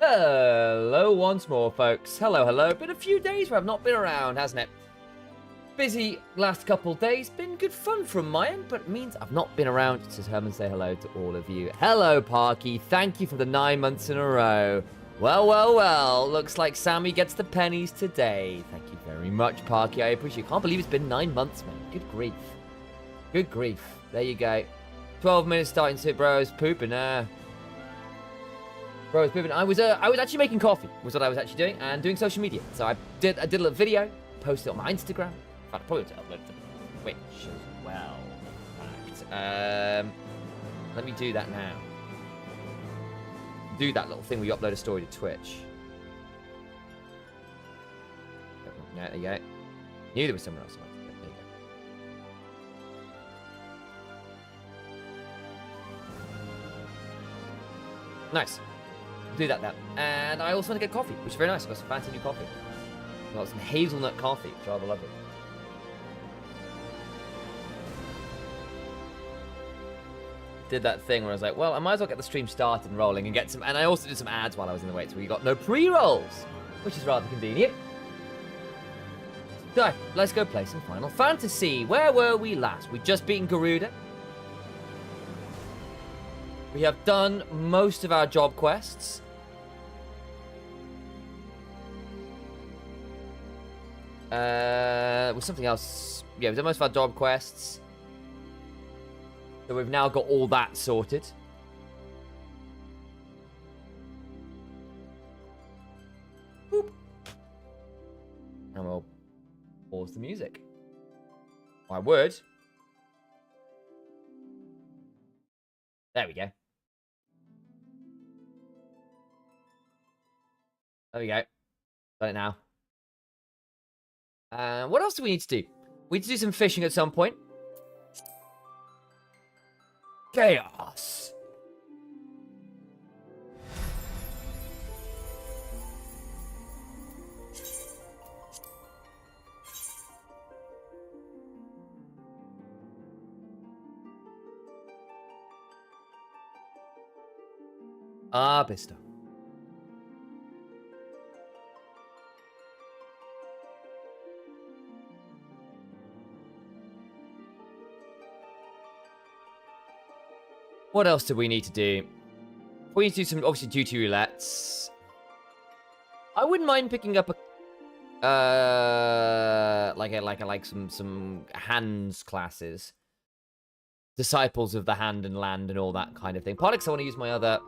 Hello once more, folks. Hello, hello. Been a few days where I've not been around, hasn't it? Busy last couple days. Been good fun from my end, but it means I've not been around to come and say hello to all of you. Hello, Parky. Thank you for the 9 months in a row. Well, well, well. Looks like Sammy gets the pennies today. Thank you very much, Parky. I appreciate it. Can't believe it's been 9 months, man. Good grief. Good grief. There you go. 12 minutes starting to bros pooping. Bro, I was actually making coffee, was what I was actually doing, and doing social media. So I did a little video, posted it on my Instagram. In fact, I probably upload it to Twitch as well. In fact, let me do that now. Do that little thing where you upload a story to Twitch. Yeah, there you go. Knew there was somewhere else. There you go. Nice. Do that now. And I also want to get coffee, which is very nice. I've got some fancy new coffee. I've got some hazelnut coffee, which I rather lovely. Did that thing where I was like, well, I might as well get the stream started and rolling and get some... And I also did some ads while I was in the wait, so we got no pre-rolls, which is rather convenient. So, let's go play some Final Fantasy. Where were we last? We'd just beaten Garuda. We have done most of our job quests. Was something else. Yeah, we've done most of our job quests. So we've now got all that sorted. Boop. And we'll pause the music. I would. There we go. There we go. Got it now. What else do we need to do? We need to do some fishing at some point. Chaos. Arbista. What else do we need to do? We need to do some, obviously, duty roulettes. I wouldn't mind picking up a, like some hands classes, disciples of the hand and land and all that kind of thing. Partly because I want to use my other,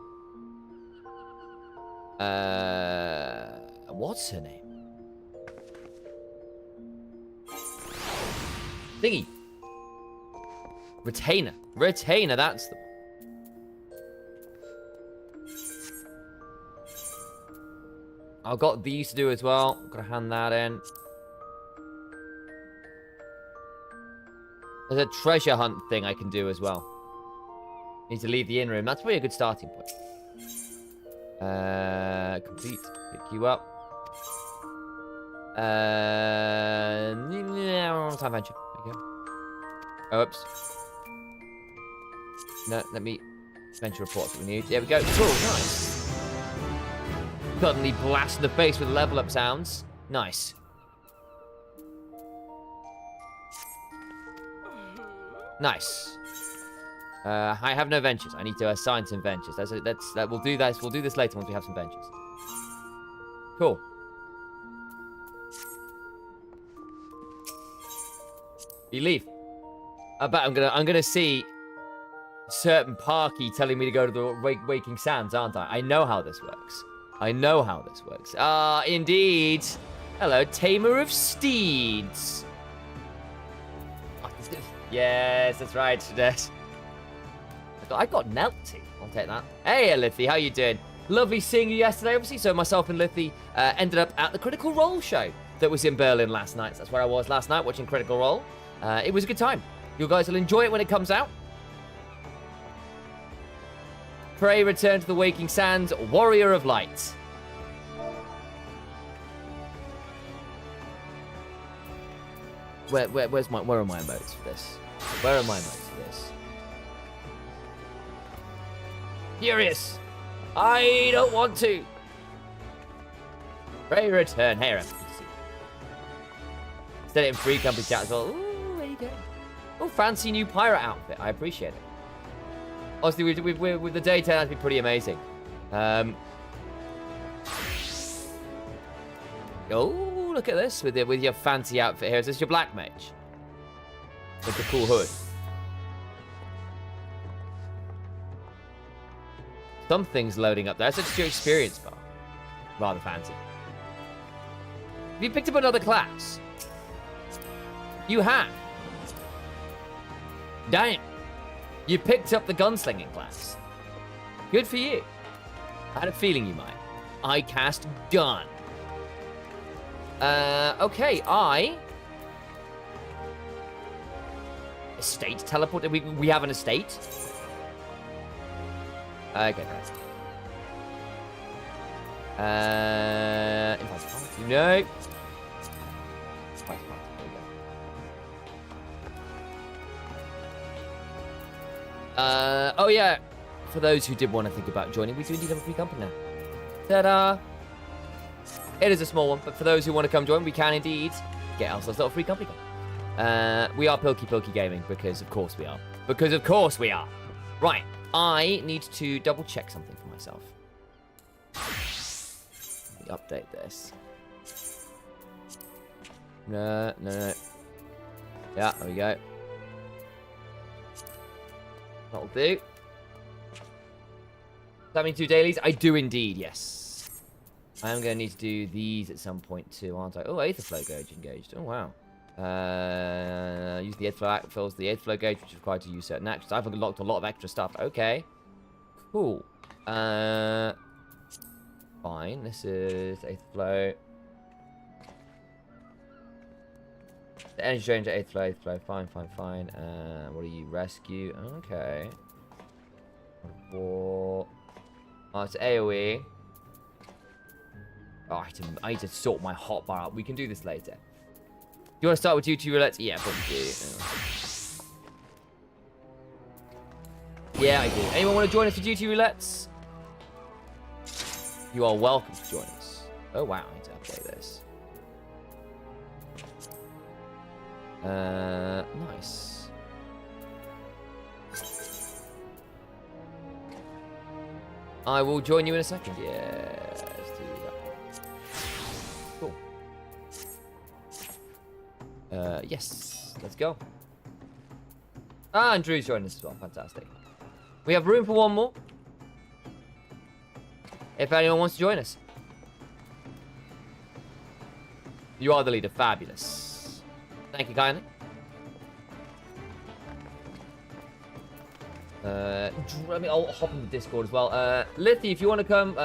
what's her name? Thingy. Retainer, that's the one. I've got these to do as well. Gotta hand that in. There's a treasure hunt thing I can do as well. Need to leave the inn room. That's probably a good starting point. Complete. Pick you up. Time venture. There you go. Oops. No, let me venture report that we need. There we go. Cool, nice. Suddenly blast in the face with level up sounds. Nice. Nice. I have no ventures. I need to assign some ventures. We'll do this. We'll do this later once we have some ventures. Cool. You leave. I bet I'm gonna see certain Parky telling me to go to the Waking Sands, aren't I? I know how this works. I know how this works. Ah, indeed. Hello, Tamer of Steeds. Yes, that's right. I got Nelty. I'll take that. Hey, Lithy, how you doing? Lovely seeing you yesterday, obviously. So myself and Lithy ended up at the Critical Role show that was in Berlin last night. So that's where I was last night, watching Critical Role. It was a good time. You guys will enjoy it when it comes out. Pray return to the Waking Sands, Warrior of Light. Where are my emotes for this? Where are my emotes for this? Furious! I don't want to! Ray return. Hey, Aaron. Good to see you. Set it in free company chat as well. Ooh, there you go. Oh, fancy new pirate outfit. I appreciate it. Honestly, with the day 10, that'd be pretty amazing. Oh, look at this with your fancy outfit here. Is this your black mage? With the cool hood. Something's loading up there. It's just your experience bar. Rather fancy. Have you picked up another class? You have. Damn. You picked up the gunslinging class. Good for you. I had a feeling you might. I cast gun. Okay, Estate teleport? We have an estate? Okay, nice. No. Oh yeah. For those who did want to think about joining, we do indeed have a free company now. Ta-da! It is a small one, but for those who want to come join, we can indeed get ourselves a little free company. We are Pilky Gaming, because of course we are. Because of course we are. Right, I need to double check something for myself. Let me update this. No. Yeah, there we go. That'll do. Does that mean 2 dailies? I do indeed, yes. I am going to need to do these at some point too, aren't I? Oh, Aetherflow gauge engaged. Oh, wow. Use the Aetherflow fills the Aetherflow gauge, which is required to use certain actions. I've unlocked a lot of extra stuff. Okay. Cool. Fine. This is Aetherflow. The energy range at Aetherflow. Fine. What do you? Rescue. Okay. Oh, it's AoE. Oh, I need to sort my hotbar out. We can do this later. You want to start with duty roulette? Yeah, probably do. Yeah, I do. Anyone want to join us for duty roulettes? You are welcome to join us. Oh, wow. I need to update this. Nice. I will join you in a second. Yeah, let's do that. Cool. Yes, let's go. Ah, and Drew's joining us as well. Fantastic. We have room for one more. If anyone wants to join us. You are the leader. Fabulous. Thank you kindly. I'll hop in the Discord as well. Lithy, if you want to come,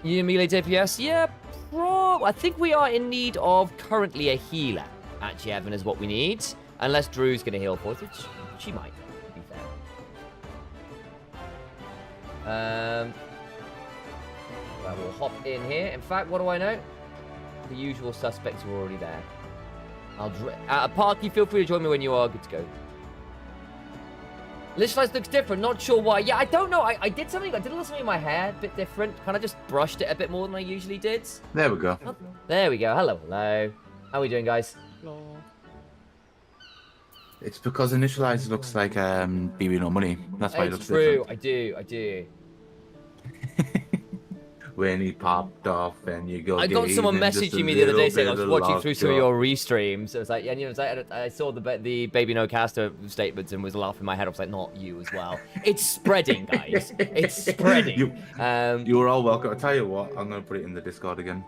you melee DPS? Yeah, I think we are in need of currently a healer. Actually, Evan is what we need. Unless Drew's going to heal for us, which she might, to be fair. Right, we'll hop in here. In fact, what do I know? The usual suspects are already there. Parky, feel free to join me when you are good to go. Lishlight looks different, not sure why. Yeah, I don't know. I did something, I did a little something in my hair, a bit different. Kind of just brushed it a bit more than I usually did. There we go. Oh, there we go. Hello. How are we doing, guys? Hello. It's because Initialize looks like BB No Money. That's why it looks true. different. I do. When he popped off and you go. I got someone messaging me the other day saying I was watching through some of your restreams. It was like, and I saw the Baby No Caster statements and was laughing in my head. I was like, not you as well. It's spreading, guys. It's spreading. You were all welcome. I tell you what, I'm gonna put it in the Discord again.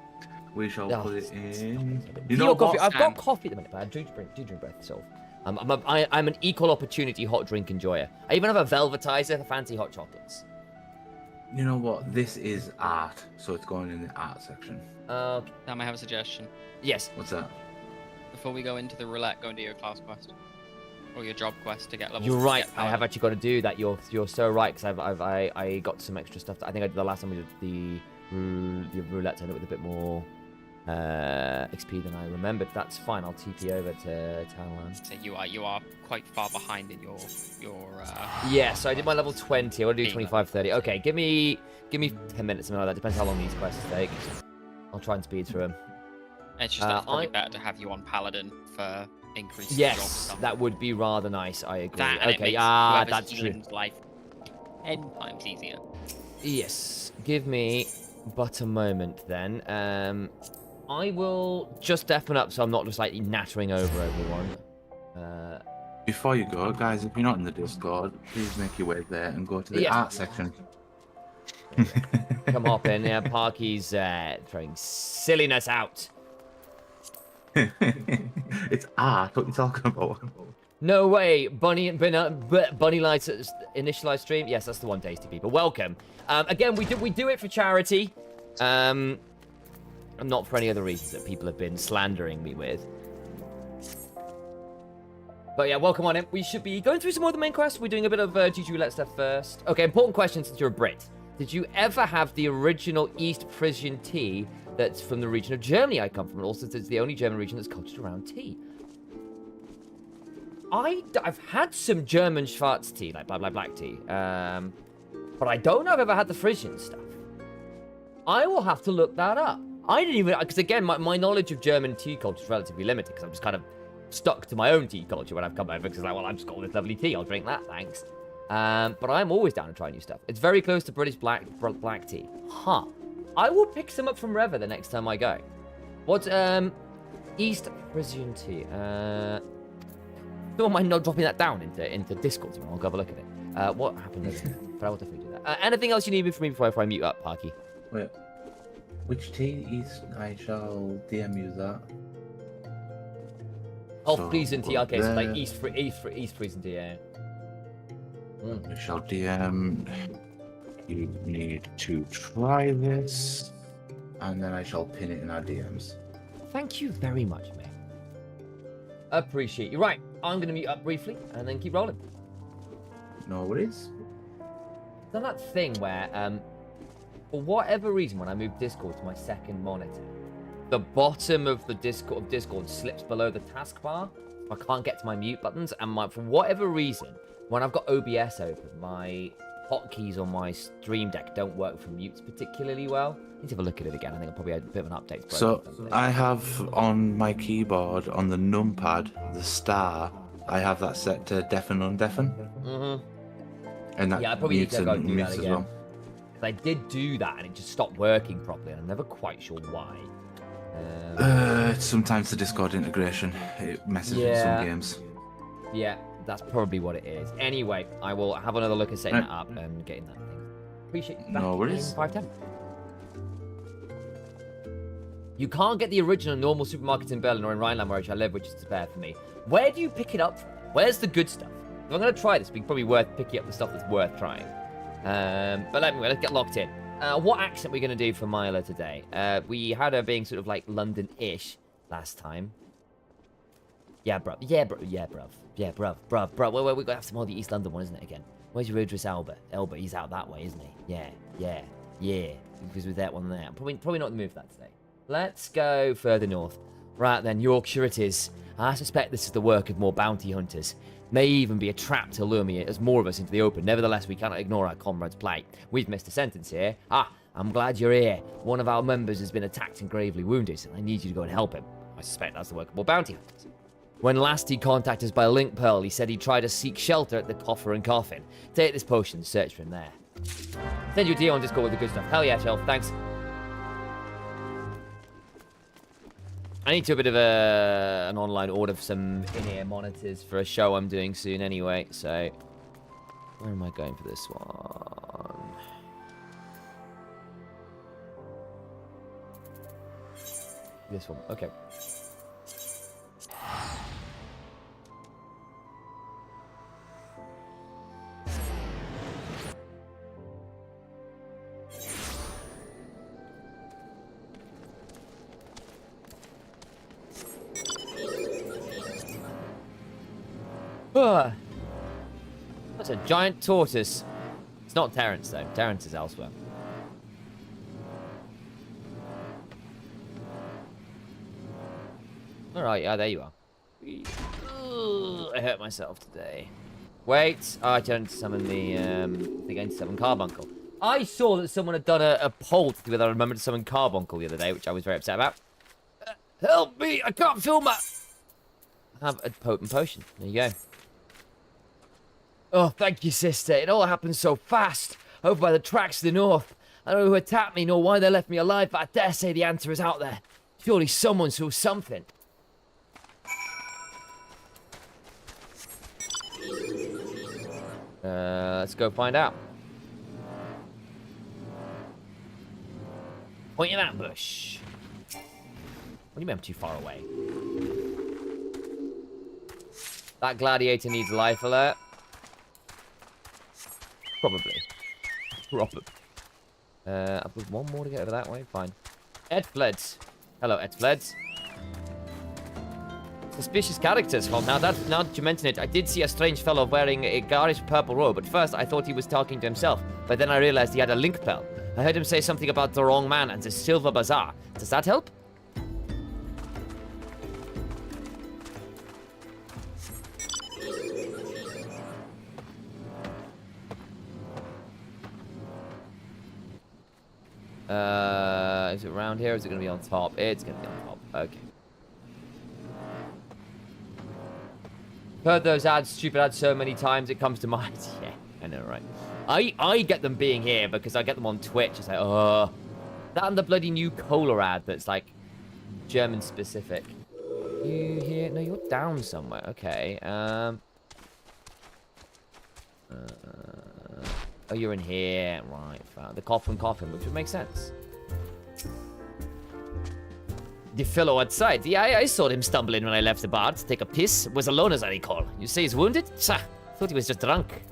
We shall put it in. You know coffee. I've got coffee at the minute, but I do drink breath itself. I'm an equal opportunity hot drink enjoyer. I even have a velvetizer for fancy hot chocolates. You know what? This is art, so it's going in the art section. Okay. Sam, I have a suggestion. Yes. What's that? Before we go into the roulette, go and do your class quest. Or your job quest to get level. You're right. I have actually got to do that. You're so right, because I got some extra stuff. I think I did the last time we did the roulette, and it with a bit more XP than I remembered. That's fine. I'll TP over to Townland. So you are quite far behind in your Yes, I did my level 20. I want to do Beaver. 25, 30. Okay, give me 10 minutes, something like that. Depends how long these quests take. I'll try and speed through them. It's just that it's probably better to have you on Paladin for increasing your Yes, stuff. that would be rather nice. I agree. That, and it Okay, makes that's whoever's true. healing's life 10 times easier. Yes, give me but a moment then. I will just deafen up so I'm not just like nattering over everyone. Before you go, guys, if you're not in the Discord, please make your way there and go to the Yes. art section. Come hop in. Yeah, Parky's throwing silliness out. It's art. What are you talking about? No way, Bunny Lights initialized stream. Yes, that's the one. Tasty people, welcome. Again, we do it for charity, and not for any other reasons that people have been slandering me with. But yeah, welcome on in. We should be going through some more of the main quests. We're doing a bit of GG Roulette stuff first. Okay, important question since you're a Brit. Did you ever have the original East Frisian tea that's from the region of Germany I come from? And also, it's the only German region that's cultured around tea. I've had some German Schwarz tea, like blah black tea, but I don't know if I've ever had the Frisian stuff. I will have to look that up. I didn't even, because again, my knowledge of German tea culture is relatively limited, because I'm just kind of stuck to my own tea culture when I've come over, because it's like, well, I've just got all this lovely tea, I'll drink that, thanks. But I'm always down to try new stuff. It's very close to British black tea. Huh. I will pick some up from Reva the next time I go. What's, East Frisian tea? Don't mind not dropping that down into Discord, so I'll go have a look at it. What happened over there? But I will definitely do that. Anything else you need from me before I mute up, Parky? Wait, which tea is? I shall DM you that. Oh, So, Friesen tea. Okay, so like there. East Friesen tea, yeah. I shall DM. You need to try this, and then I shall pin it in our DMs. Thank you very much, mate. Appreciate you. Right, I'm going to mute up briefly and then keep rolling. No worries. Done that thing where, for whatever reason, when I move Discord to my second monitor, the bottom of the Discord slips below the taskbar. I can't get to my mute buttons, and for whatever reason, when I've got OBS open, my hotkeys on my stream deck don't work for mutes particularly well. I need to have a look at it again. I think I'll probably have a bit of an update. So I have on my keyboard on the numpad the star. I have that set to deafen undeafen. Mm-hmm. And that Yeah, I probably need mutes to go and do that mutes as again. well. I did do that, and it just stopped working properly, and I'm never quite sure why. Sometimes the Discord integration it messes with Yeah. some games. Yeah, that's probably what it is. Anyway, I will have another look at setting that up and getting that thing. Appreciate you back No worries. in 510. You can't get the original normal supermarkets in Berlin or in Rhineland where I live, which is despair for me. Where do you pick it up from? Where's the good stuff? If I'm going to try this, it'd be probably worth picking up the stuff that's worth trying. But anyway, let's get locked in. What accent are we going to do for Mila today? We had her being sort of like London-ish last time. Yeah, bruv. Yeah, bruv. Yeah, bruv. Yeah, bruv. Wait, we got to have some more of the East London one, isn't it, again? Where's your Idris Elba? Elba, he's out that way, isn't he? Yeah. Because with that one there. Probably not the move for that today. Let's go further north. Right then, Yorkshire it is. I suspect this is the work of more bounty hunters. May even be a trap to lure me as more of us into the open. Nevertheless, we cannot ignore our comrades' plight. We've missed a sentence here. I'm glad you're here. One of our members has been attacked and gravely wounded, and I need you to go and help him. I suspect that's the work of more bounty hunters. When last he contacted us by link pearl, he said he'd try to seek shelter at the Coffer and Coffin. Take this potion and search for him there. Send you a deal on Discord with the good stuff. Hell yeah, Shelf. Thanks. I need to do a bit of an online order for some in-ear monitors for a show I'm doing soon anyway, so... Where am I going for this one? This one, okay. That's a giant tortoise. It's not Terrence, though. Terrence is elsewhere. All right, yeah, there you are. Ugh, I hurt myself today. Wait, oh, I turned to summon the, thing to summon Carbuncle. I saw that someone had done a poll to see whether I remembered to summon Carbuncle the other day, which I was very upset about. Help me, I can't feel my... Have a potent potion. There you go. Oh, thank you, sister. It all happened so fast. Over by the tracks to the north. I don't know who attacked me, nor why they left me alive, but I dare say the answer is out there. Surely someone saw something. Let's go find out. Point in that bush. What do you mean I'm too far away? That gladiator needs life alert. Probably. I've got one more to get over that way. Fine. Ed Fleds. Hello, Ed Fleds. Suspicious characters, Hog. Now that you mention it, I did see a strange fellow wearing a garish purple robe. At first, I thought he was talking to himself, but then I realized he had a link bell. I heard him say something about the wrong man and the Silver Bazaar. Does that help? Is it around here or is it going to be on top? It's going to be on top. Okay. Heard those ads, stupid ads, so many times it comes to mind. Yeah, I know, right? I get them being here because I get them on Twitch. It's like, oh, that and the bloody new cola ad that's like German specific. You here? No, you're down somewhere. Okay. Oh, you're in here, right? The coffin, which would make sense. The fellow outside. Yeah, I saw him stumble in when I left the bar to take a piss. Was alone, as I recall. You say he's wounded? Tcha, thought he was just drunk.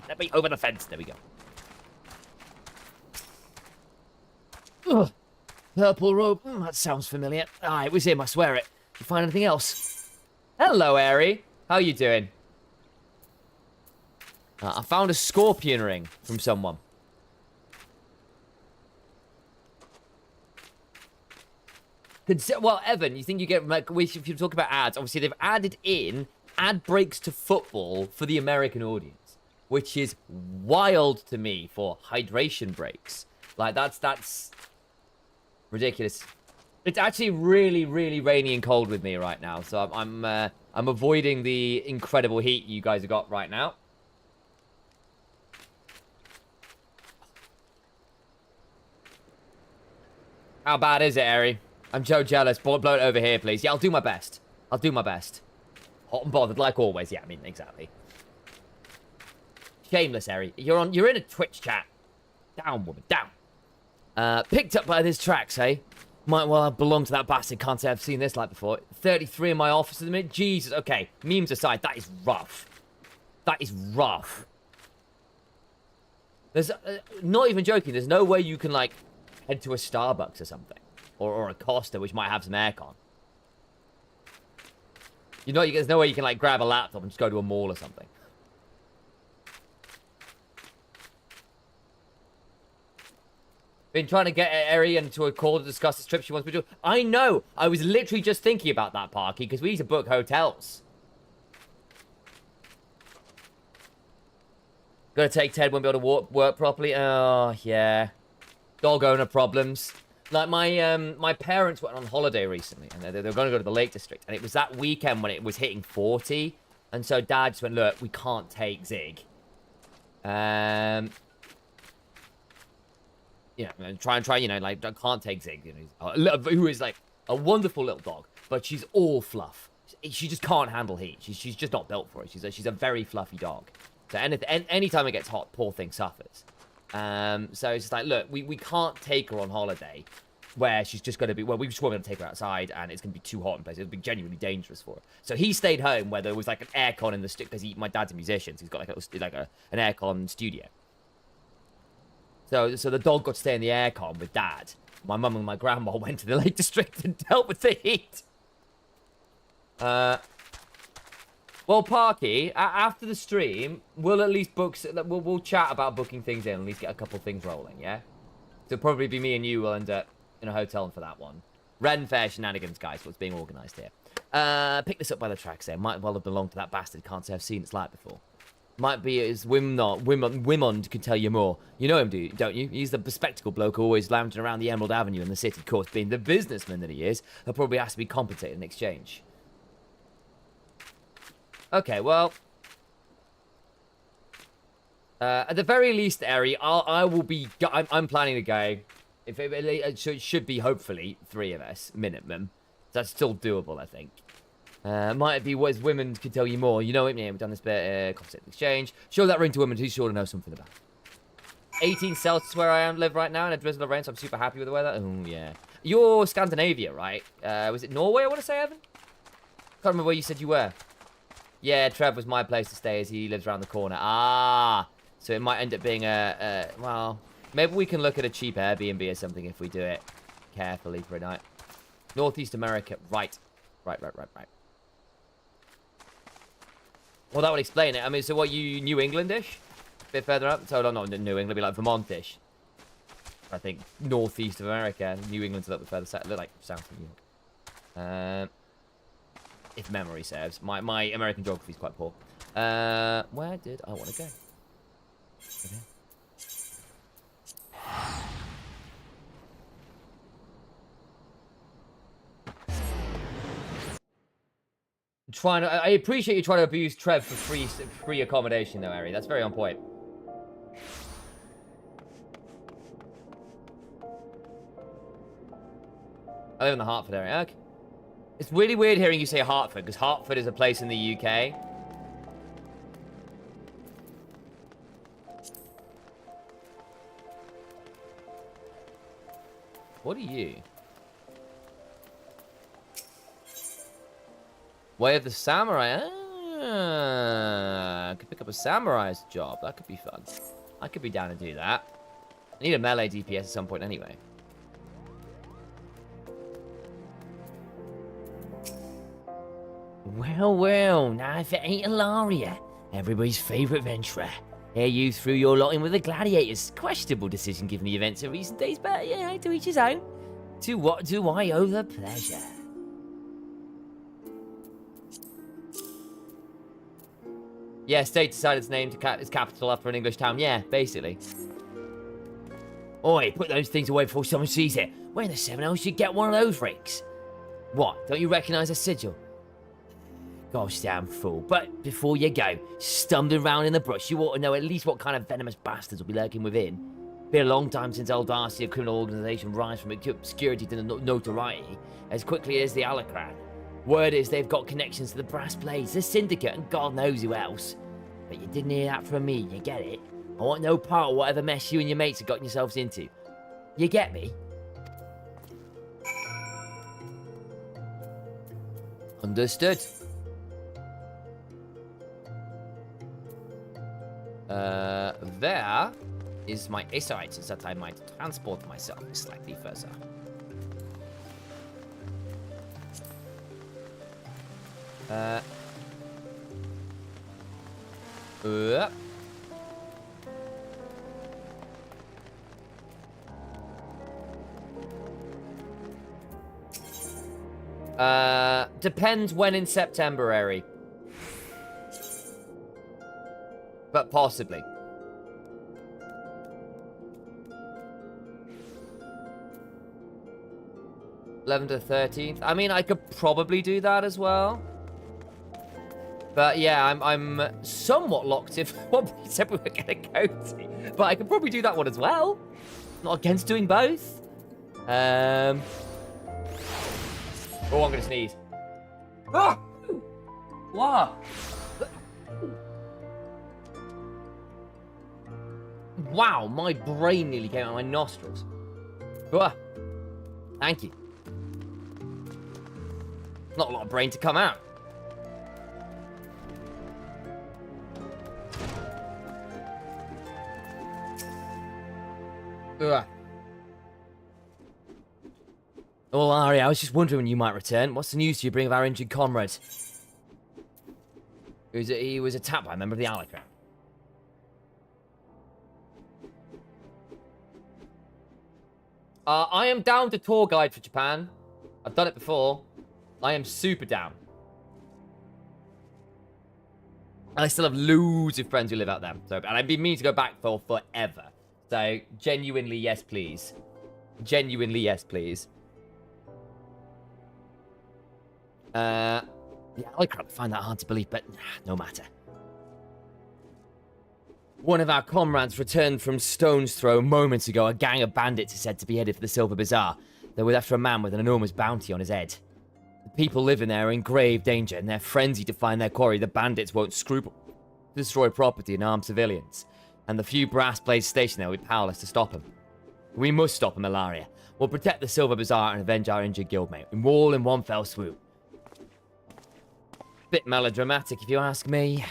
Let me over the fence. There we go. Ugh. Purple robe. That sounds familiar. Ah, it was him, I swear it. You find anything else? Hello, Airy. How you doing? I found a scorpion ring from someone. Well, Evan, you think you get... Like, if you talk about ads, obviously they've added in ad breaks to football for the American audience, which is wild to me for hydration breaks. Like, that's ridiculous. It's actually really, really rainy and cold with me right now, so I'm avoiding the incredible heat you guys have got right now. How bad is it, Airy? I'm so jealous. Blow it over here, please. Yeah, I'll do my best. I'll do my best. Hot and bothered, like always. Yeah, I mean, exactly. Shameless, Airy. You're in a Twitch chat. Down, woman, down. Picked up by these tracks, eh? Might well have belonged to that bastard. Can't say I've seen this like before. 33 in my office at the minute. Jesus, okay. Memes aside, that is rough. That is rough. There's, not even joking, there's no way you can, like, head to a Starbucks or something. Or a Costa, which might have some aircon. You know, there's no way you can, like, grab a laptop and just go to a mall or something. Been trying to get Eri into a call to discuss the trip she wants me to do. I know! I was literally just thinking about that, Parky, because we need to book hotels. Gonna take Ted, won't be able to work properly. Oh, yeah. Dog owner problems. Like, my parents went on holiday recently, and they were going to go to the Lake District, and it was that weekend when it was hitting 40, and so Dad just went, look, we can't take Zig. You know, try, you know, like, I can't take Zig, you know, who is, like, a wonderful little dog, but she's all fluff. She just can't handle heat. She's just not built for it. She's a very fluffy dog. So anytime it gets hot, poor thing suffers. So it's just like, look, we can't take her on holiday where she's just going to be, well, we just won't be able to take her outside and it's going to be too hot in places. It'll be genuinely dangerous for her. So he stayed home where there was like an aircon in the studio, because my dad's a musician, so he's got like an aircon studio. So the dog got to stay in the aircon with Dad. My mum and my grandma went to the Lake District and dealt with the heat. Well, Parky, after the stream, we'll at least book. We'll chat about booking things in. At least get a couple things rolling. Yeah. So it'll probably be me and you will end up in a hotel for that one. Ren Fair shenanigans, guys. What's being organised here? Pick this up by the tracks there. Might well have belonged to that bastard. Can't say I've seen its like before. Might be as Wimond can tell you more. You know him, don't you? He's the bespectacled bloke always lounging around the Emerald Avenue in the city. Of course, being the businessman that he is, he'll probably have to be compensated in exchange. Okay, well, at the very least, Eri, I'm planning to go. It should be hopefully 3 of us minimum. That's still doable, I think. Might be what women can tell you more. You know it, yeah, we've done this bit, concept exchange. Show that ring to women who's sure to know something about it. 18 Celsius where I live right now in a drizzle of rain, so I'm super happy with the weather. Oh, yeah. You're Scandinavia, right? Was it Norway, I want to say, Evan? Can't remember where you said you were. Yeah, Trev was my place to stay as he lives around the corner. Ah, so it might end up being well, maybe we can look at a cheap Airbnb or something if we do it carefully for a night. Northeast America, right. Well, that would explain it. I mean, so what, you New Englandish? A bit further up? So, not New England, be like Vermontish. I think northeast of America. New England's a little bit further south, like south of New York. If memory serves. My American geography is quite poor. Where did I want to go? Okay. I appreciate you trying to abuse Trev for free accommodation, though, Ari. That's very on point. I live in the Hartford area. Okay. It's really weird hearing you say Hartford, because Hartford is a place in the UK. What are you? Way of the Samurai. Ah, I could pick up a samurai's job. That could be fun. I could be down to do that. I need a melee DPS at some point anyway. Well, now if it ain't Ilaria, everybody's favourite venturer. Here you threw your lot in with the gladiators. Questionable decision given the events of recent days, but yeah, to each his own. To what do I owe the pleasure? Yeah, state decided its name to its capital after an English town. Yeah, basically. Oi, put those things away before someone sees it. Where in the seven else should get one of those rakes? What, don't you recognise a sigil? Gosh damn fool. But before you go, stumbling around in the brush, you ought to know at least what kind of venomous bastards will be lurking within. Been a long time since old Darcy, a criminal organisation, rise from obscurity to notoriety as quickly as the Alacran. Word is they've got connections to the Brass Blades, the Syndicate, and God knows who else. But you didn't hear that from me, you get it? I want no part of whatever mess you and your mates have gotten yourselves into. You get me? Understood. There is my Acer items that I might transport myself slightly further. Depends when in September, Ari. But possibly. 11th to 13th. I mean, I could probably do that as well. But yeah, I'm somewhat locked if what we said we were gonna go to. But I could probably do that one as well. Not against doing both. Oh, I'm gonna sneeze. Ah! Wow. Wow, my brain nearly came out of my nostrils. Ah. Thank you. Not a lot of brain to come out. Ugh. Oh, Ari, I was just wondering when you might return. What's the news do you bring of our injured comrades? He was attacked by a member of the Alakran. I am down to tour guide for Japan. I've done it before. I am super down. I still have loads of friends who live out there. So, and I've been meaning to go back for forever. So, genuinely, yes, please. Genuinely, yes, please. Yeah, I find that hard to believe, but no matter. One of our comrades returned from Stone's Throw moments ago. A gang of bandits is said to be headed for the Silver Bazaar. They were after a man with an enormous bounty on his head. The people living there are in grave danger, and they're frenzied to find their quarry. The bandits won't scruple to destroy property and arm civilians. And the few brass blades stationed there will be powerless to stop them. We must stop them, Ilaria. We'll protect the Silver Bazaar and avenge our injured guildmate. All in one fell swoop. Bit melodramatic, if you ask me.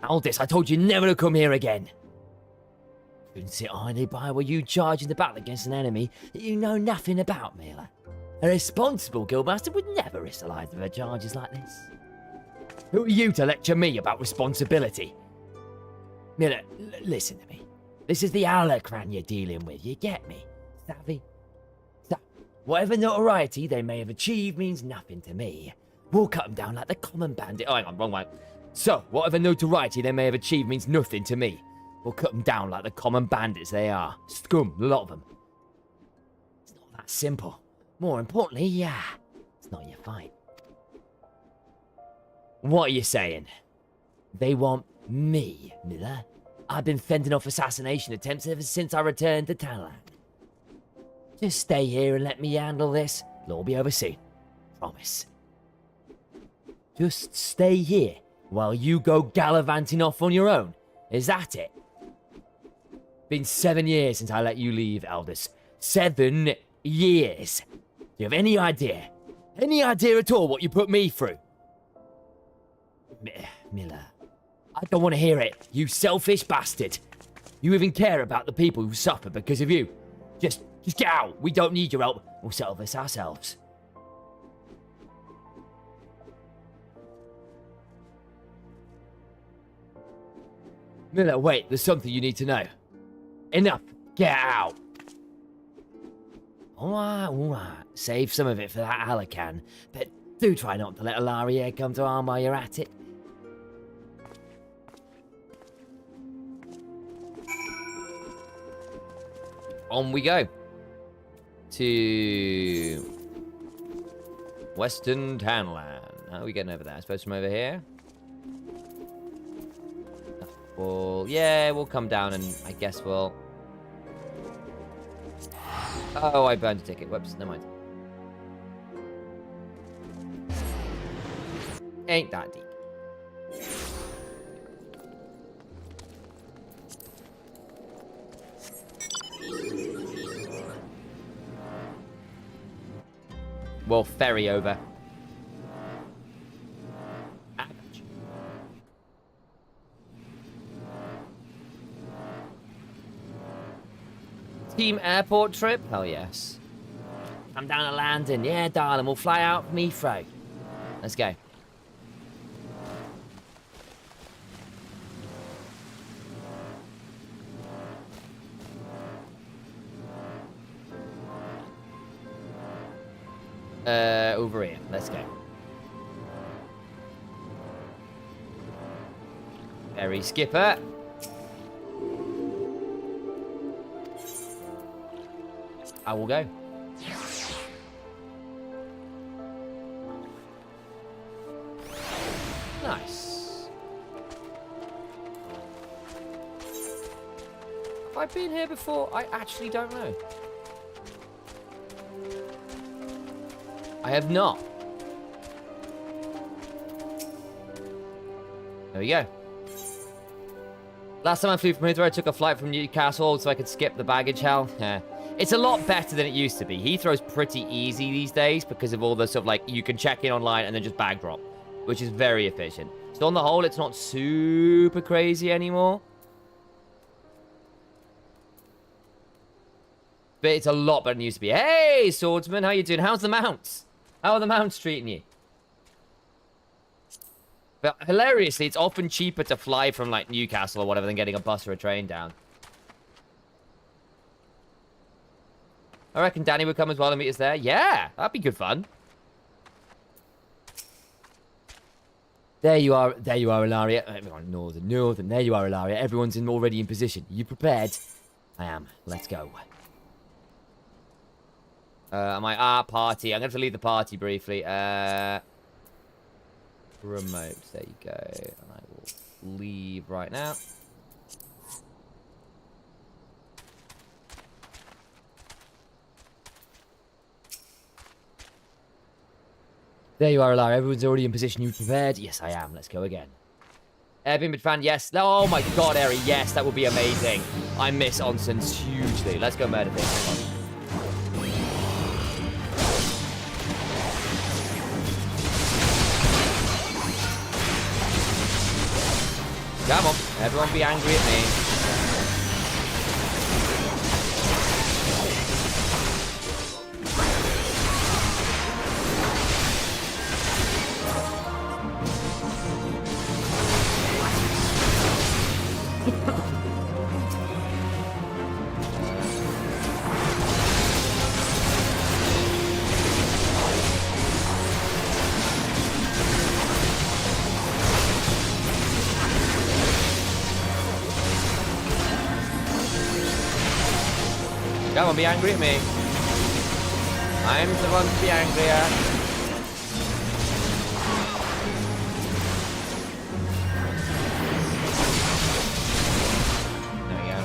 Aldous, I told you never to come here again. Couldn't sit idly by while you charge in the battle against an enemy that you know nothing about, Mila. A responsible guildmaster would never risk the lives of her charges like this. Who are you to lecture me about responsibility? Mila, listen to me. This is the Alakran you're dealing with, you get me? Savvy? So, whatever notoriety they may have achieved means nothing to me. We'll cut them down like the common bandit. Oh, hang on, wrong way. So, whatever notoriety they may have achieved means nothing to me. We'll cut them down like the common bandits they are. Scum, a lot of them. It's not that simple. More importantly, yeah, it's not your fight. What are you saying? They want me, Miller. I've been fending off assassination attempts ever since I returned to Tanland. Just stay here and let me handle this. It'll all be over soon. Promise. Just stay here while you go gallivanting off on your own. Is that it? Been 7 years since I let you leave, Aldous. 7 years. Do you have any idea? Any idea at all what you put me through? Miller, I don't want to hear it, you selfish bastard. You even care about the people who suffer because of you. Just get out. We don't need your help. We'll settle this ourselves. Miller, wait, there's something you need to know. Enough. Get out. All right. Save some of it for that Alakran, but do try not to let Ilaria come to harm while you're at it. On we go. To Western Tanland. How are we getting over there? I suppose from over here? Well, yeah, we'll come down and I guess we'll... Oh, I burned a ticket. Whoops, never mind. Ain't that deep. We'll ferry over. Team airport trip? Hell yes. Come down to Landon. Yeah, darling. We'll fly out from Heathrow. Let's go. Over here. Let's go. Ferry skipper. I will go. Nice. Have I been here before? I actually don't know. I have not. There we go. Last time I flew from Heathrow, I took a flight from Newcastle so I could skip the baggage hell. Yeah. It's a lot better than it used to be. Heathrow's pretty easy these days because of all the stuff like you can check in online and then just bag drop, which is very efficient. So on the whole, it's not super crazy anymore. But it's a lot better than it used to be. Hey, swordsman, how you doing? How's the mounts? How are the mounts treating you? But hilariously, it's often cheaper to fly from, like, Newcastle or whatever than getting a bus or a train down. I reckon Danny would come as well and meet us there. Yeah, that'd be good fun. There you are, Ilaria. Northern. There you are, Ilaria. Everyone's already in position. You prepared? I am. Let's go. My party. I'm going to have to leave the party briefly. Remote. There you go. And I will leave right now. There you are, Ilaria. Everyone's already in position. You prepared? Yes, I am. Let's go again. Airbnb fan, yes. Oh my god, Eri, yes, that would be amazing. I miss Onsens hugely. Let's go murder things. Come on, everyone be angry at me. Come on, be angry at me. I'm the one to be angry at. There we go.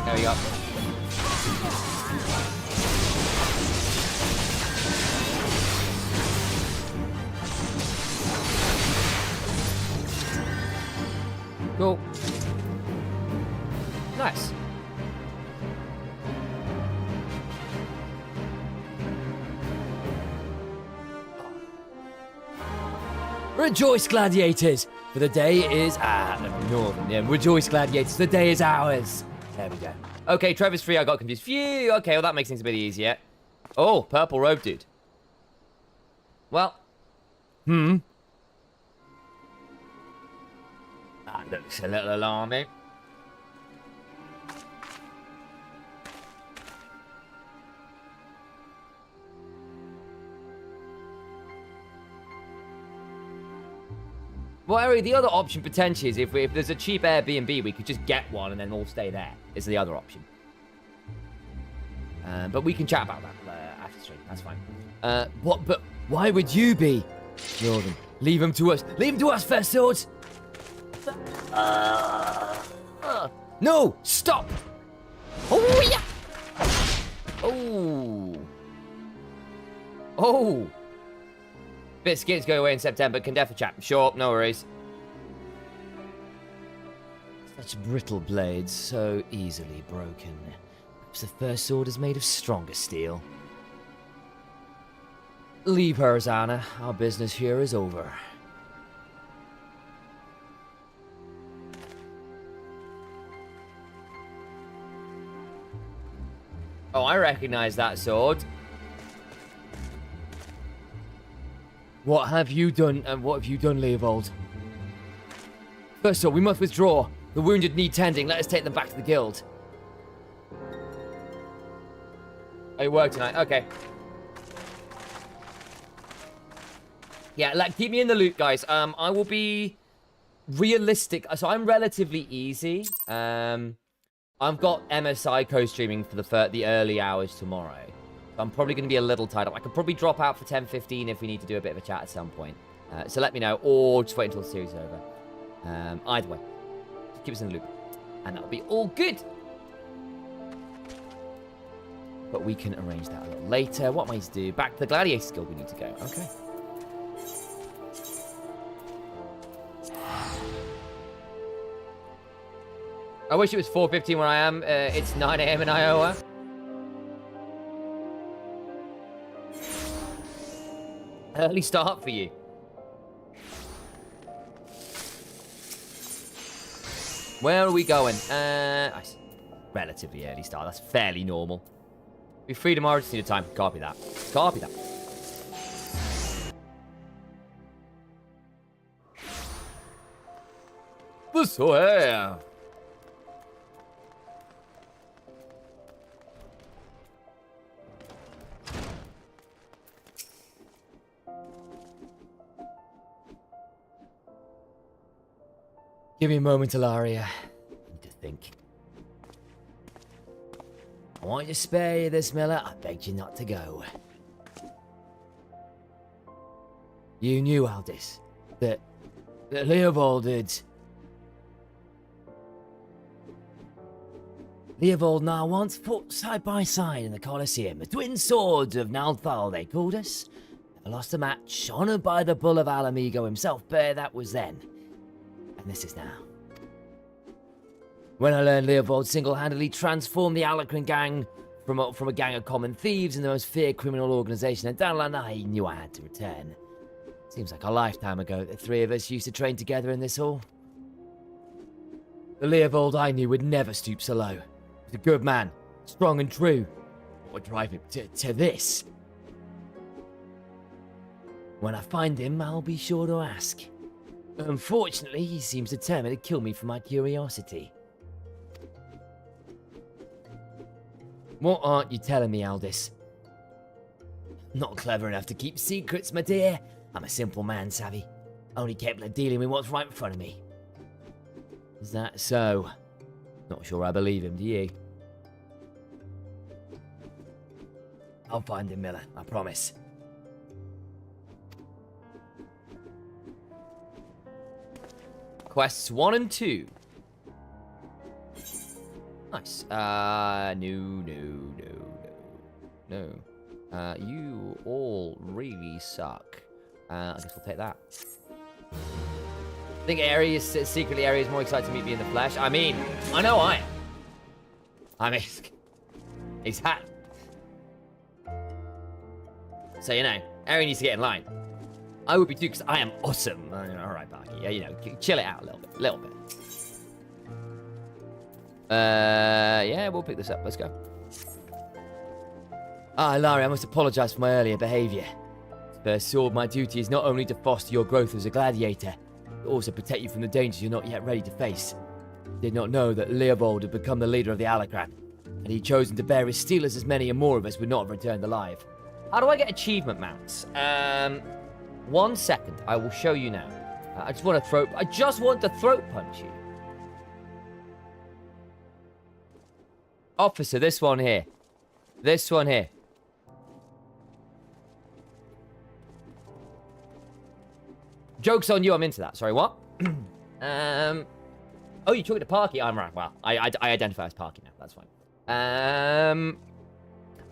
There we go. Cool. Nice. Rejoice, gladiators, for the day is northern. Yeah, rejoice, gladiators, the day is ours. There we go. Okay, Trevor's free. I got confused. Phew. Okay, well that makes things a bit easier. Oh, purple robe, dude. Well, that looks a little alarming. Well, Ari, the other option potentially is if there's a cheap Airbnb, we could just get one and then all stay there. Is the other option. But we can chat about that after stream. That's fine. What? But why would you be Northern? Leave him to us. Leave him to us, First Swords. No! Stop! Oh yeah! Oh. Oh. Biscuits go away in September. Can definitely chat. Sure, no worries. Such brittle blades, so easily broken. Perhaps the first sword is made of stronger steel. Leave her, Zana. Our business here is over. Oh, I recognize that sword. What have you done, and what have you done, Leovold? First of all, we must withdraw. The wounded need tending. Let us take them back to the guild. Oh, you work tonight? Okay. Yeah, keep me in the loop, guys. I will be realistic. So I'm relatively easy. I've got MSI co-streaming for the early hours tomorrow. I'm probably going to be a little tied up. I could probably drop out for 10-15 if we need to do a bit of a chat at some point. So let me know, or just wait until the series is over. Either way, just keep us in the loop. And that'll be all good. But we can arrange that a little later. What am I to do? Back to the Gladiator Guild we need to go. Okay. I wish it was 4:15 where I am. It's 9 AM in Iowa. Early start for you. Where are we going? Relatively early start. That's fairly normal. Be free tomorrow. Just need a time. Copy that. Copy that. so hey. Give me a moment, Ilaria. I need to think. I want you to spare you this, Miller. I begged you not to go. You knew, Aldis, that Leovold had... Leovold and I once fought side by side in the Colosseum. The twin swords of Nalthal, they called us. Never lost a match, honoured by the Bull of Alamigo himself, but that was then. And this is now. When I learned Leovold single-handedly transformed the Alacran gang from a gang of common thieves into the most feared criminal organisation in Danlan, I knew I had to return. Seems like a lifetime ago that the three of us used to train together in this hall. The Leovold I knew would never stoop so low. He was a good man, strong and true. What would drive him to this? When I find him, I'll be sure to ask. Unfortunately, he seems determined to kill me for my curiosity. What aren't you telling me, Aldis? Not clever enough to keep secrets, my dear. I'm a simple man, savvy. Only capable of dealing with what's right in front of me. Is that so? Not sure I believe him, do you? I'll find him, Miller, I promise. Quests 1 and 2. Nice. No. You all really suck. I guess we'll take that. I think secretly Ares is more excited to meet me in the flesh. I mean, I know I am. I mean, he's hat. So, you know, Ares needs to get in line. I would be too, because I am awesome. Alright, Barky. Yeah, you know, chill it out a little bit. Yeah, we'll pick this up. Let's go. Larry, I must apologize for my earlier behavior. First sword, my duty is not only to foster your growth as a gladiator, but also protect you from the dangers you're not yet ready to face. I did not know that Leovold had become the leader of the Alacran, and he'd chosen to bear his steelers as many and more of us would not have returned alive. How do I get achievement mounts? 1 second, I will show you now. I just want to throat punch you. Officer, this one here. This one here. Joke's on you, I'm into that. Sorry, what? Oh, you're talking to Parky? I'm right. Well, I identify as Parky now. That's fine.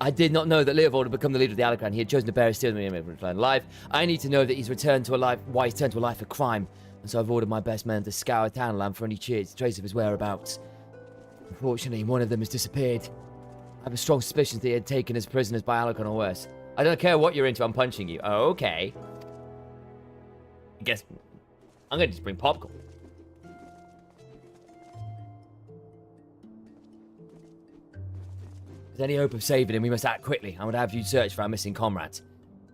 I did not know that Leovold had become the leader of the Alacran. He had chosen to bear his steel and return alive. I need to know that he's returned to a life, why he's turned to a life of crime. And so I've ordered my best men to scour Townland for any trace of his whereabouts. Unfortunately, one of them has disappeared. I have a strong suspicion that he had taken as prisoners by Alacran or worse. I don't care what you're into, I'm punching you. Oh, okay. I guess I'm going to just bring popcorn. If there's any hope of saving him, we must act quickly. I would have you search for our missing comrades.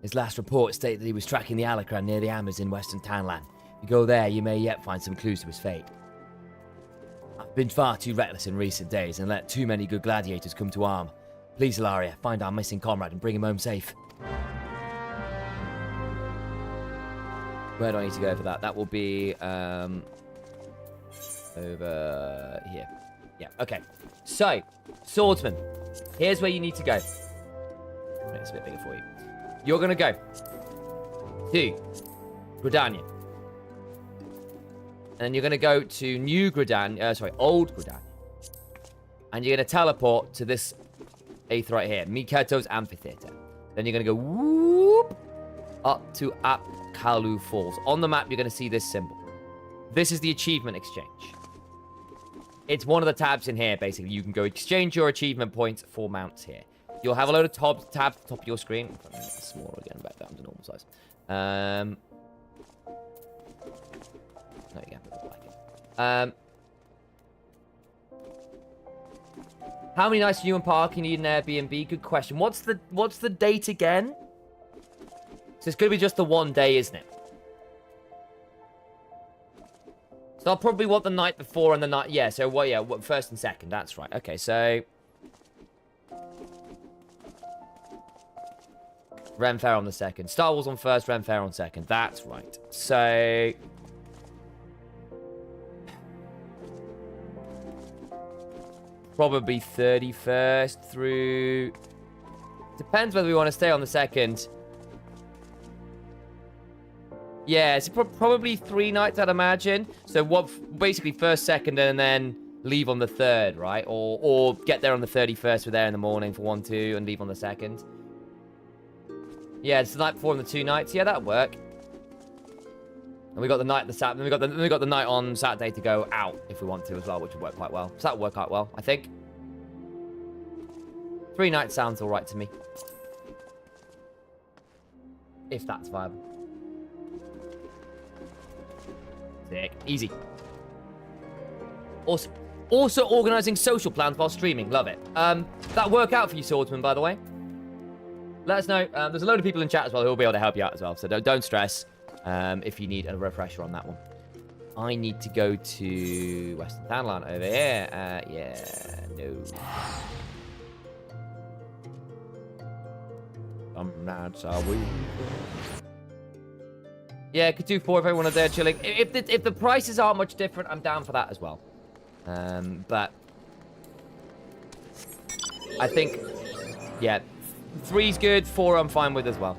His last report stated that he was tracking the Alacran near the Amers in western Townland. If you go there, you may yet find some clues to his fate. I've been far too reckless in recent days and let too many good gladiators come to harm. Please, Ilaria, find our missing comrade and bring him home safe. Where do I need to go for that? That will be, over here. Yeah, okay. So, swordsman, here's where you need to go. Make this a bit bigger for you. You're going to go to Gridania. And then you're going to go to Old Gridania. And you're going to teleport to this eighth right here, Miketo's Amphitheater. Then you're going to go whoop up to Apkalu Falls. On the map, you're going to see this symbol. This is the achievement exchange. It's one of the tabs in here, basically. You can go exchange your achievement points for mounts here. You'll have a load of tabs at the top of your screen. I'm going to make it smaller again, back down to normal size. No, you have to like it. How many nights do you and Parky need an Airbnb? Good question. What's the date again? So it's going to be just the 1 day, isn't it? So I'll probably want the night before and the night... Yeah, so, well, yeah, first and second. That's right. Okay, so... Ren Fair on the second. Star Wars on first, Ren Fair on second. That's right. So... Probably 31st through... Depends whether we want to stay on the second. Yeah, it's probably 3 nights, I'd imagine. So basically first, second, and then leave on the third, right? Or get there on the 31st, we're there in the morning for 1, 2, and leave on the second. Yeah, it's the night before and the 2 nights. Yeah, that'll work. And we got the night the Saturday. Then we got the night on Saturday to go out if we want to as well, which would work quite well. So that'll work out well, I think. 3 nights sounds all right to me. If that's viable. Sick. Easy. Also organizing social plans while streaming. Love it. That work out for you, Swordsman, by the way. Let us know. There's a load of people in chat as well who will be able to help you out as well. So don't stress if you need a refresher on that one. I need to go to Western Townland over here. Yeah, no. That's how we... Yeah, could do 4 if everyone are there chilling. If the prices aren't much different, I'm down for that as well. But I think, yeah, 3's good. 4 I'm fine with as well.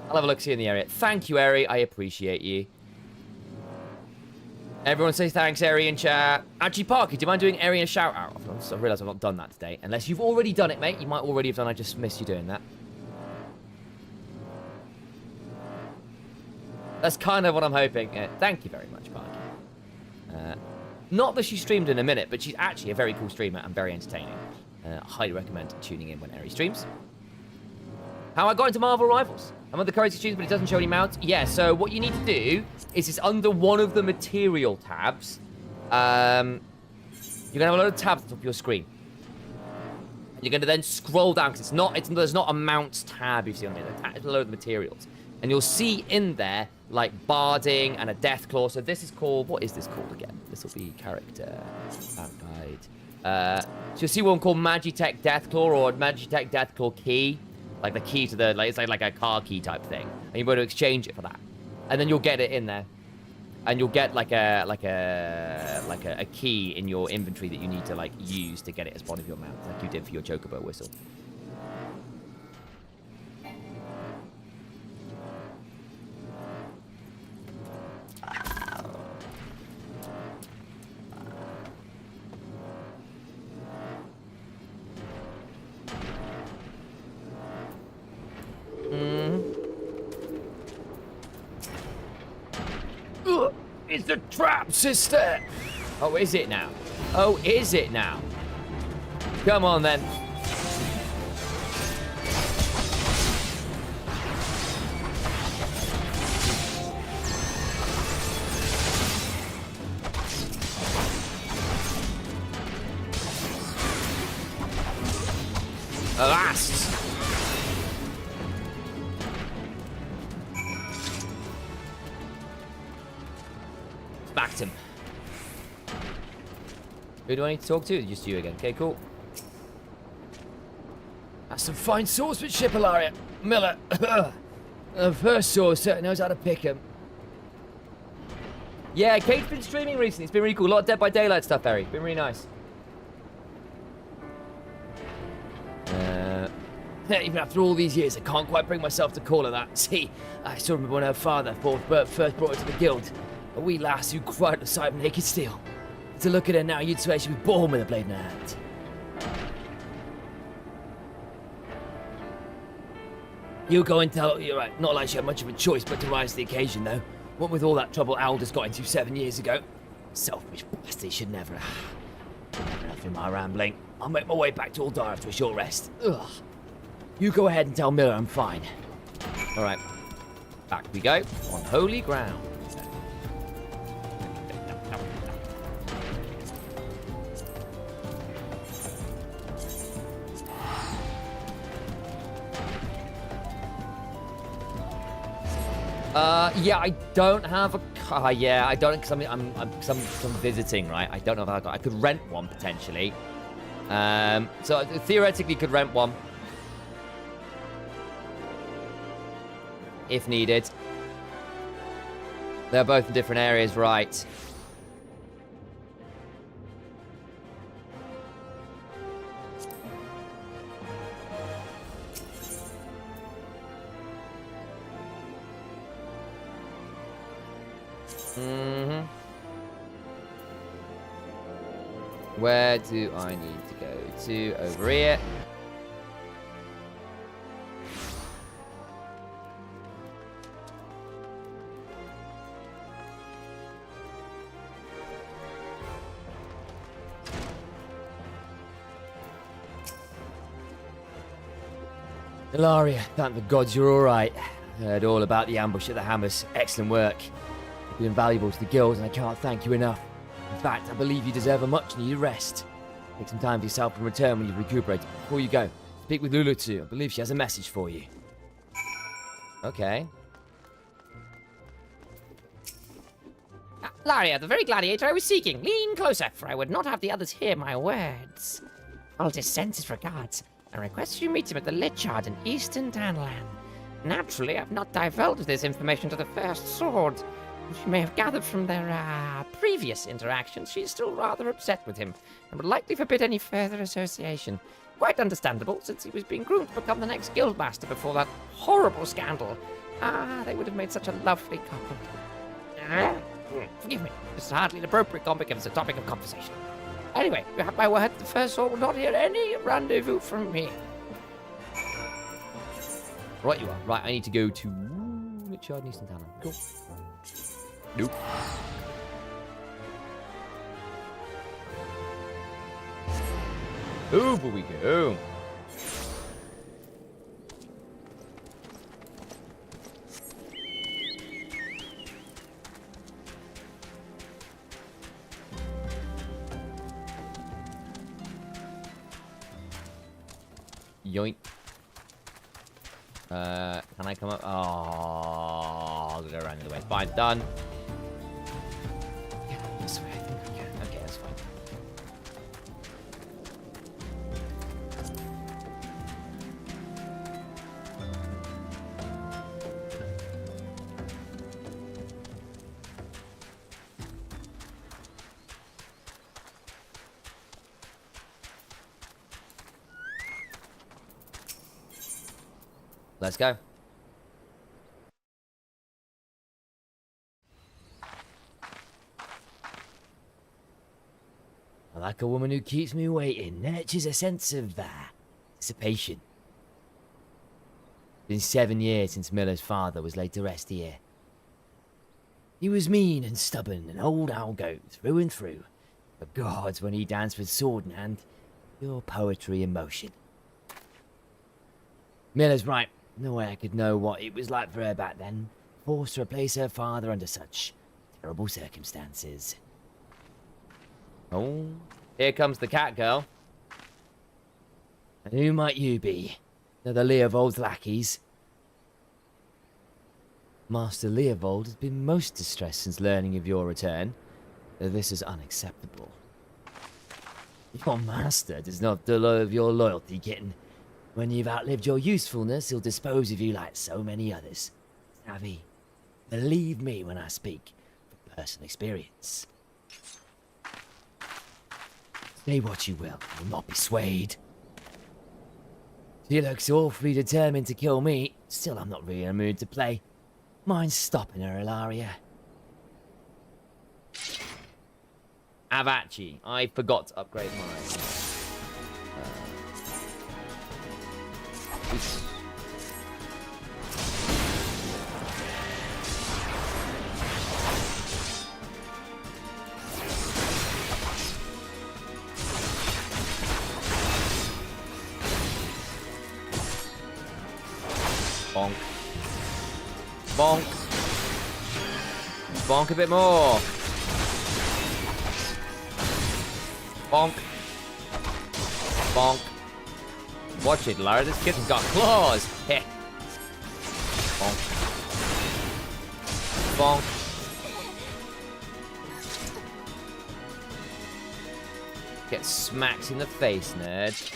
I'll have a look see in the area. Thank you, Eri. I appreciate you. Everyone say thanks, Eri, in chat. Actually, Parker, do you mind doing Eri a shout out? I realise I've not done that today. Unless you've already done it, mate. You might already have done. I just missed you doing that. That's kind of what I'm hoping. Thank you very much, Parker. Not that she streamed in a minute, but she's actually a very cool streamer and very entertaining. I highly recommend tuning in when Eri streams. How I got into Marvel Rivals. I'm on the currency streams, but it doesn't show any mounts. Yeah, so what you need to do is it's under one of the material tabs. You're going to have a load of tabs at the top of your screen. You're going to then scroll down, because there's not a mounts tab you see on there. There's a load of materials. And you'll see in there, like, barding and a death claw. So this is called, what is this called again? This will be character, guide. So you'll see one called Magitech Death Claw or Magitech Death Claw Key. Like the key to the, like, it's like a car key type thing. And you're able to exchange it for that. And then you'll get it in there. And you'll get like a key in your inventory that you need to like use to get it as part of your mount, like you did for your chocobo whistle. It's the trap, sister! Oh, is it now? Oh, is it now? Come on, then. Alas! Backed him. Who do I need to talk to? Just you again. Okay, cool. That's some fine swordsmanship, Ilaria. Miller. First sword certainly knows how to pick him. Yeah, Kate's been streaming recently. It's been really cool. A lot of Dead by Daylight stuff, Barry. Been really nice. Even after all these years, I can't quite bring myself to call her that. See, I still remember when her father first brought her to the guild. A wee lass who cried at the sight of naked steel. To look at her now, you'd swear she was born with a blade in her hand. You go and tell her, you're right, not like she had much of a choice but to rise to the occasion, though. What with all that trouble Aldous got into 7 years ago. Selfish bastard should never have. Enough in my rambling. I'll make my way back to Aldar after a short rest. Ugh. You go ahead and tell Miller I'm fine. Alright. Back we go. On holy ground. Yeah, I don't have a car. Yeah, I don't, because I'm visiting, right? I don't know if I could rent one potentially. So theoretically could rent one if needed. They're both in different areas, right? Mm-hmm. Where do I need to go to? Over here. Ilaria, thank the gods you're alright. Heard all about the ambush at the Hammers. Excellent work. You've been invaluable to the guild, and I can't thank you enough. In fact, I believe you deserve a much-needed rest. Take some time for yourself and return when you've recuperated. Before you go, speak with Lulu too. I believe she has a message for you. Okay. Laria, the very gladiator I was seeking. Lean closer, for I would not have the others hear my words. Aldous sends his regards and requests you meet him at the Lichard in Eastern Tanland. Naturally, I've not divulged this information to the First Sword. As you may have gathered from their previous interactions, she is still rather upset with him and would likely forbid any further association. Quite understandable, since he was being groomed to become the next guildmaster before that horrible scandal. They would have made such a lovely couple. Forgive me, this is hardly an appropriate topic as a topic of conversation. Anyway, you have my word, the First Sword will not hear any rendezvous from me. Right you are. Right, I need to go to Richard Eastern Tanner. Cool. Nope. Over we go. Yoink. Can I come up? Oh, I'll go around the other way. Fine, done. Yeah, this way, I think I can. Okay, that's fine. Let's go. I like a woman who keeps me waiting, nurtures a sense of anticipation. Been 7 years since Miller's father was laid to rest here. He was mean and stubborn, an old algo through and through. But gods, when he danced with sword in hand, pure poetry in motion. Miller's right. No way I could know what it was like for her back then, forced to replace her father under such terrible circumstances. Oh, here comes the cat girl. And who might you be? Another Leovold's lackeys? Master Leovold has been most distressed since learning of your return, though this is unacceptable. Your master does not deserve your loyalty, kitten. When you've outlived your usefulness, he'll dispose of you like so many others. Savvy, believe me when I speak from personal experience. Say what you will not be swayed. She looks awfully determined to kill me. Still, I'm not really in a mood to play. Mind stopping her, Ilaria? Avachi, I forgot to upgrade mine. Bonk. Bonk. Bonk a bit more. Bonk. Bonk. Watch it, Lara. This kitten's got claws. Heh. Bonk. bonk. Get smacked in the face, nerd.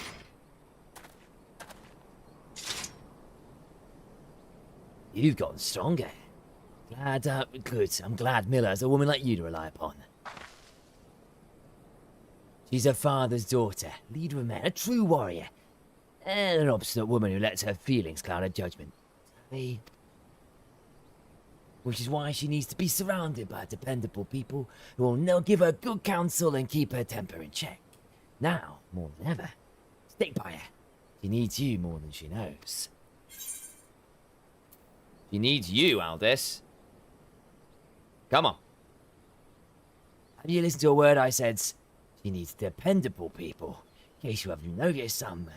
You've gotten stronger. Good. I'm glad Miller has a woman like you to rely upon. She's her father's daughter, leader of men, a true warrior, and an obstinate woman who lets her feelings cloud her judgment. Which is why she needs to be surrounded by dependable people who will give her good counsel and keep her temper in check. Now, more than ever, stick by her. She needs you more than she knows. She needs you, Aldous. Come on. Have you listened to a word I said? She needs dependable people. In case you haven't noticed, I'm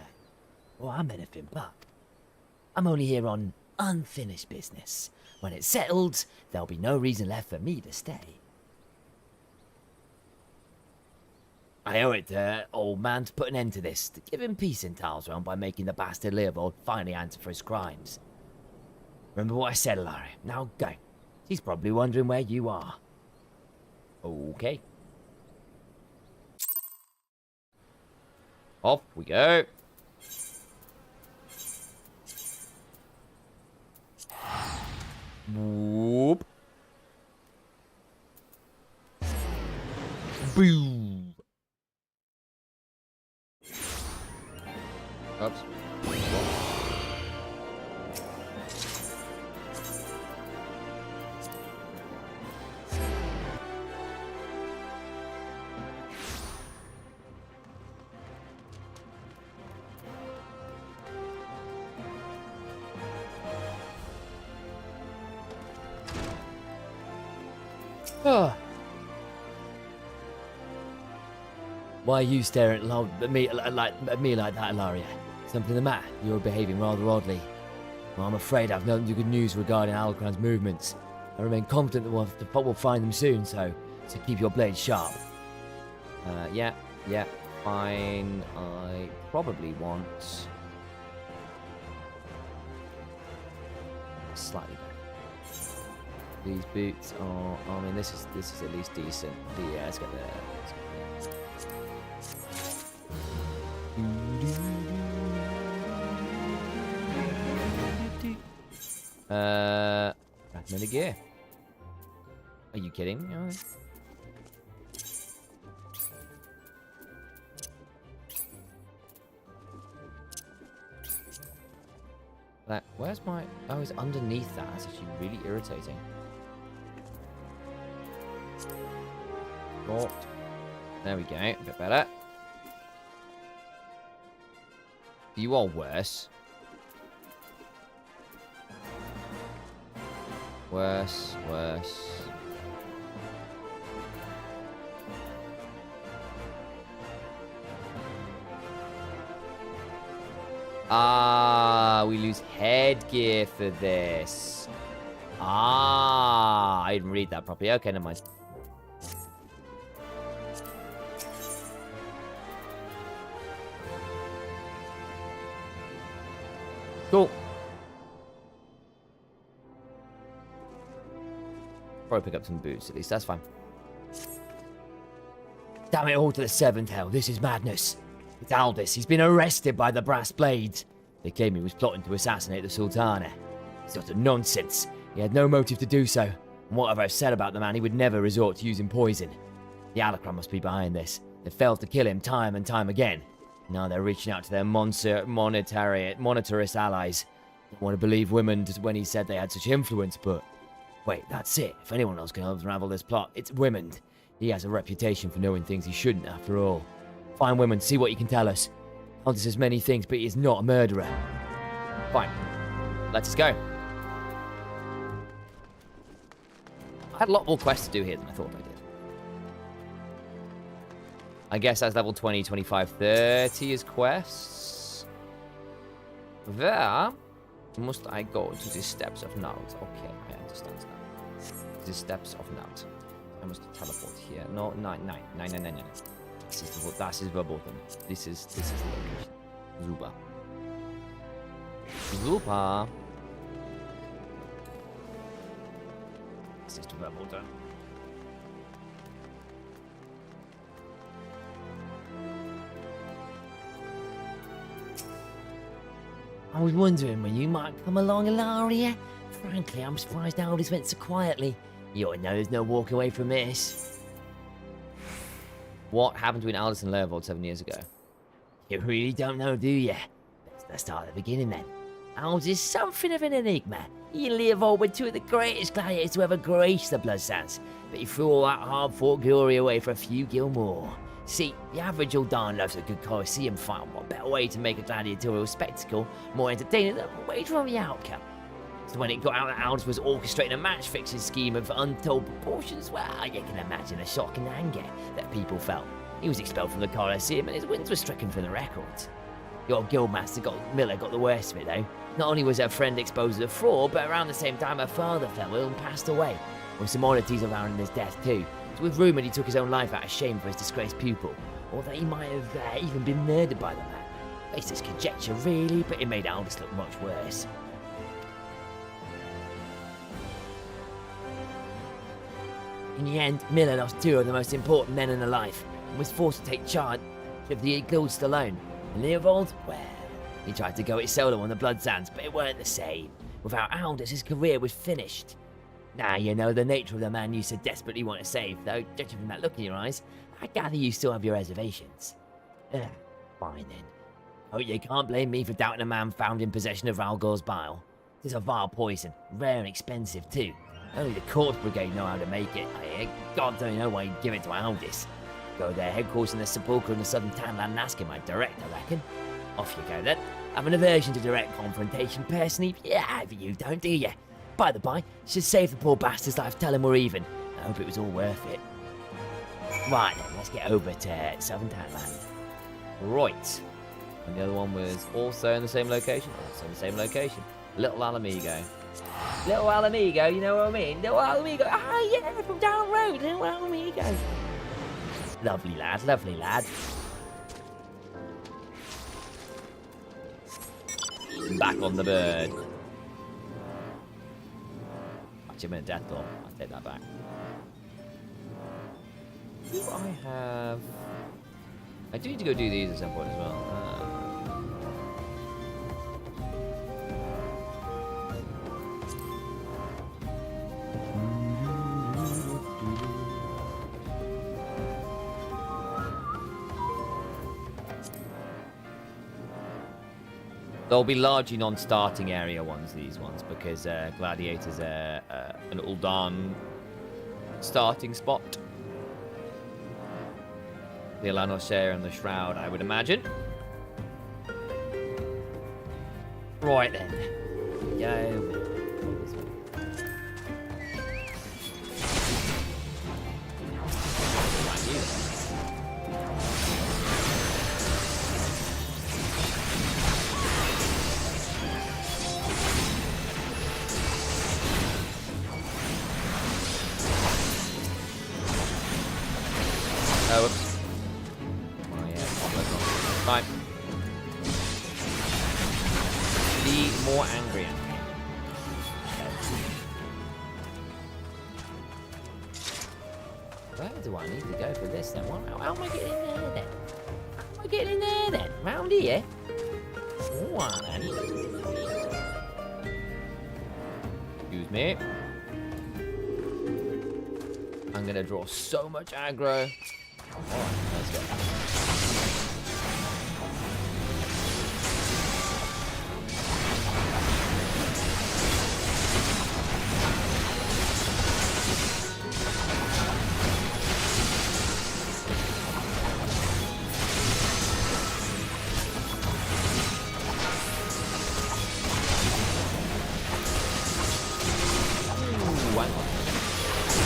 anything but. I'm only here on unfinished business. When it's settled, there'll be no reason left for me to stay. I owe it to old man to put an end to this, to give him peace in Tal's realm by making the bastard Leopold finally answer for his crimes. Remember what I said, Larry. Now go. She's probably wondering where you are. Okay. Off we go. Whoop. Boom. Oops. Why are you staring at me like that, Ilaria? Something the matter? You're behaving rather oddly. Well, I'm afraid I've no good news regarding Alacran's movements. I remain confident that we'll find them soon, so keep your blade sharp. Yeah, fine. I probably want slightly better. These boots are. I mean, this is at least decent. Yeah, let's get there. Recommended gear. Are you kidding? No. Where's my... Oh, it's underneath that. That's actually really irritating. Oh. There we go. A bit better. You are worse. Worse. Ah, we lose headgear for this. Ah, I didn't read that properly. Okay, never mind. Cool. Probably pick up some boots at least. That's fine. Damn it all to the seventh hell. This is madness. It's Aldous. He's been arrested by the Brass Blades. They claim he was plotting to assassinate the Sultana. It's utter nonsense. He had no motive to do so. And whatever I've said about the man, he would never resort to using poison. The Alacran must be behind this. They failed to kill him time and time again. Now they're reaching out to their monetarist allies. Don't want to believe women when he said they had such influence, but... Wait, that's it. If anyone else can unravel this plot, it's women. He has a reputation for knowing things he shouldn't, after all. Find women, see what you can tell us. Aldous says many things, but he is not a murderer. Fine. Let's go. I had a lot more quests to do here than I thought I did. I guess that's level 20, 25, 30 is quests. Where must I go to the steps of Naut? Okay, I understand now. The steps of Naut. I must teleport here. No. Das ist verboten. This is the location. Super. fastest we've ever done. I was wondering when you might come along, Ilaria. Frankly, I'm surprised Aldous went so quietly. You ought to know there's no walking away from this. What happened between Aldous and Leovold 7 years ago? You really don't know, do you? Let's start at the beginning then. Aldous is something of an enigma. He and Leovold were two of the greatest gladiators to ever grace the Bloodsands, but he threw all that hard-fought glory away for a few gil more. See, the average old darn loves a good Colosseum fight, and what better way to make a gladiatorial spectacle more entertaining than wager on the outcome? So when it got out that Aldous was orchestrating a match-fixing scheme of untold proportions, well, you can imagine the shock and anger that people felt. He was expelled from the Colosseum and his wins were stricken from the records. The old guildmaster Miller got the worst of it though. Not only was her friend exposed to the fraud, but around the same time her father fell ill and passed away, with some oddities around his death too. So we've rumoured he took his own life out of shame for his disgraced pupil, or that he might have even been murdered by the man. It's just conjecture really, but it made Aldous look much worse. In the end, Miller lost two of the most important men in her life, and was forced to take charge of the guild alone. And Leovold, well, he tried to go it solo on the Bloodsands, but it weren't the same. Without Aldous, his career was finished. Now you know the nature of the man you so desperately want to save, though, judging from that look in your eyes, I gather you still have your reservations. Fine then. Oh, you can't blame me for doubting a man found in possession of Ralgor's bile. It's a vile poison, rare and expensive too. Only the Corpse Brigade know how to make it. God don't know why you'd give it to Aldous. Go to their headquarters in the Sepulchre in the southern Tanland and ask him. I'd direct, I reckon. Off you go then. I have an aversion to direct confrontation personally. Yeah, but you don't, do you? By the by, should save the poor bastard's life, tell him we're even. I hope it was all worth it. Right then, let's get over to southern Tanland. Right. And the other one was also in the same location? Also in the same location. Little Alamigo. Little Alamigo, you know what I mean? Little Alamigo. Ah, yeah, from down the road. Little Alamigo. Lovely lad, lovely lad. Back on the bird. Achievement death door. I'll take that back. Do I have... I do need to go do these at some point as well. They'll be largely non-starting area ones, these ones, because Gladiator's an Ul'dan starting spot. The Alanoshere and the Shroud, I would imagine. Right then. Go. Oh, whoops. Oh, yeah. Fine. Be more angry at me. Okay. Where do I need to go for this then? How am I getting in there then? How am I getting in there then? Round here? One. Excuse me. I'm gonna draw so much aggro. Alright, let's go.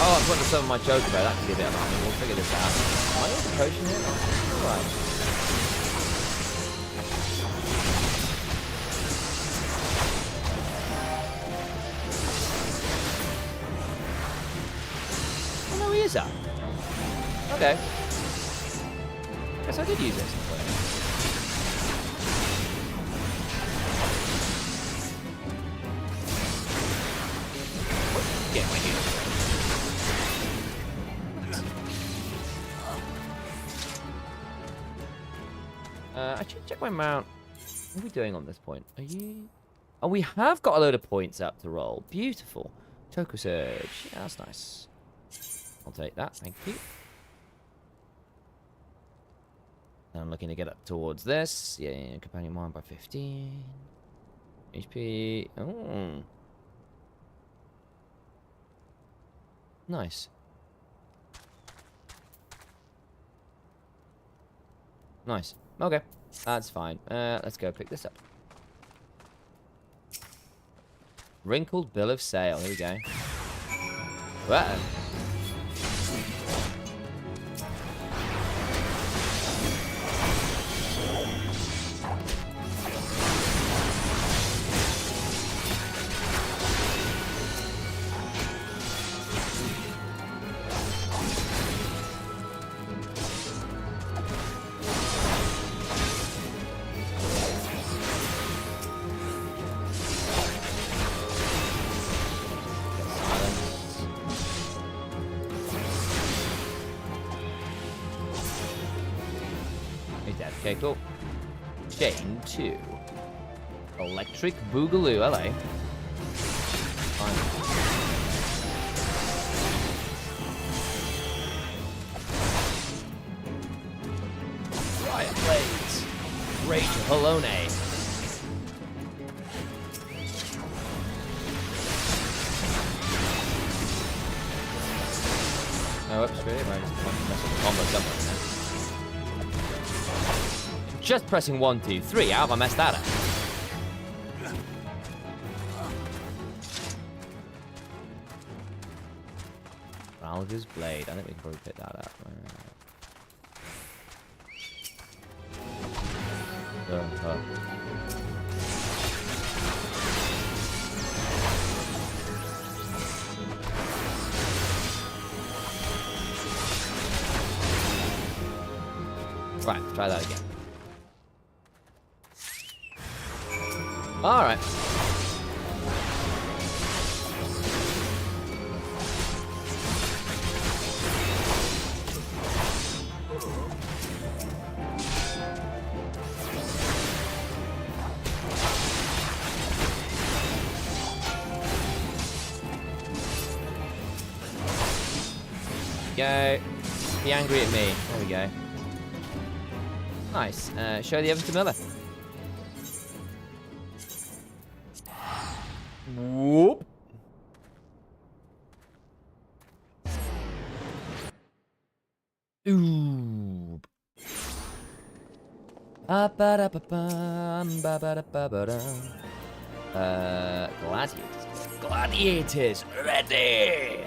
Oh, I'm putting some of my choker bear. That can be a bit alarming. We'll figure this out. Am I in the potion here? Alright. Oh no, he is up. Okay. Guess I did use this. Get my heal. I should check my mount. What are we doing on this point? Are you... Oh, we have got a load of points up to roll. Beautiful. Choco Surge. Yeah, that's nice. I'll take that. Thank you. And I'm looking to get up towards this. Yeah, companion mine by 15. HP. Oh. Nice. Nice. Okay. That's fine. Let's go pick this up. Wrinkled bill of sale. Here we go. Whoa. Okay, cool. Chain 2. Electric Boogaloo, LA. Fine. Riot Blades. Rage Halone. Oh, oops, really? Right, combo somewhere. Just pressing 1, 2, 3. How have I messed that up? Ralga's Blade. I think we can probably pick that up. Right, let's try that again. All right. Go. Be angry at me. There we go. Nice. Show the evidence to Miller. Whoop. Ooh. Gladiators. Gladiators, ready.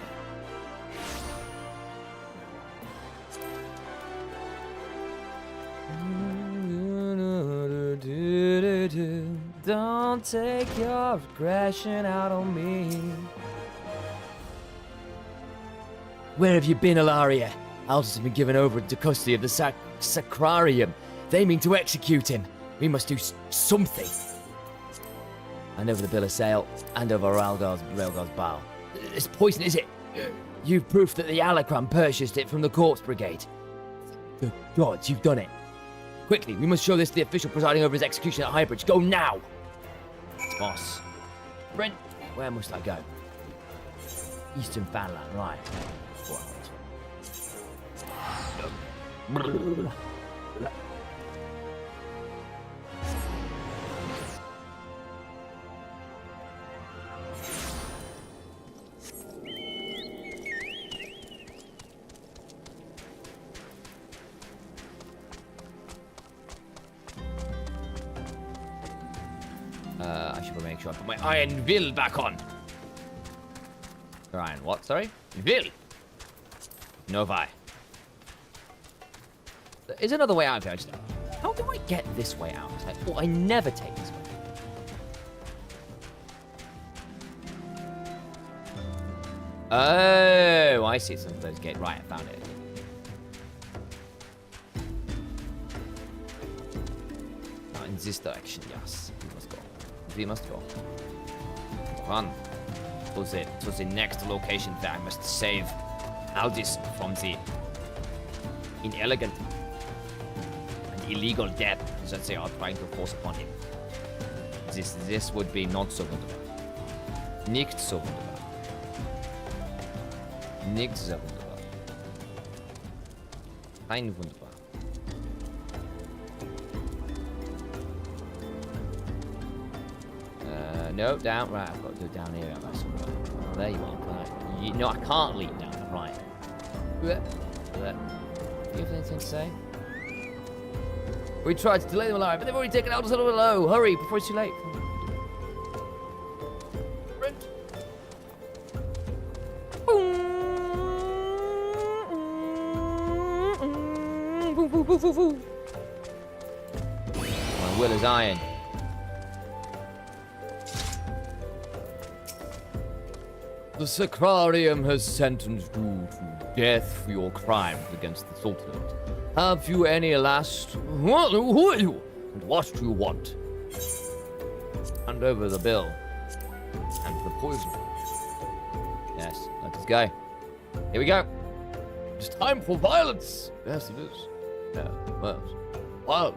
Don't take your aggression out on me. Where have you been, Ilaria? Aldous has been given over into custody of the Sacrarium. They mean to execute him. We must do something. And over the bill of sale, and over Railgar's bow. It's poison, is it? You've proof that the Alacran purchased it from the Corpse Brigade. Good gods, you've done it. Quickly, we must show this to the official presiding over his execution at Highbridge. Go now! Boss. Brent, where must I go? Eastern Fanland, right. I should make sure I put my iron will back on. Iron what, sorry? Will. Novi. There's another way out here. How do I get this way out? Oh, I never take this way. Oh, I see some of those gates. Right, I found it. Not in this direction, yes. We must go. We must go. Run to the next location where I must save Aldous from the inelegant and illegal debt that they are trying to force upon him. This would be not so wunderbar. Nicht so wunderbar. Nicht so wunderbar. Kein wunderbar. No, down. Right, I've got to go down here. Oh, there you are. Right. No, I can't leap down. Right. Do you have anything to say? We tried to delay them alive, but they've already taken out a little below. Hurry, before it's too late. Sprint. My will is iron. The Sacrarium has sentenced you to death for your crimes against the Sultanate. Have you any last... Who are you? And what do you want? Hand over the bill. And the poison. Yes, let us go. Here we go. It's time for violence. Yes, it is. Yeah, well, wild.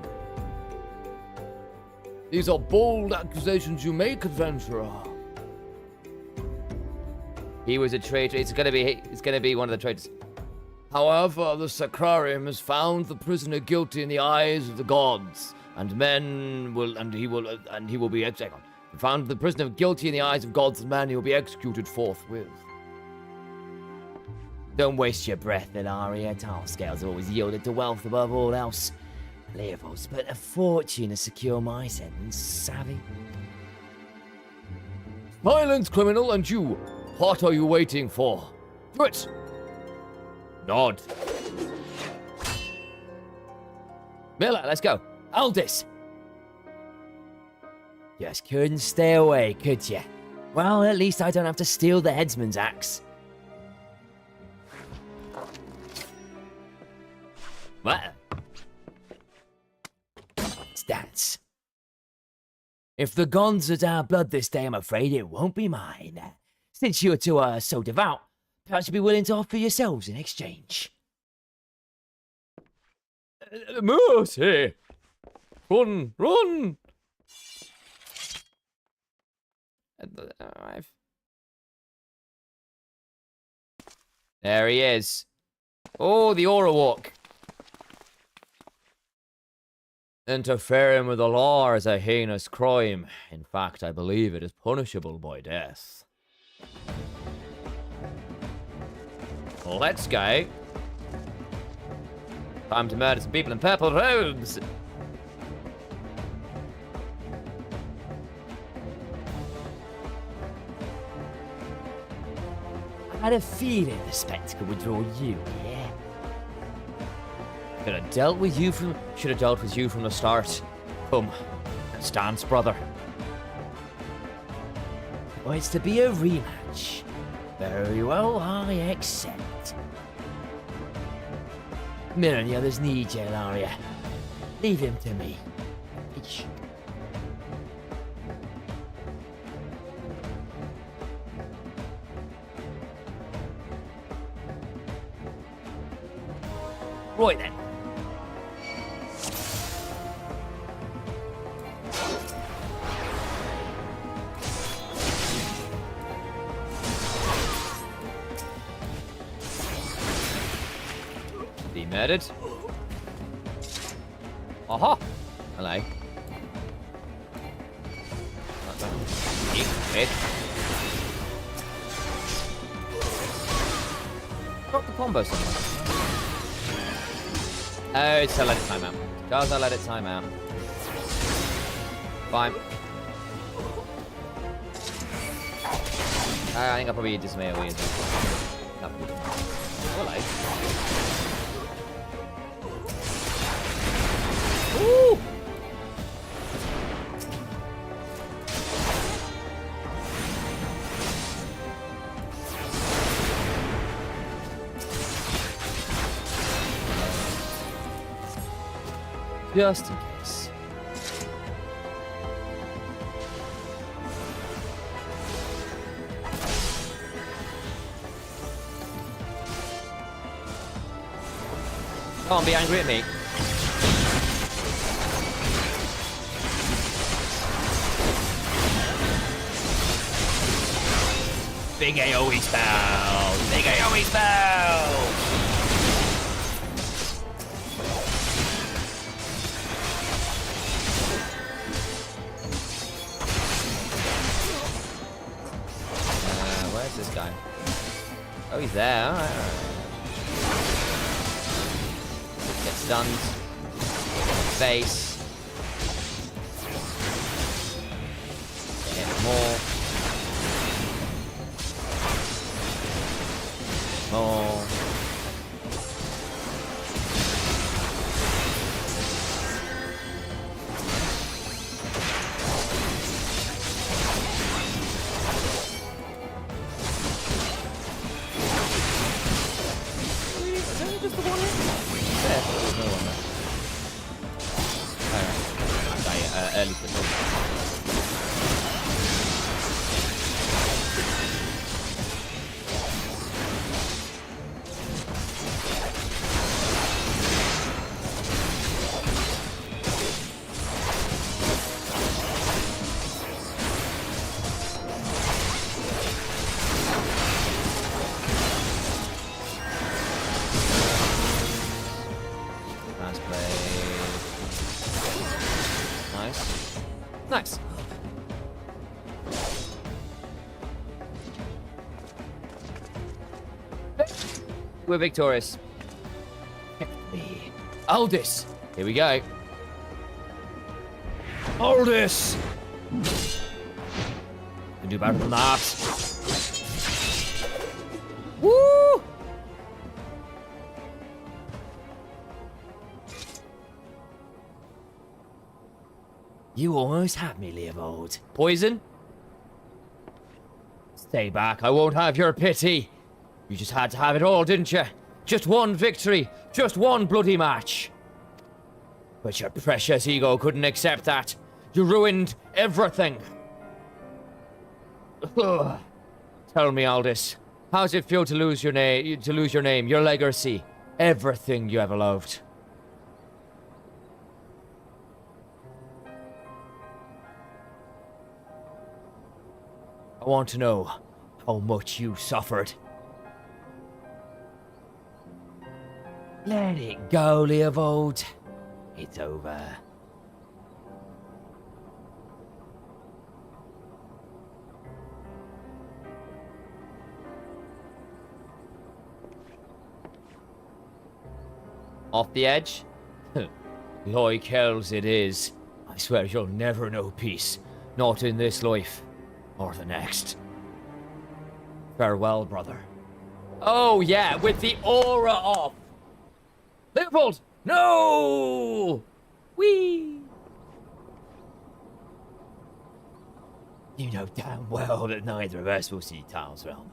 These are bold accusations you make, adventurer. He was a traitor. It's gonna be one of the traitors. However, the Sacrarium has found the prisoner guilty in the eyes of the gods, and he will be executed. Found the prisoner guilty in the eyes of gods and men, he will be executed forthwith. Don't waste your breath, Ilaria. Tarscales have always yielded to wealth above all else. Leopold spent a fortune to secure my sentence, savvy? Silence, criminal, and you! What are you waiting for? Do it! Nod. Miller, let's go. Aldous! Just couldn't stay away, could you? Well, at least I don't have to steal the headsman's axe. What? Dance. If the gods are our blood this day, I'm afraid it won't be mine. Since you two are so devout, perhaps you'd be willing to offer yourselves in exchange. Mercy! Run! Run! There he is. Oh, the aura walk. Interfering with the law is a heinous crime. In fact, I believe it is punishable by death. Let's go. Time to murder some people in purple robes. I had a feeling the spectacle would draw you, yeah? Should have dealt with you from the start. Come, let's dance, brother. Oh, it's to be a rematch. Very well, I accept. Miller and the others need you, Ilaria. Leave him to me. Eesh. Right then. Be murdered. Aha! Hello. Wait. Got the combo somewhere. Oh, so let it time out. Does I let it time out? Fine. I think I'll probably just make a weird. Hello. Ooh! Just in case. Can't be angry at me. Big AoE spell! Big AoE spell! Where's this guy? Oh, he's there. All right. Get stunned. Face. Get more. More. Early football. Nice. We're victorious. Aldous! Here we go. Aldous! Can do better than that. Woo! You almost had me, Leopold. Poison? Stay back, I won't have your pity. You just had to have it all, didn't you? Just one victory, just one bloody match. But your precious ego couldn't accept that. You ruined everything. Ugh. Tell me, Aldous, how's it feel to lose your name, your legacy, everything you ever loved? I want to know how much you suffered. Let it go, Leopold. It's over. Off the edge? Like hell's it is. I swear you'll never know peace. Not in this life. Or the next. Farewell, brother. Oh, yeah, with the aura off. Leopold! No! Whee! You know damn well that neither of us will see Tal's realm.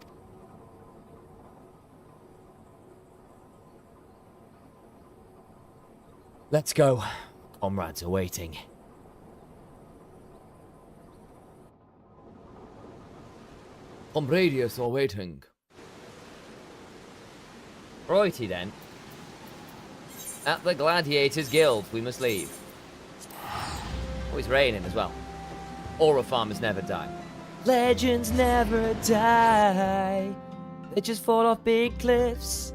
Let's go. Comrades are waiting. Comrades are waiting. Righty then. At the Gladiators Guild, we must leave. Oh, it's raining as well. Aura farmers never die. Legends never die. They just fall off big cliffs.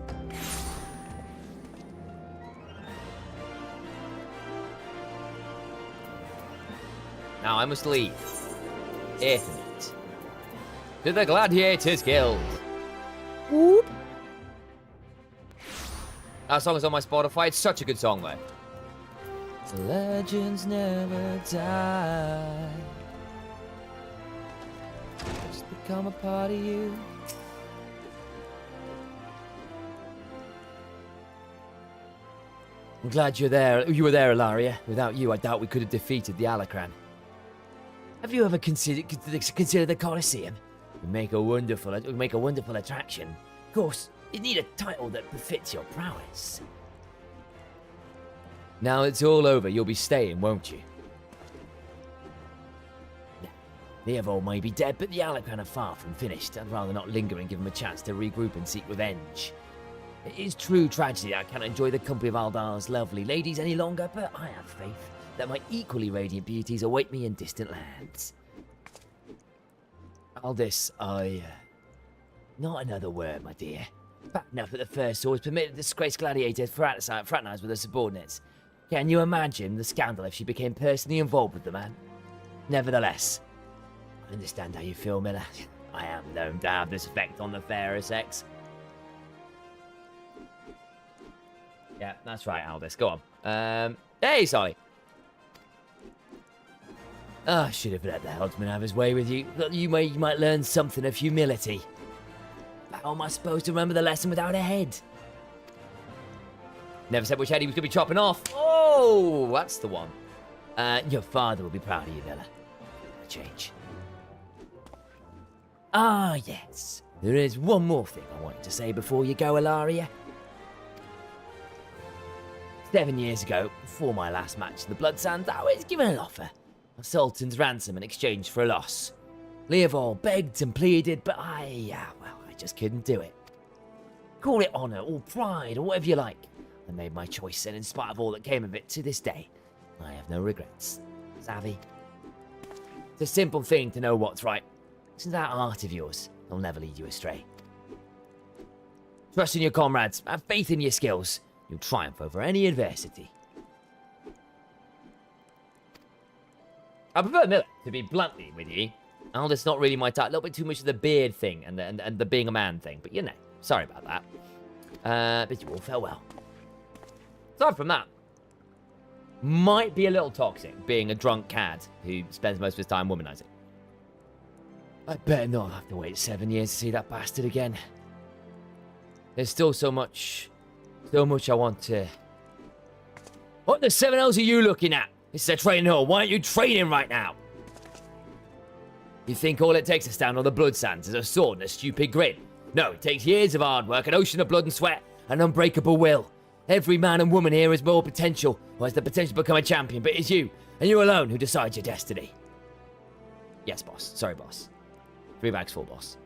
Now I must leave. Ethernet. To the Gladiators Guild. Whoop. That song is on my Spotify. It's such a good song, though. Legends never die. Just become a part of you. I'm glad you're there. You were there, Ilaria. Without you, I doubt we could have defeated the Alacran. Have you ever considered the Colosseum? It would make a wonderful attraction. Of course, you need a title that befits your prowess. Now it's all over, you'll be staying, won't you? Leopold may be dead, but the Alacran are far from finished. I'd rather not linger and give them a chance to regroup and seek revenge. It is true tragedy I can't enjoy the company of Aldar's lovely ladies any longer, but I have faith that my equally radiant beauties await me in distant lands. Aldous, I Not another word, my dear. Bad enough that the First Sword permitted disgraced gladiators to fraternize with their subordinates. Can you imagine the scandal if she became personally involved with the man? Nevertheless, I understand how you feel, Miller. I am known to have this effect on the fairer sex. Yeah, that's right, Aldous. Go on. Hey, Solly. Oh, I should have let the herdsman have his way with you. You might learn something of humility. How am I supposed to remember the lesson without a head? Never said which head he was going to be chopping off. Oh, that's the one. Your father will be proud of you, Miller. Change. Ah, yes. There is one more thing I want you to say before you go, Ilaria. 7 years ago, before my last match in the Blood Sands, I was given an offer. A Sultan's ransom in exchange for a loss. Leovold begged and pleaded, but I just couldn't do it. Call it honor or pride or whatever you like. I made my choice, and in spite of all that came of it, to this day, I have no regrets. Savvy? It's a simple thing to know what's right. Isn't that art of yours? It'll never lead you astray. Trust in your comrades. Have faith in your skills. You'll triumph over any adversity. I prefer Miller, to be bluntly with you. Aldous not really my type. A little bit too much of the beard thing and the being a man thing. But you know, sorry about that. But you all felt well. Aside from that, might be a little toxic, being a drunk cad who spends most of his time womanizing. I better not have to wait 7 years to see that bastard again. There's still so much I want to... What the 7 L's are you looking at? This is a training hall. Why aren't you training right now? You think all it takes to stand on the blood sands is a sword and a stupid grin? No, it takes years of hard work, an ocean of blood and sweat, an unbreakable will. Every man and woman here has more potential, or has the potential to become a champion, but it's you, and you alone, who decides your destiny. Yes, boss. Sorry, boss. 3 bags full, boss.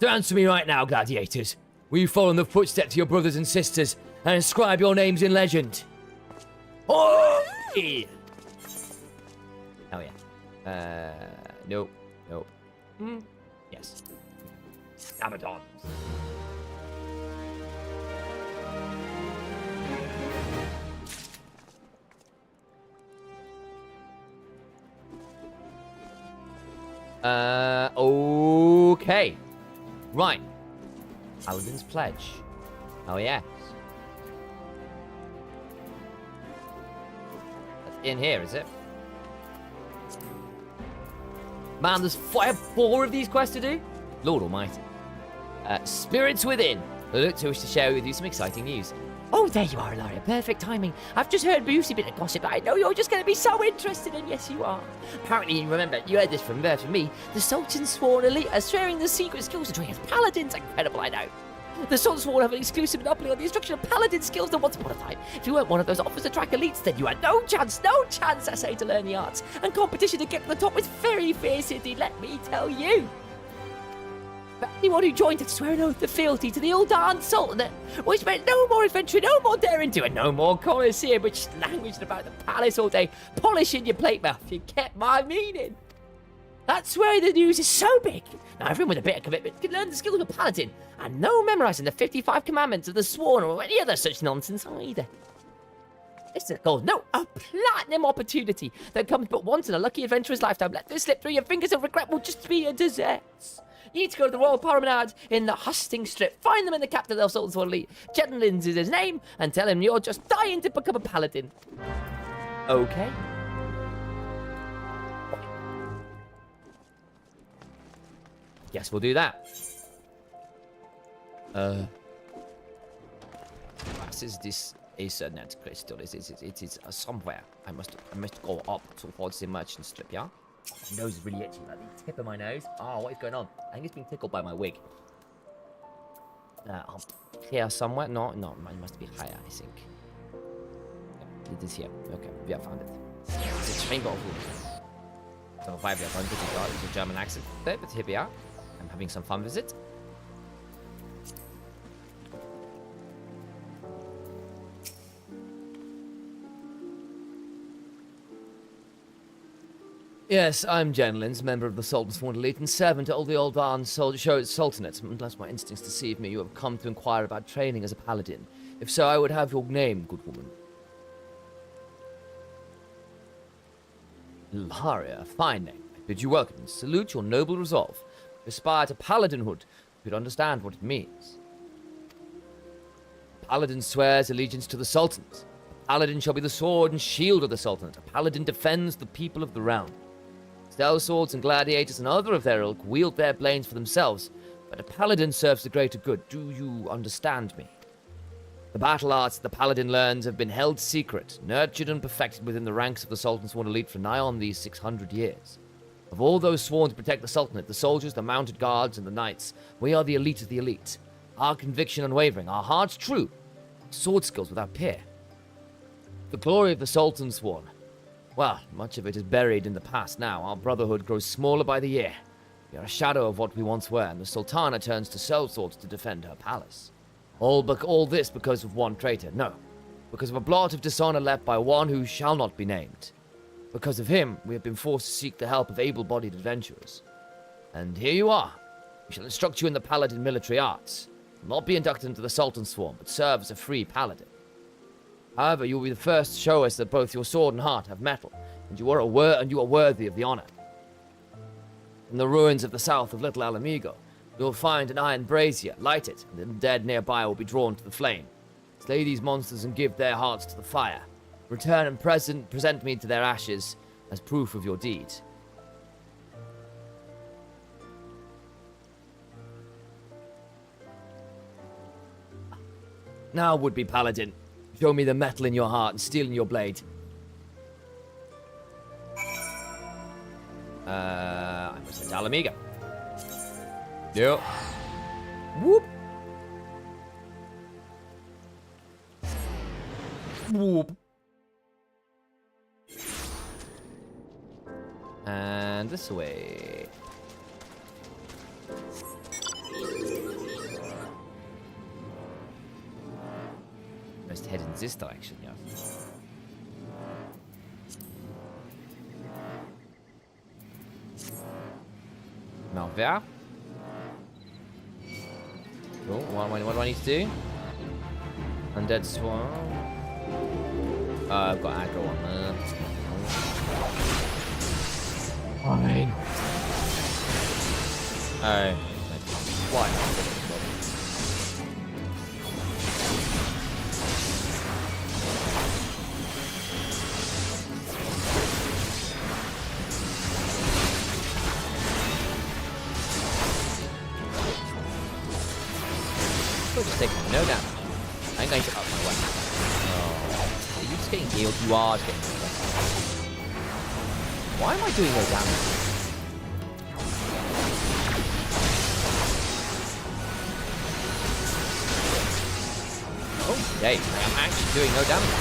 So answer me right now, gladiators. Will you follow in the footsteps of your brothers and sisters and inscribe your names in legend? Oh! Yeah. Oh, yeah. Nope. Nope. Yes. Abaddon. Okay. Right. Paladin's Pledge. Oh, yes. That's in here, is it? Man, there's 4 of these quests to do? Lord almighty. Spirits Within. I look to wish to share with you some exciting news. Oh, there you are, Ilaria. Perfect timing. I've just heard a juicy bit of gossip that I know you're just going to be so interested in. Yes, you are. Apparently, remember, you heard this from me. The Sultan's Sworn Elite are sharing the secret skills to train as paladins. Incredible, I know. The Sultan's Sworn have an exclusive monopoly on the instruction of paladin skills than once upon a time. If you weren't one of those offers to track elites, then you had no chance, I say, to learn the arts. And competition to get to the top was very fierce indeed, let me tell you. But anyone who joined had to swear an oath of fealty to the Uldan Sultanate, which meant no more adventure, no more daring do, and no more Colosseum, which languished about the palace all day, polishing your plate mouth. You get my meaning. That's where the news is so big. Now, everyone with a bit of commitment can learn the skills of a paladin, and no memorizing the 55 commandments of the Sworn or any other such nonsense either. This is called a platinum opportunity that comes but once in a lucky adventurer's lifetime. Let this slip through your fingers and regret will just be a dessert. You need to go to the Royal Promenade in the Hustings Strip. Find them in the capital of Sultan's Sworn Elite. Gentleman's is his name, and tell him you're just dying to become a paladin. Okay. Guess we'll do that. This is a net crystal. It is somewhere. I must go up towards the merchant strip, yeah? My nose is really itchy, like the tip of my nose. Oh, what is going on? I think it's being tickled by my wig. Here somewhere? No, it must be higher, I think. Yeah, it is here. Okay, we have found it. It's a chamber of wood. So why we are going to the German accent there, but here we are. I'm having some fun with it. Yes, I'm Jenlins, member of the Sultan's Sworn Elite and servant to all the old Barn Sultanate. Unless my instincts deceive me, you have come to inquire about training as a paladin. If so, I would have your name, good woman. Ilaria, a fine name. I bid you welcome and salute your noble resolve. You aspire to paladinhood. You'd understand what it means. Paladin swears allegiance to the Sultans. A paladin shall be the sword and shield of the Sultanate. A paladin defends the people of the realm. Sellswords and gladiators and other of their ilk wield their blades for themselves, but a paladin serves the greater good. Do you understand me? The battle arts the paladin learns have been held secret, nurtured and perfected within the ranks of the Sultan's Sworn Elite for nigh on these 600 years. Of all those sworn to protect the Sultanate, the soldiers, the mounted guards, and the knights, we are the elite of the elite. Our conviction unwavering, our hearts true, sword skills without peer. The glory of the Sultan's Sworn. Well, much of it is buried in the past now. Our brotherhood grows smaller by the year. We are a shadow of what we once were, and the Sultana turns to sellswords to defend her palace. All this because of one traitor. No, because of a blot of dishonor left by one who shall not be named. Because of him, we have been forced to seek the help of able-bodied adventurers. And here you are. We shall instruct you in the paladin military arts. You'll not be inducted into the Sultan's Swarm, but serve as a free paladin. However, you will be the first to show us that both your sword and heart have metal, and you are worthy of the honor. In the ruins of the south of Little Alamigo, you will find an iron brazier. Light it, and the dead nearby will be drawn to the flame. Slay these monsters and give their hearts to the fire. Return and present me to their ashes as proof of your deed. Now, would-be paladin, show me the metal in your heart and steel in your blade. I'm sent to Alamiga. Yep. Whoop. Whoop. And this way. Must head in this direction, yeah. Now there. Cool. What do I need to do? Undead Swarm. I've got aggro on there. Fine. Oh. Why not? Just taking no damage. I'm going to up my weapon. Oh. Are you just getting healed? You are getting healed. Why am I doing no damage? Oh, Dave, I am actually doing no damage.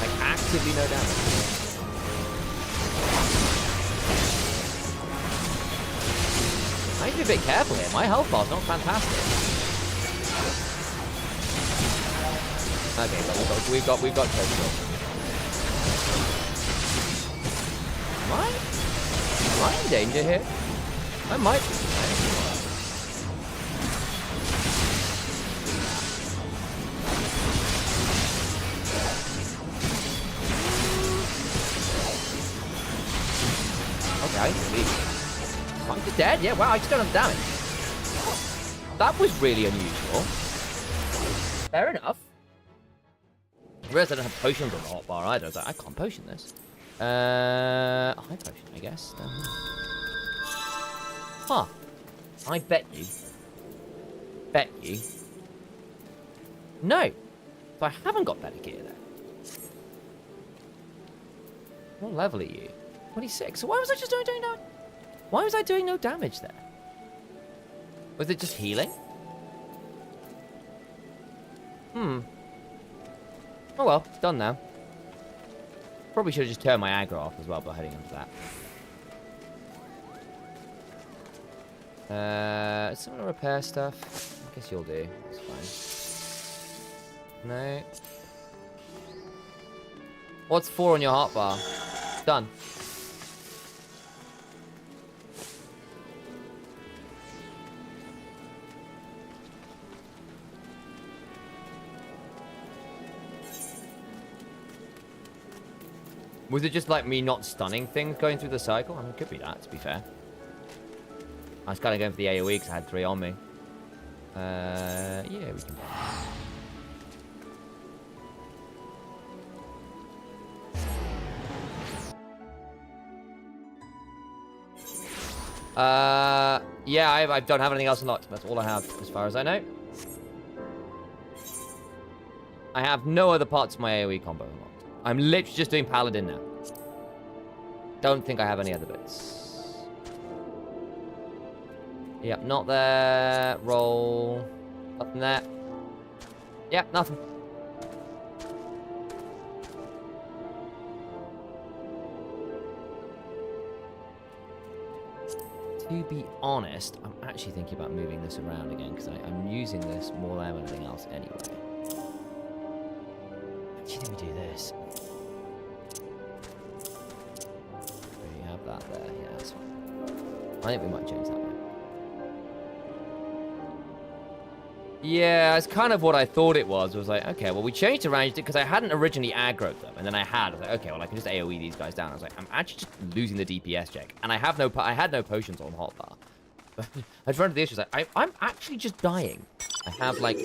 Like, actively no damage. I need to be a bit careful here. My health bar's not fantastic. Okay, but we've got total. Am I in danger here? I might be. Okay, sweet. I'm just dead? Yeah, wow, I just don't have damage. That was really unusual. Fair enough. I realized I don't have potions on the hotbar either. I was like, I can't potion this. High potion, I guess. Huh. I bet you. No. So I haven't got better gear there. What level are you? 26. So why was I just doing no? Why was I doing no damage there? Was it just healing? Oh well, it's done now. Probably should have just turned my aggro off as well by heading into that. Someone repair stuff? I guess you'll do. That's fine. No. What's 4 on your hotbar? Done. Was it just like me not stunning things going through the cycle? I mean, it could be that, to be fair. I was kind of going for the AoE because I had 3 on me. Yeah, we can. Yeah, I don't have anything else unlocked. That's all I have, as far as I know. I have no other parts of my AoE combo unlocked. I'm literally just doing Paladin now. Don't think I have any other bits. Yep, not there. Roll. Nothing there. Yep, nothing. To be honest, I'm actually thinking about moving this around again because I'm using this more than anything else anyway. Actually, let me do this. We have that there. Yeah, that's fine. I think we might change that one. Yeah, it's kind of what I thought it was. It was like, okay, well, we changed the range because I hadn't originally aggroed them, and then I had. I was like, okay, well, I can just AoE these guys down. I was like, I'm actually just losing the DPS check, and I had no potions on hotbar. I run into the issues like I'm actually just dying. I have like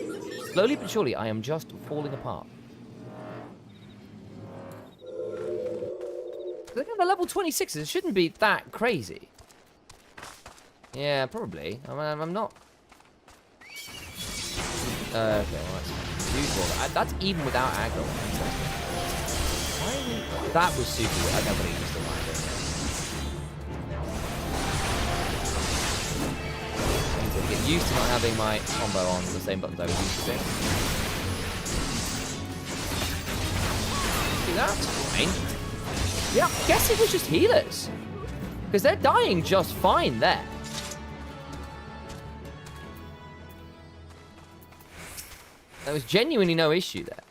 slowly but surely, I am just falling apart. Look at the level 26s. It shouldn't be that crazy. Yeah, probably. I mean, I'm not. Okay, well, that's useful. That's even without aggro. That was super weird. I can't believe you still mind it. I need to get used to not having my combo on the same buttons I was used to. See that? Fine. Yeah, I guess it was just healers. Because they're dying just fine there. There was genuinely no issue there.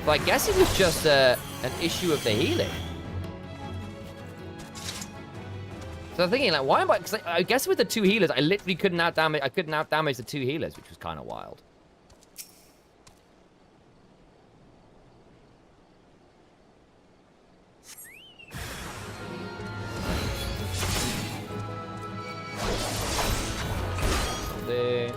But I guess it was just an issue of the healing. So I'm thinking, like, why am I? Because I guess with the 2 healers, I literally couldn't out-damage. I couldn't out-damage the 2 healers, which was kind of wild. There.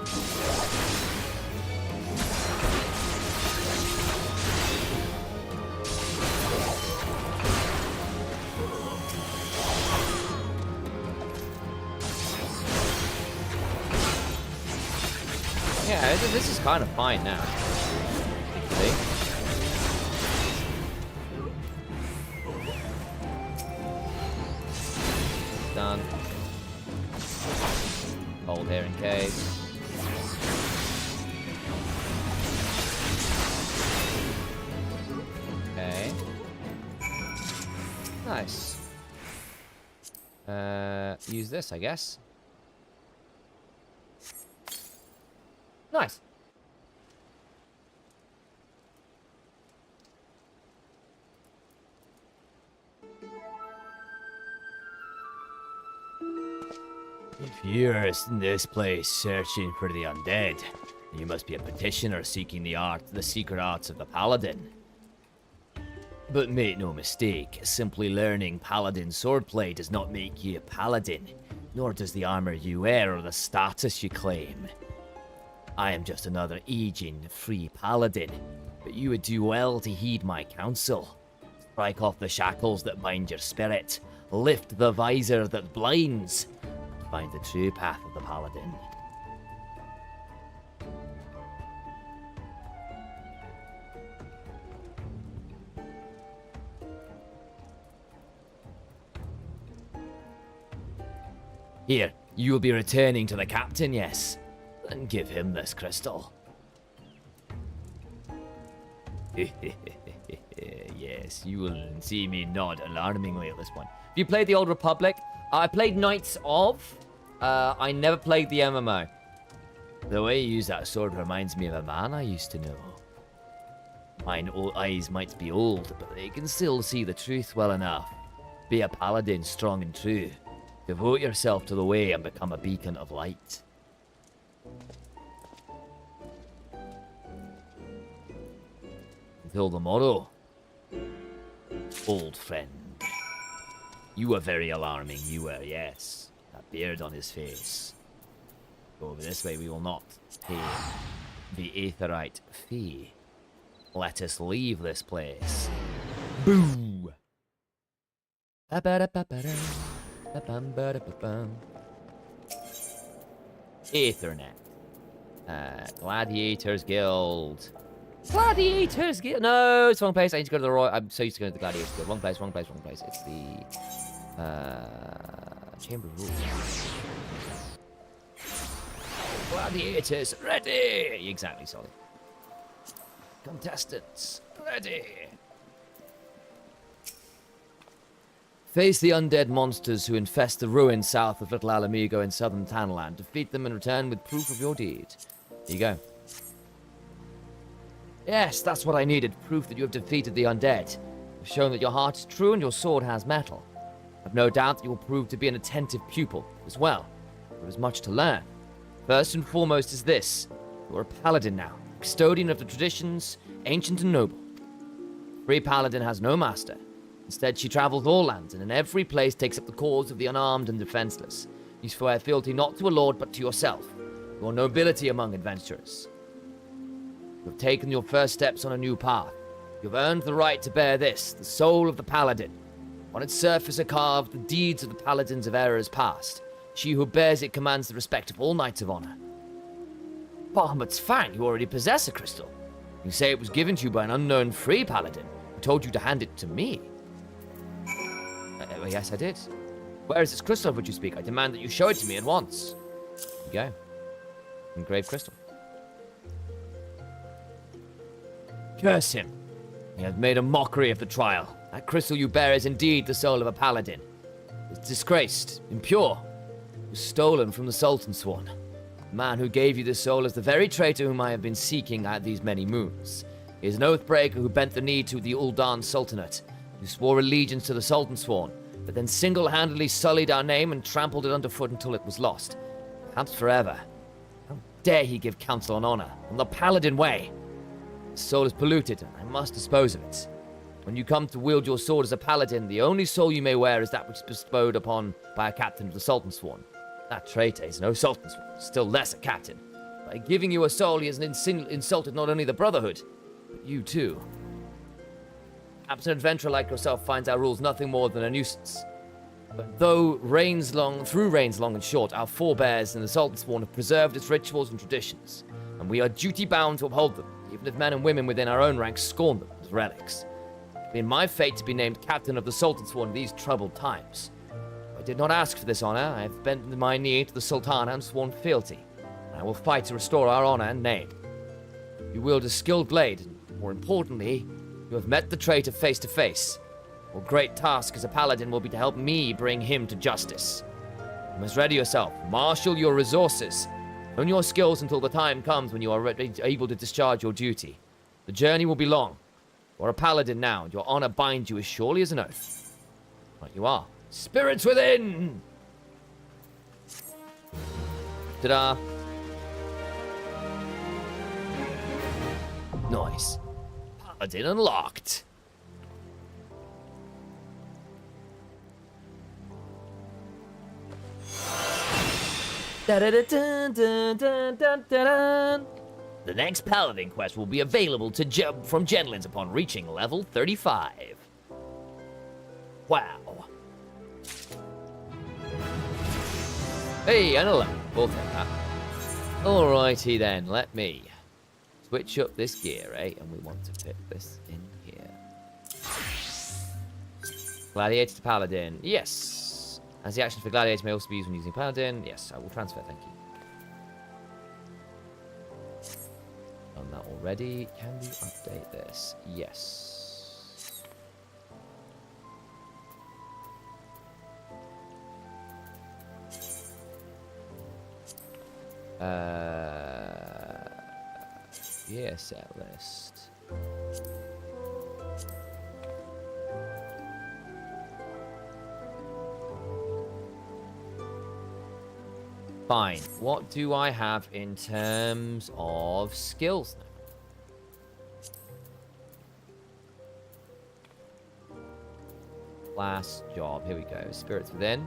Yeah, this is kind of fine now. See? Done. Hold here in case. Okay. Nice. Use this, I guess. Nice. If you're in this place searching for the undead, you must be a petitioner seeking the secret arts of the paladin. But make no mistake, simply learning paladin swordplay does not make you a paladin, nor does the armor you wear or the status you claim. I am just another aging, free paladin, but you would do well to heed my counsel. Strike off the shackles that bind your spirit, lift the visor that blinds, find the true path of the paladin. Here, you will be returning to the captain, yes? Then give him this crystal. Yes, you will see me nod alarmingly at this point. Have you played the Old Republic? I played Knights of. I never played the MMO. The way you use that sword reminds me of a man I used to know. Mine eyes might be old, but they can still see the truth well enough. Be a paladin strong and true. Devote yourself to the way and become a beacon of light. Until tomorrow, old friend. You were very alarming, you were, yes. That beard on his face. Go over this way, we will not pay the Aetherite fee. Let us leave this place. Boo! Ethernet. Gladiators Guild. Gladiators Guild. No, it's wrong place. I need to go to the Royal. I'm so used to going to the Gladiators Guild. Wrong place, wrong place, wrong place. It's the Chamber of Rules. Gladiators, ready! Exactly, Solly. Contestants, ready! Face the undead monsters who infest the ruins south of Little Alamigo in southern Tanland. Defeat them and return with proof of your deed. Here you go. Yes, that's what I needed. Proof that you have defeated the undead. You've shown that your heart is true and your sword has metal. I've no doubt that you will prove to be an attentive pupil as well. There is much to learn. First and foremost is this. You are a paladin now. Custodian of the traditions, ancient and noble. Free paladin has no master. Instead, she travels all lands, and in every place takes up the cause of the unarmed and defenseless. You swear fealty not to a lord, but to yourself. Your nobility among adventurers. You have taken your first steps on a new path. You have earned the right to bear this, the soul of the paladin. On its surface are carved the deeds of the paladins of eras past. She who bears it commands the respect of all knights of honor. Bahamut's Fang, you already possess a crystal. You say it was given to you by an unknown free paladin who told you to hand it to me. Yes, I did. Where is this crystal of which you speak? I demand that you show it to me at once. Here you go. Engraved crystal. Curse him. He has made a mockery of the trial. That crystal you bear is indeed the soul of a paladin. It's disgraced, impure. It was stolen from the Sultan Swan. The man who gave you this soul is the very traitor whom I have been seeking at these many moons. He is an oathbreaker who bent the knee to the Uldan Sultanate, who swore allegiance to the Sultan Swan, but then single-handedly sullied our name and trampled it underfoot until it was lost. Perhaps forever. How dare he give counsel on honor, on the paladin way? His soul is polluted, and I must dispose of it. When you come to wield your sword as a paladin, the only soul you may wear is that which is bestowed upon by a captain of the Sultan Swan. That traitor is no Sultan Swan, still less a captain. By giving you a soul, he has insulted not only the Brotherhood, but you too. Perhaps an adventurer like yourself finds our rules nothing more than a nuisance. But through reigns long and short, our forebears in the Sultan Swan have preserved its rituals and traditions, and we are duty-bound to uphold them, even if men and women within our own ranks scorn them as relics. It has been my fate to be named captain of the Sultan Swan in these troubled times. I did not ask for this honor. I have bent my knee to the Sultana and sworn fealty, and I will fight to restore our honor and name. You wield a skilled blade, and more importantly, you have met the traitor face to face. Your great task as a paladin will be to help me bring him to justice. You must ready yourself, marshal your resources, hone your skills until the time comes when you are able to discharge your duty. The journey will be long. You are a paladin now, and your honor binds you as surely as an oath. Right you are. Spirits within! Ta-da! Nice. Paladin unlocked. The next Paladin quest will be available from Genlins upon reaching level 35. Wow. Hey, and 11. We'll take that. Alrighty then, let me switch up this gear, eh? And we want to fit this in here. Gladiator to Paladin. Yes. As the action for Gladiator may also be used when using Paladin. Yes, I will transfer, thank you. Done that already. Can we update this? Yes. Yeah, set list. Fine. What do I have in terms of skills now? Last job. Here we go. Spirits within.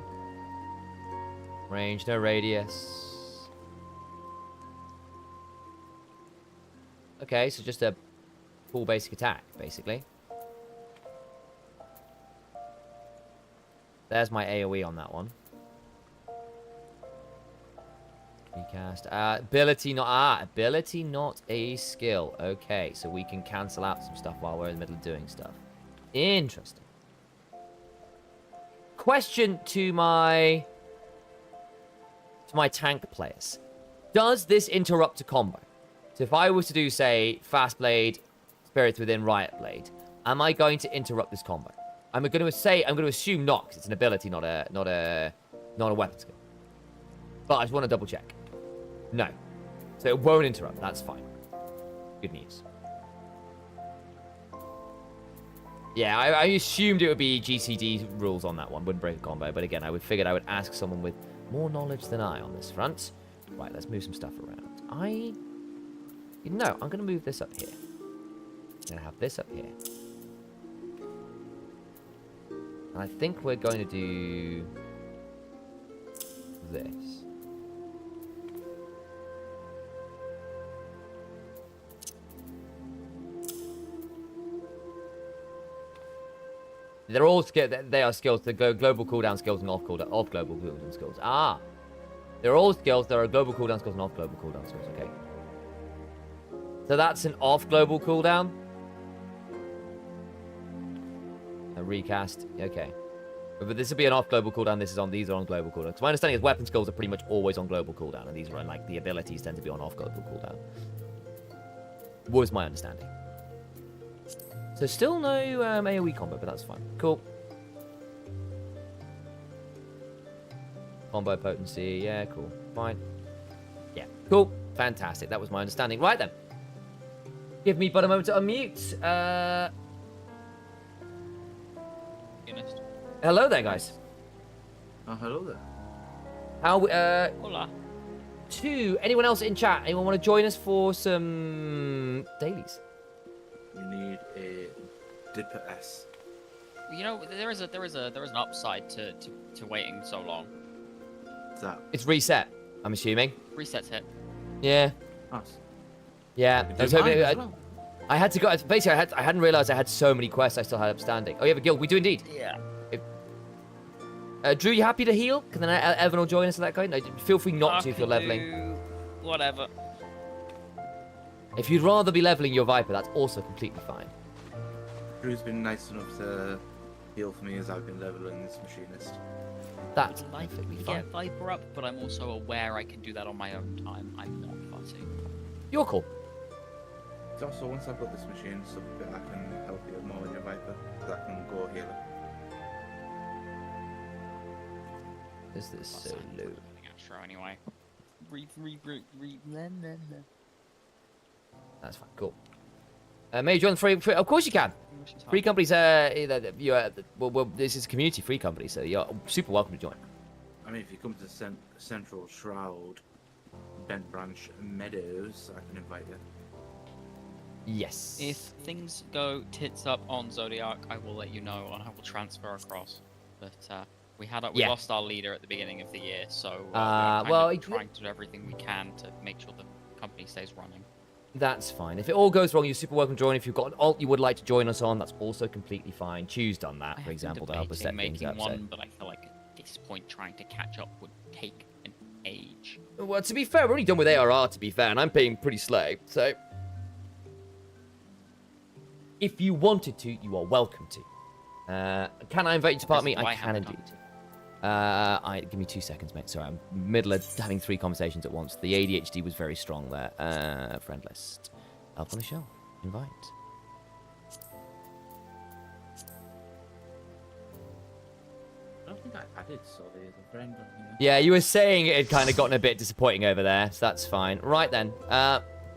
Range, no radius. Okay, so just a full basic attack, basically. There's my AoE on that one. Recast. Ability not a skill. Okay, so we can cancel out some stuff while we're in the middle of doing stuff. Interesting. Question to my tank players. Does this interrupt a combo? So if I was to do, say, Fast Blade, Spirits Within, Riot Blade, am I going to interrupt this combo? I'm going to assume not, because it's an ability, not a weapon skill. But I just want to double check. No. So it won't interrupt. That's fine. Good news. Yeah, I assumed it would be GCD rules on that one. Wouldn't break a combo. But again, I figured I would ask someone with more knowledge than I on this front. Right, let's move some stuff around. I'm going to move this up here. I'm going to have this up here. And I think we're going to do this. They're all they are skills that go global cooldown skills and off global cooldown skills. Ah, they're all skills that are global cooldown skills and off global cooldown skills. Okay, so that's an off global cooldown. A recast. Okay, but this will be an off global cooldown. These are on global cooldown. Because my understanding is weapon skills are pretty much always on global cooldown, and these are like the abilities tend to be on off global cooldown. Was my understanding. So still no AoE combo, but that's fine. Cool. Combo potency, yeah, cool. Fine. Yeah, cool. Fantastic. That was my understanding. Right then. Give me but a moment to unmute. Hello there, guys. Oh, hello there. How, Hola. anyone else in chat? Anyone want to join us for some dailies? You need a Dipper S. You know, there is an upside to waiting so long. What's that? It's reset, I'm assuming. Resets hit. Yeah. Us. Yeah. You I was do hoping, mine as well. I had to go. Basically, I hadn't realized I had so many quests I still had upstanding. Oh, you have a guild? We do indeed. Yeah. Drew, you happy to heal? Because then Evan will join us at that point. No, feel free not to if you're leveling. Whatever. If you'd rather be leveling your Viper, that's also completely fine. Drew's been nice enough to heal for me as I've been leveling this machinist. That's I'd like perfectly to fine. get Viper up, but I'm also aware I can do that on my own time. I'm not fussy. You're cool. Also, once I've got this machinist up a bit, I can help you more with your Viper. Because I can go healer. Is this so low? Sure, anyway. That's fine. Cool. May you join free? Of course you can. Free companies. Well, this is a community free company, so you're super welcome to join. I mean, if you come to Central Shroud, Bent Branch Meadows, I can invite you. Yes. If things go tits up on Zodiac, I will let you know and I will transfer across. But we lost our leader at the beginning of the year, so we're trying to do everything we can to make sure the company stays running. That's fine. If it all goes wrong, you're super welcome to join. If you've got an alt you would like to join us on, that's also completely fine. Choose done that, for example, to help us set things up. But I feel like at this point, trying to catch up would take an age. Well, to be fair, we're only done with ARR, to be fair, and I'm paying pretty slow, so... If you wanted to, you are welcome to. Can I invite you to part me? I can indeed. Give me 2 seconds, mate. Sorry, I'm middle of having 3 conversations at once. The ADHD was very strong there. Friend list. Up on the shelf. Invite. Oh, don't think I added Sully as a friend on here. Yeah, you were saying it had kind of gotten a bit disappointing over there, so that's fine. Right then,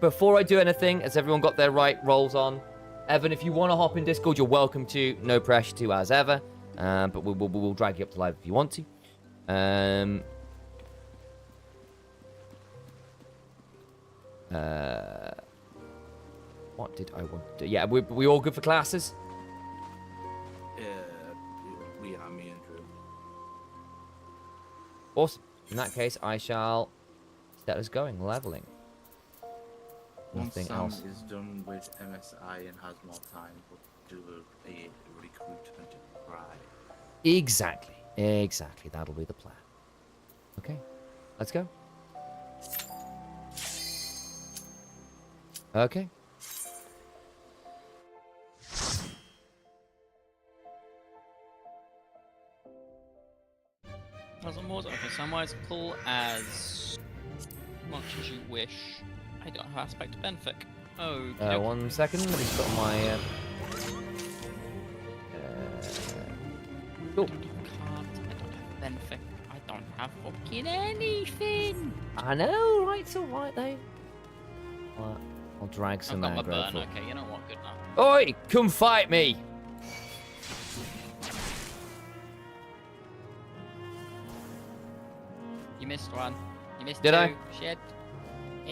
before I do anything, has everyone got their right roles on? Evan, if you want to hop in Discord, you're welcome to. No pressure to, as ever. But we'll drag you up to live if you want to. What did I want to do? Yeah, we all good for classes? We are, me and Drew. Awesome. In that case, I shall set us going, leveling. Once Nothing Sam else. is done with MSI and has more time, we'll do a recruitment drive. Exactly. That'll be the plan. Okay, let's go. Okay. As a mod, okay, so I might as pull as much as you wish. I don't have aspect of Benfic. Oh, 1 second. Let me just put my. Cool. I don't have cards. I don't have Benfic. I don't have fucking anything. I know, right? It's alright though. Well, I'll drag some I've got my aggro. burn. Okay, you know what? Good enough. Oi! Come fight me! You missed one. You missed Did two. I? Shit.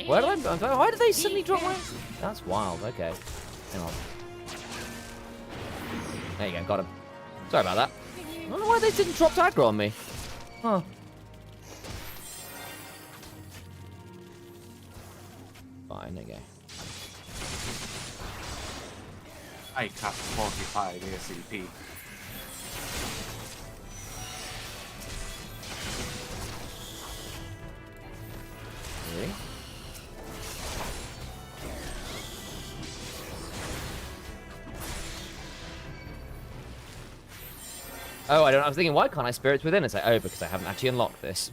Where did I? Why did they suddenly drop my? That's wild. Okay. Hang on. There you go. Got him. Sorry about that. I don't know why they didn't drop aggro on me. Huh. Fine. There you go. I cast 45 ACP. Really? Oh, I don't. I was thinking, why can't I spirits within? It's like, oh, because I haven't actually unlocked this.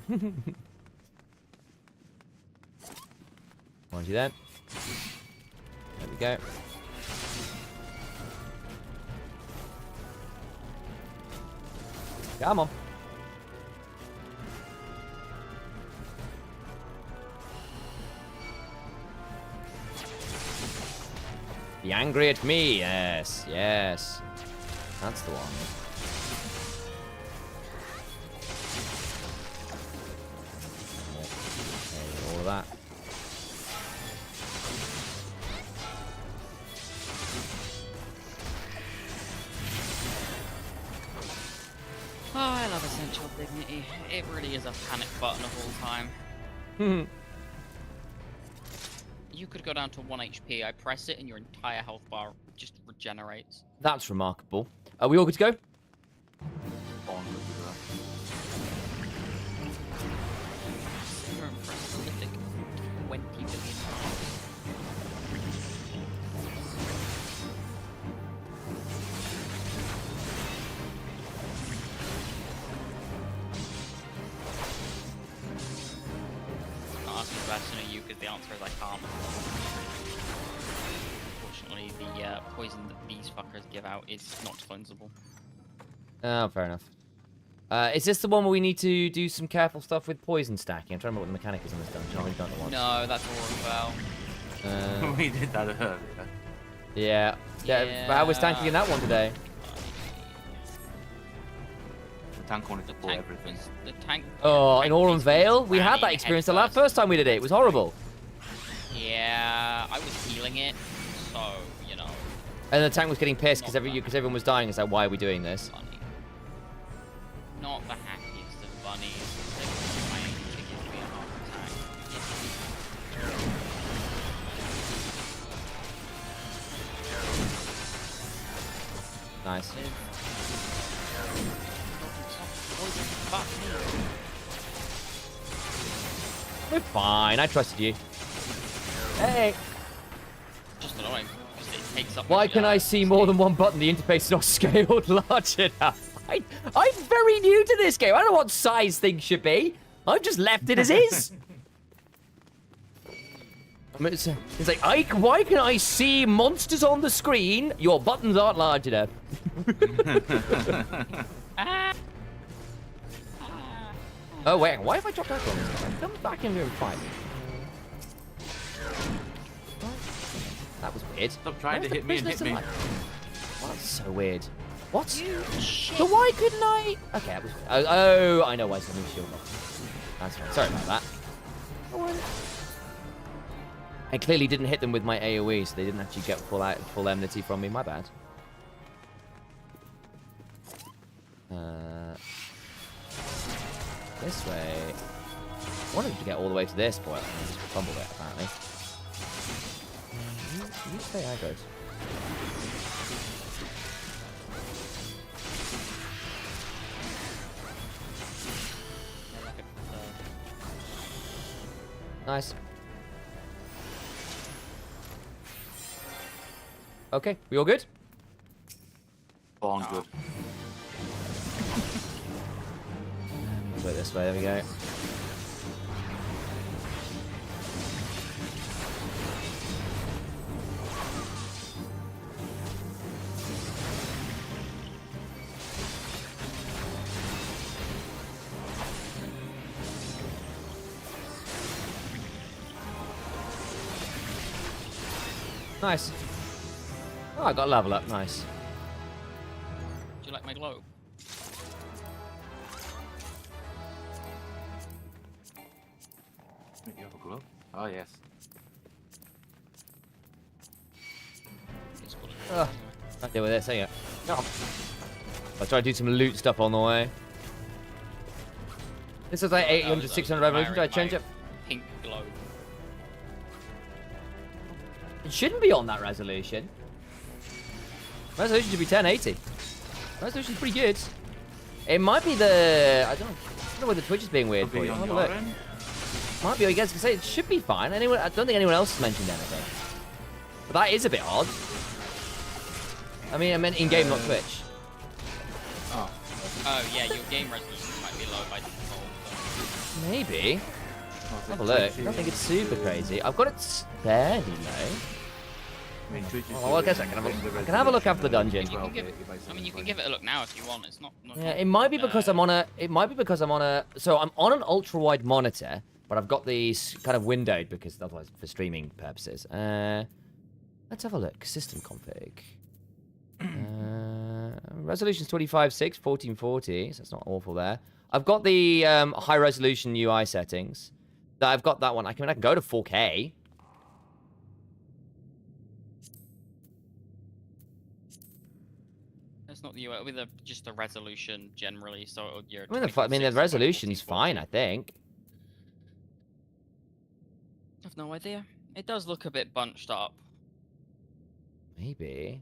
Want you then? There we go. Come on. Be angry at me. Yes, yes. That's the one. Okay, all of that. Oh, I love Essential Dignity. It really is a panic button of all time. You could go down to 1 HP. I press it and your entire health bar just regenerates. That's remarkable. Are we all good to go? On with Super impressive. 20 billion. Not asking the question of you because the answer is I can't. Unfortunately, the poison that these fuckers give out is not cleansable. Oh, fair enough. Is this the one where we need to do some careful stuff with poison stacking? I'm trying to remember what the mechanic is on this dungeon. I've already done it once. No, that's all well. we did that earlier. Yeah. Yeah. But how was tanking in that one today? The tank wanted to pull everything. The tank. Oh, in Aurum was Vale? We had that spamming experience the head first time we did it. It was horrible. Yeah, I was healing it, so, you know. And the tank was getting pissed because everyone was dying. It's like, why are we doing this? Funny. Not the happiest of bunnies. They were trying to give me a heart attack. Nice. We're fine. I trusted you. Hey. Just annoying, because it takes up... Why can I see more than one button? The interface is not scaled large enough. I'm very new to this game. I don't know what size things should be. I've just left it as is. I mean, it's like, why can I see monsters on the screen? Your buttons aren't large enough. Oh, wait. Why have I dropped that one? Come back in here and fight. That was weird. Stop trying Where's to the hit me and prisoners hit me. alive? Well, that's so weird. What? Shit. So why couldn't I? Okay, that was. Oh, I know why something shield off. That's fine. Sorry about that. I clearly didn't hit them with my AoE, so they didn't actually get full enmity from me. My bad. This way. I wanted to get all the way to this point, and I just fumbled it apparently. You stay aggroed. Nice. Okay, we all good? Born good. Let's wait this way, there we go. Nice. Oh, I got a level up. Nice. Do you like my globe? You have a glove? Oh, yes. It's got a Ugh. I'll deal with this, hang on. I'll try to do some loot stuff on the way. This is like 800, 600 revolutions. I change it. Pink globe. It shouldn't be on that resolution. Resolution should be 1080. Resolution's pretty good. It might be the... I don't know whether Twitch is being weird for you. Have a look. Might be, I guess. I say it should be fine. I don't think anyone else has mentioned anything. But that is a bit odd. I mean, I meant in-game, not Twitch. Oh. Oh yeah, your game resolution might be low by default. But... Maybe. Have a look. I don't think it's super crazy. I've got it fairly low. Well, I guess I can have a look after the dungeon. You can give it, I mean, you can give it a look now if you want. It's not Yeah, it might be because I'm on a. It might be because I'm on a. So I'm on an ultra wide monitor, but I've got these kind of windowed because otherwise for streaming purposes. Let's have a look. System config. Resolution's 25.6, 1440, so it's not awful there. I've got the high resolution UI settings. I've got that one. I can go to 4K. It's not the UI, with just the resolution generally. So you're. I mean, the resolution's fine, I think. I've no idea. It does look a bit bunched up. Maybe.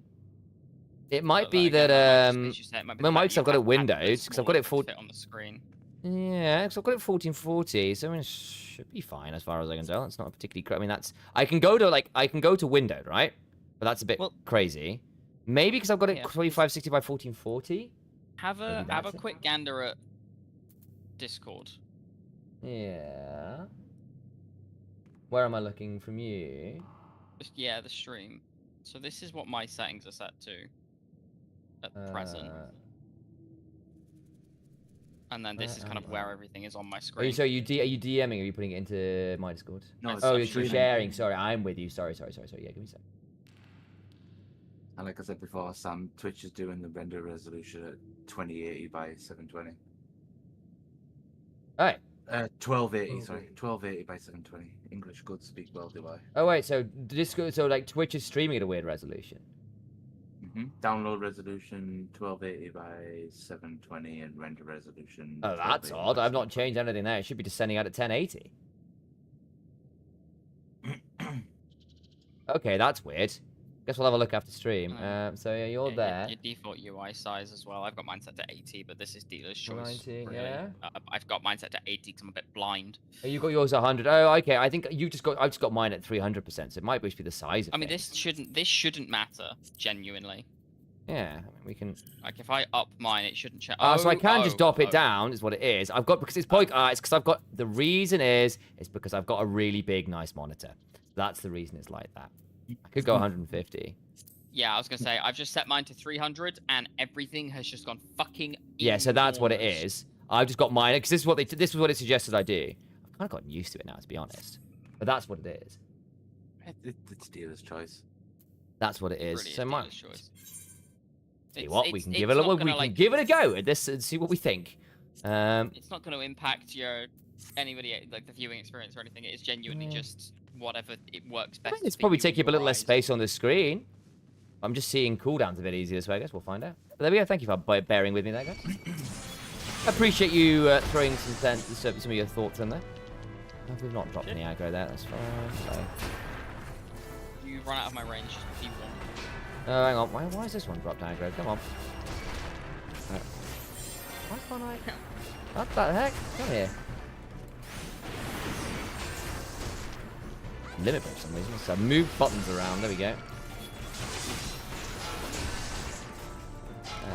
It might But be then that again, like, as you say, it might be the well, fact because I've got your it windowed, is because I've got it smaller for to fit on the screen. yeah, because I've got it 1440, so I mean, it should be fine as far as I can tell. It's not particularly. I mean, that's I can go to windowed, right? But that's a bit crazy. Maybe because I've got it 2560 by 1440. Have a quick gander at Discord. Yeah. Where am I looking from you? Yeah, the stream. So this is what my settings are set to at present. And then this is kind of where everything is on my screen. So are you DMing or are you putting it into my Discord? No, oh, you're sharing. Sorry, I'm with you. Sorry. Yeah, give me a sec. And like I said before, Sam, Twitch is doing the render resolution at 2080 by 720. All right. 1280, sorry. 1280 by 720. English good, speak well, do I. Oh, wait, so Discord, so like Twitch is streaming at a weird resolution? Download resolution 1280 by 720 and render resolution. Oh, that's odd. I've not changed anything there. It should be just sending out at 1080. Okay, that's weird. Guess we'll have a look after stream. So yeah, you're there. Your default UI size as well. I've got mine set to 80, but this is dealer's choice. 90, really. yeah. I've got mine set to 80 because I'm a bit blind. Oh, you got yours at 100. Oh, okay. I think I've just got mine at 300%. So it might just be the size of it. I mean, this shouldn't matter genuinely. Yeah, I mean, we can. Like if I up mine, it shouldn't change. So I can just drop it down. Is what it is. I've got because it's probably it's because I've got the reason is because I've got a really big nice monitor. That's the reason it's like that. I could go 150. Yeah, I was gonna say I've just set mine to 300 and everything has just gone fucking. Yeah, so that's what it enormous. is. I've just got mine because this is what it suggested I do. I've kind of gotten used to it now, to be honest. But that's what it is. It's dealer's choice. That's what it is. Really So is my, dealer's choice. see what we can give it's it. not We gonna, can like, give it a go at this and see what we think. It's not going to impact anybody, like the viewing experience or anything. It's genuinely just whatever it works I best. mean, it's for probably you taking and up a little your less eyes. space on the screen. I'm just seeing cooldowns a bit easier this way. I guess we'll find out. But there we go. Thank you for bearing with me there, guys. I appreciate you throwing some of your thoughts in there. We've not dropped any aggro there. That's fine. So. You run out of my range. Just P1. Oh, hang on. Why is this one dropped aggro? Come on. Why can't I? What the heck? Come here. Limit break for some reason. So move buttons around. There we go.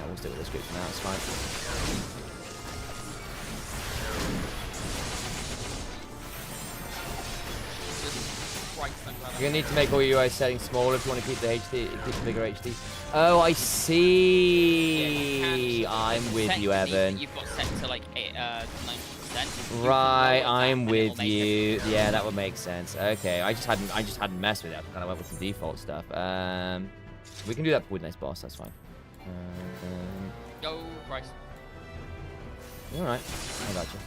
We'll stick with this group for now. It's fine. You're gonna need to make all your UI settings smaller if you want to keep the HD, keep the bigger HD. Oh, I see. Yeah, I'm with you, Evan. You've got set to like 90%. Right, I'm with you. Yeah, that would make sense. Okay, I just hadn't messed with it. I kind of went with the default stuff. We can do that with next boss. That's fine. Go, Bryce. All right, I got you.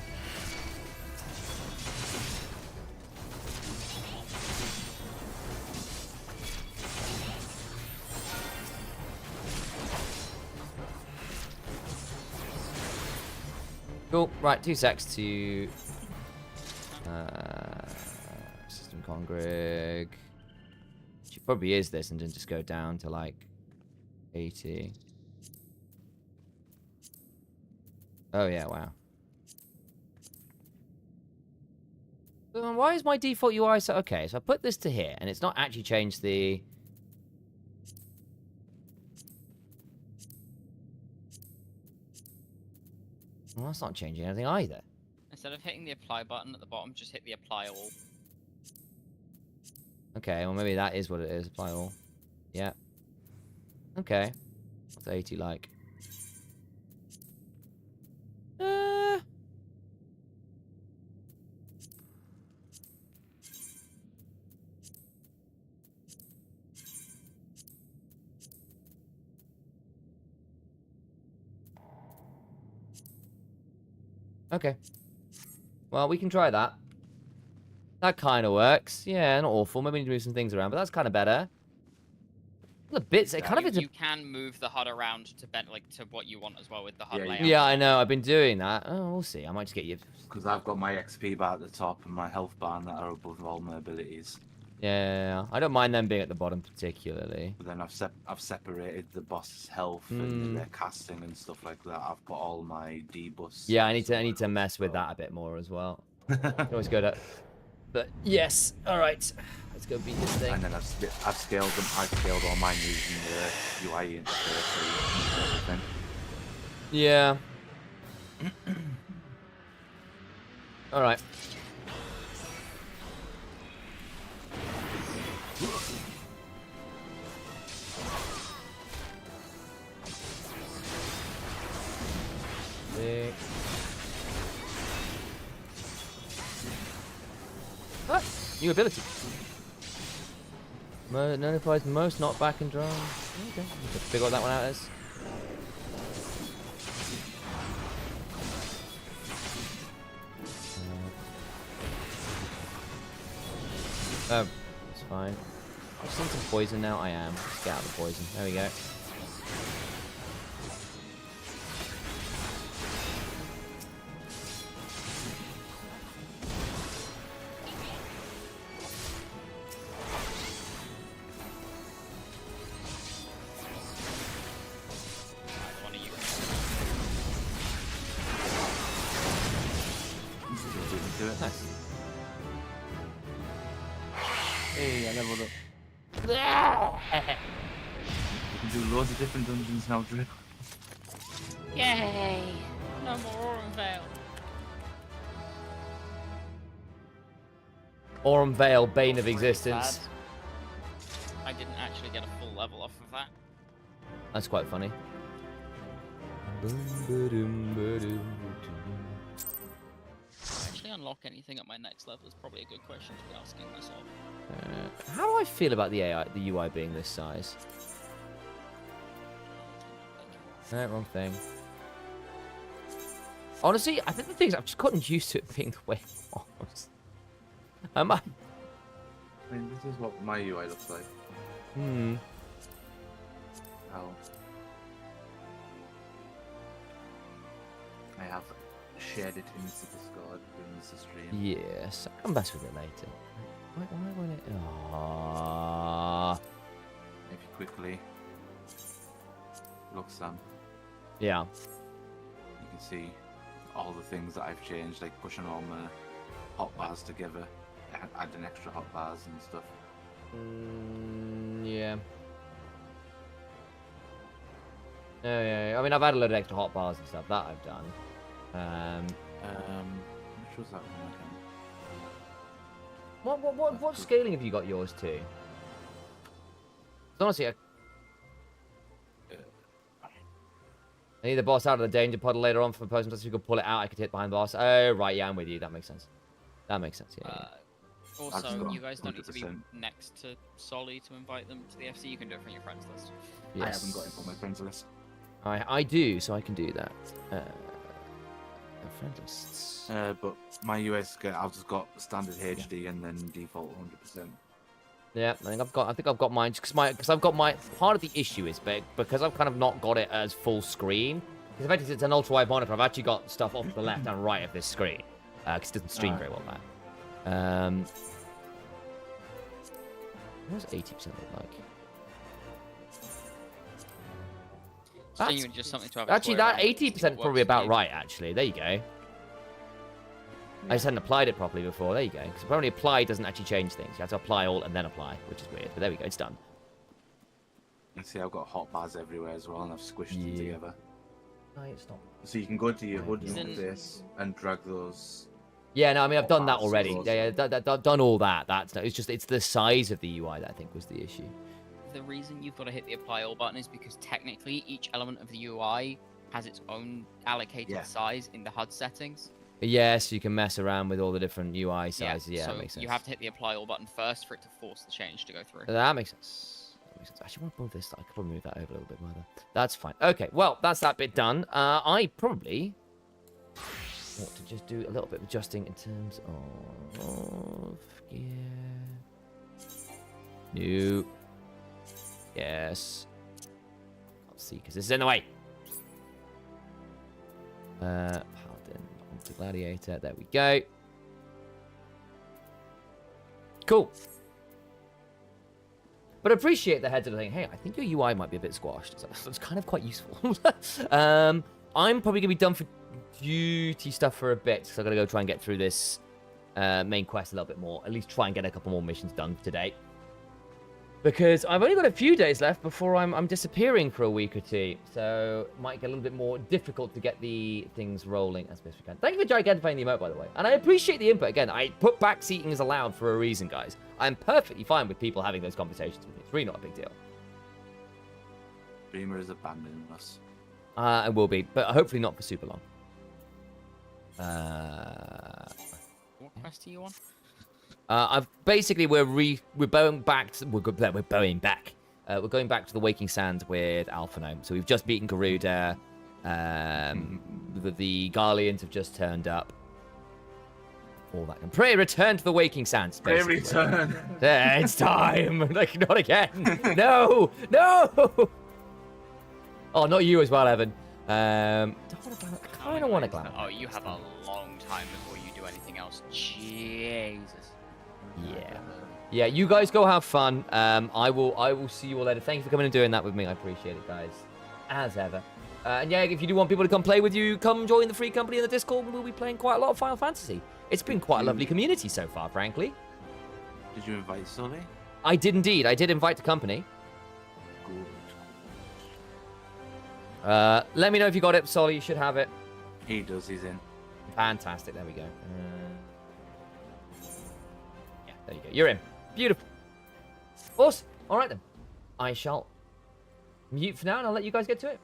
Cool. Right, 2 secs to system congrig. She probably is this, and then just go down to like 80. Oh yeah, wow. Why is my default UI so okay? So I put this to here, and it's not actually changed the. Well, that's not changing anything either. Instead of hitting the apply button at the bottom, just hit the apply all. Okay, well maybe that is what it is. Apply all. Yeah. Okay. What's 80 like? Okay. Well, we can try that. That kind of works. Yeah, not awful. Maybe we need to move some things around, but that's kind of better. The bits, it kind of is. You can move the HUD around to to what you want as well with the HUD layout. Yeah, I know. I've been doing that. Oh, we'll see. I might just get you. Because I've got my XP bar at the top and my health bar that are above all my abilities. Yeah, I don't mind them being at the bottom particularly. But then I've separated the boss's health and their casting and stuff like that. I've got all my debuffs. Yeah, I need to mess with that a bit more as well. Always good at. But yes, all right. Let's go beat this thing. And then I've scaled them. I've scaled all mine using the UI interface and everything. Yeah. All right. Ah, new ability. Notifies most not back and drone. Okay, let's figure what that one out is. Oh, it's fine. I just need some poison now. I am. Let's get out of the poison. There we go. Nice. Hey, I leveled up. You can do loads of different dungeons now, Drip. Yay! No more Aurum Veil. Aurum Veil, Bane of Existence. I didn't actually get a full level off of that. That's quite funny. actually unlock anything at my next level is probably a good question to be asking myself. How do I feel about the UI being this size? No, wrong thing. Honestly, I think the thing is I've just gotten used to it being the way it was. I mean, this is what my UI looks like. How I have shared it in the Discord during the stream. Yes, I'll come back with it later. Why won't it? Aww. If you quickly look, Sam, Yeah. you can see all the things that I've changed, like pushing all my hotbars together, adding extra hotbars and stuff. Yeah. Oh, yeah. I mean, I've added a load of extra hotbars and stuff. That I've done. Which was that one again? What scaling have you got yours to? Honestly, I need the boss out of the danger pod later on for the person so you could pull it out. I could hit behind the boss. Oh, right, yeah, I'm with you. That makes sense. That makes sense, yeah. Also, you guys don't need to be next to Solly to invite them to the FC. You can do it from your friends list. Yes. I haven't got it on my friends list. I do, so I can do that. Friend lists. But my US, I've just got standard HD and then default 100%. Yeah, I think I've got mine because I've got my part of the issue is because I've kind of not got it as full screen. Because effectively it's an ultra wide monitor. I've actually got stuff off to the left and right of this screen because it doesn't stream very well there. What does 80% look like? Genuinely just something to have. Actually, that 80% probably about right. Actually, there you go. I just hadn't applied it properly before. There you go. Because apparently apply doesn't actually change things. You have to apply all and then apply, which is weird. But there we go. It's done. You see, I've got hotbars everywhere as well, and I've squished them together. No, it's not. So you can go to your HUD interface and drag those. Yeah, no, I mean I've done that hotbars already. across. Yeah, done all that. That's no, it's the size of the UI that I think was the issue. The reason you've got to hit the apply all button is because technically each element of the UI has its own allocated size in the HUD settings. Yes, you can mess around with all the different UI sizes. Yeah, so that makes sense. you have to hit the apply all button first for it to force the change to go through. That makes sense. Actually, I want to move this. I could probably move that over a little bit more. That's fine. Okay, well, that's that bit done. I probably want to just do a little bit of adjusting in terms of New. Yes. Can't see because this is in the way. Paladin onto Gladiator. There we go. Cool. But I appreciate the heads of the thing. Hey, I think your UI might be a bit squashed. So it's kind of quite useful. I'm probably going to be done for duty stuff for a bit. So I've got to go try and get through this main quest a little bit more. At least try and get a couple more missions done today. Because I've only got a few days left before I'm disappearing for a week or two. So it might get a little bit more difficult to get the things rolling as best we can. Thank you for gigantifying the emote, by the way. And I appreciate the input. Again, I put back seating as allowed for a reason, guys. I'm perfectly fine with people having those conversations with me. It's really not a big deal. Beamer is abandoning us. I will be, but hopefully not for super long. What quest are you on? I've basically we're going back. We're going back. We're going back to the Waking Sands with Alphanome. So we've just beaten Garuda. The Garleans have just turned up. All that can pray return to the Waking Sands. Pray Basically. return. It's time. Like not again. No. Oh, not you as well, Evan. I kind of want to glam. Oh, you have a long time before you do anything else. Jesus. Yeah. You guys go have fun. I will see you all later. Thank you for coming and doing that with me. I appreciate it, guys, as ever. And yeah, if you do want people to come play with you, come join the free company in the Discord. And we'll be playing quite a lot of Final Fantasy. It's been quite a lovely community so far, frankly. Did you invite Sully? I did indeed. I did invite the company. Good. Let me know if you got it, Solly. You should have it. He does. He's in. Fantastic. There we go. Yeah, there you go. You're in. Beautiful. Awesome. All right, then. I shall mute for now, and I'll let you guys get to it.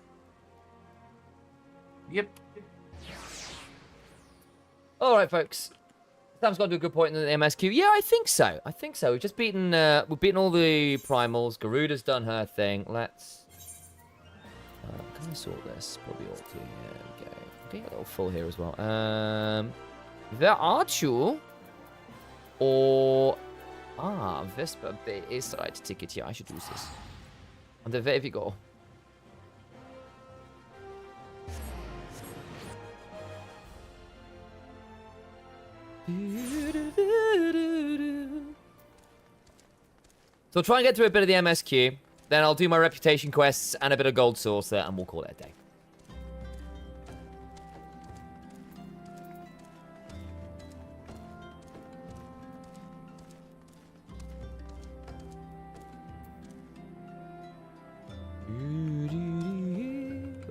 Yep. All right, folks. Sam's got to a good point in the MSQ. Yeah, I think so. We've just beaten, we've beaten all the primals. Garuda's done her thing. Let's... can I sort this? Probably ought to. There we go. Okay, a little full here as well. There are two. Or... Vespa is the right ticket here. I should use this. And there we go. So try and get through a bit of the MSQ. Then I'll do my reputation quests and a bit of gold saucer, and we'll call it a day.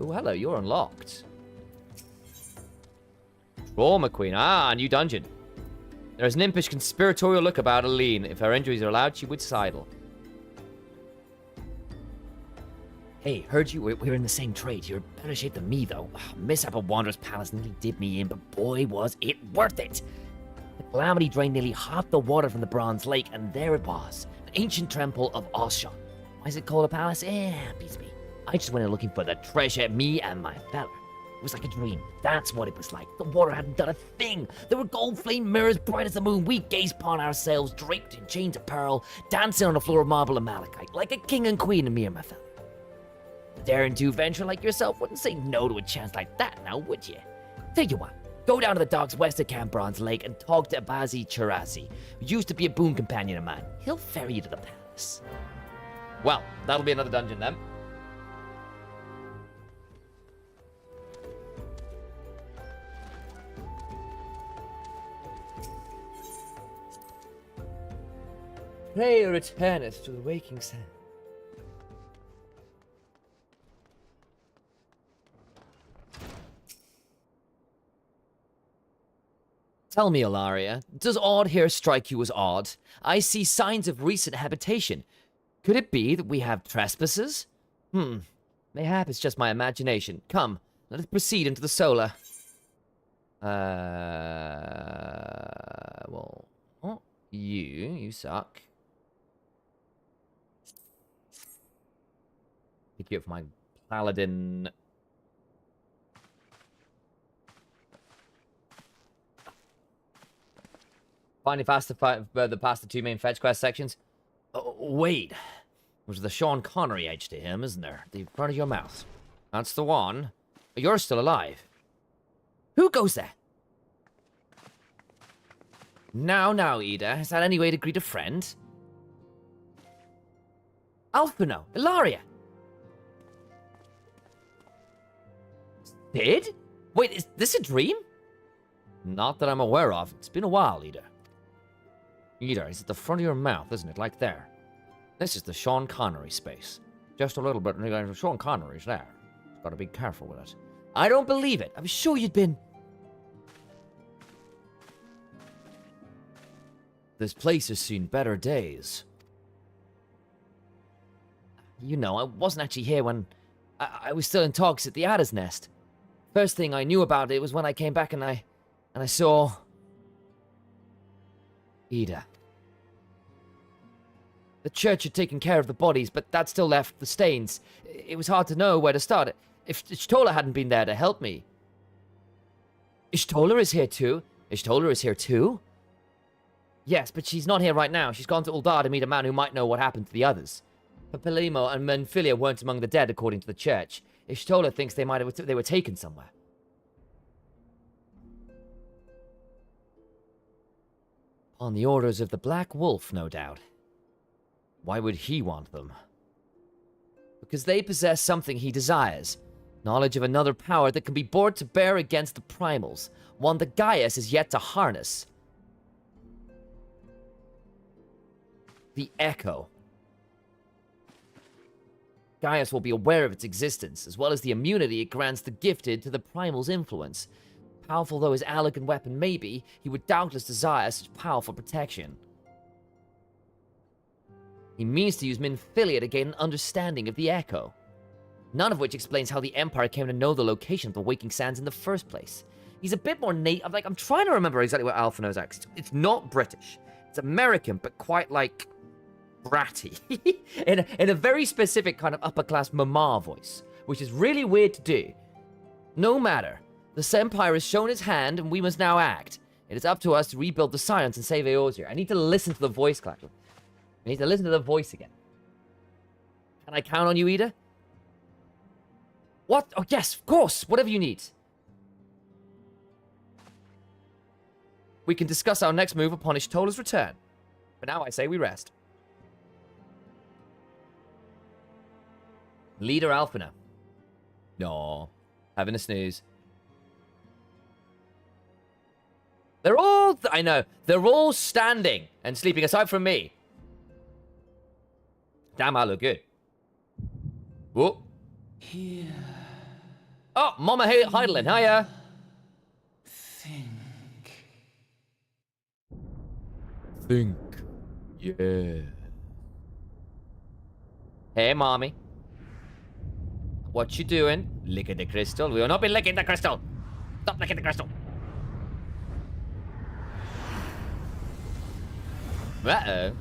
Oh, hello, you're unlocked. Trauma Queen. Ah, new dungeon. There's an impish conspiratorial look about Aline. If her injuries are allowed, she would sidle. Hey, heard you. We're in the same trade. You're better shape than me, though. Mishap at Wanderer's Palace nearly did me in, but boy, was it worth it. The Calamity drained nearly half the water from the Bronze Lake, and there it was. An ancient temple of Oshan. Why is it called a palace? Beats me. I just went in looking for the treasure, me and my fella. It was like a dream. That's what it was like. The water hadn't done a thing. There were gold flame mirrors bright as the moon. We gazed upon ourselves, draped in chains of pearl, dancing on a floor of marble and malachite, like a king and queen and me and my fella. A daring to venture like yourself wouldn't say no to a chance like that now, would you? Tell you what, go down to the docks west of Camp Bronze Lake and talk to Abazi Chirasi, who used to be a boon companion of mine. He'll ferry you to the palace. Well, that'll be another dungeon then. Pray returneth to the waking sun. Tell me, Ilaria, does odd here strike you as odd? I see signs of recent habitation. Could it be that we have trespassers? Mayhap it's just my imagination. Come, let us proceed into the solar. Well, oh, you suck. Pick you up for my paladin. Finally past the two main fetch quest sections. Oh, wait. There's the Sean Connery edge to him, isn't there? The front of your mouth. That's the one. You're still alive. Who goes there? Now, Ida. Is that any way to greet a friend? Alphino, Ilaria. Sid? Wait, is this a dream? Not that I'm aware of. It's been a while, Ida. Ida, it's at the front of your mouth, isn't it? Like there. This is the Sean Connery space. Just a little bit. Sean Connery's there. Gotta be careful with it. I don't believe it. I was sure you'd been... This place has seen better days. You know, I wasn't actually here when... I was still in talks at the Adder's Nest. First thing I knew about it was when I came back and I saw... Ida. The church had taken care of the bodies, but that still left the stains. It was hard to know where to start. If Ishtola hadn't been there to help me... Ishtola is here too? Ishtola is here too? Yes, but she's not here right now. She's gone to Uldar to meet a man who might know what happened to the others. Papilimo and Menfilia weren't among the dead, according to the church. Ishtola thinks they were taken somewhere. On the orders of the Black Wolf, no doubt. Why would he want them? Because they possess something he desires. Knowledge of another power that can be brought to bear against the primals. One that Gaius is yet to harness. The Echo. Gaius will be aware of its existence, as well as the immunity it grants the gifted to the primal's influence. Powerful though his elegant weapon may be, he would doubtless desire such powerful protection. He means to use Minfilia to gain an understanding of the Echo. None of which explains how the Empire came to know the location of the Waking Sands in the first place. He's a bit more native. Like, I'm trying to remember exactly what Alphino's accent. It's not British. It's American, but quite, like, bratty. in a very specific kind of upper-class mama voice, which is really weird to do. No matter. The Sempire has shown his hand, and we must now act. It is up to us to rebuild the science and save Eorzea. I need to listen to the voice, Clapton. I need to listen to the voice again. Can I count on you, Ida? What? Oh, yes, of course. Whatever you need. We can discuss our next move upon Ishtola's return. But now I say we rest. Leader Alphina. No. Having a snooze. They're all... I know. They're all standing and sleeping, aside from me. Damn, I look good. Whoa. Here. Oh, Mama Heidelin, hiya. Think. Yeah. Hey, Mommy. What you doing? Licking the crystal? We will not be licking the crystal. Stop licking the crystal. Uh-oh.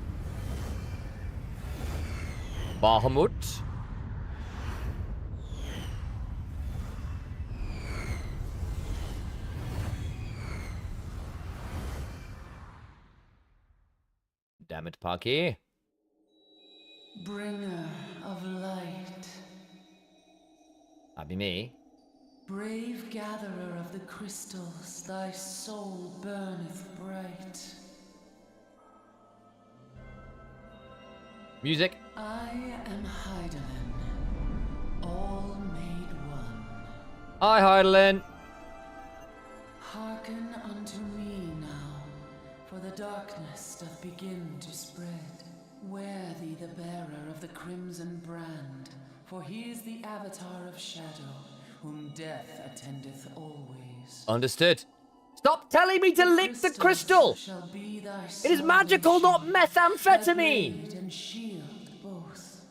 Bahamut. Damn it, Parky. Bringer of light. That'd be me. Brave gatherer of the crystals, thy soul burneth bright. Music. I am Heidelin, all made one. Hi, Heidelin. Hearken unto me now, for the darkness doth begin to spread. Wear thee the bearer of the crimson brand, for he is the avatar of shadow, whom death attendeth always. Understood. Stop telling me to lick the crystal! Shall be thy It is magical, not methamphetamine! blade and shield both.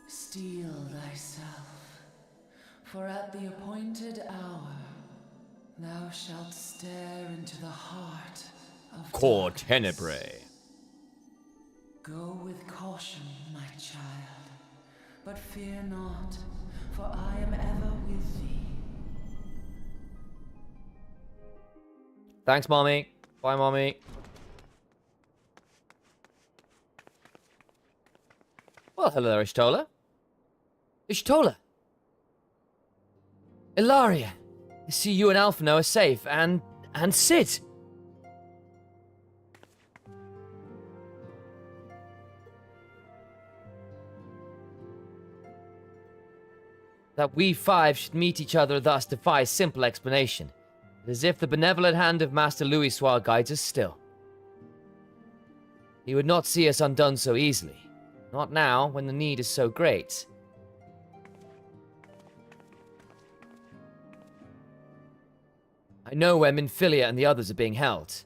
Steel thyself, for at the appointed hour thou shalt stare into the heart of Core darkness. Tenebrae. Go with caution, my child, but fear not, for I am ever with thee. Thanks, Mommy. Bye, Mommy. Well, hello there, Ishtola. Ishtola! Ilaria! I see you and Alphino are safe, and Sid! That we five should meet each other thus defies simple explanation. It is as if the benevolent hand of Master Louisoix guides us still. He would not see us undone so easily. Not now, when the need is so great. I know where Minfilia and the others are being held.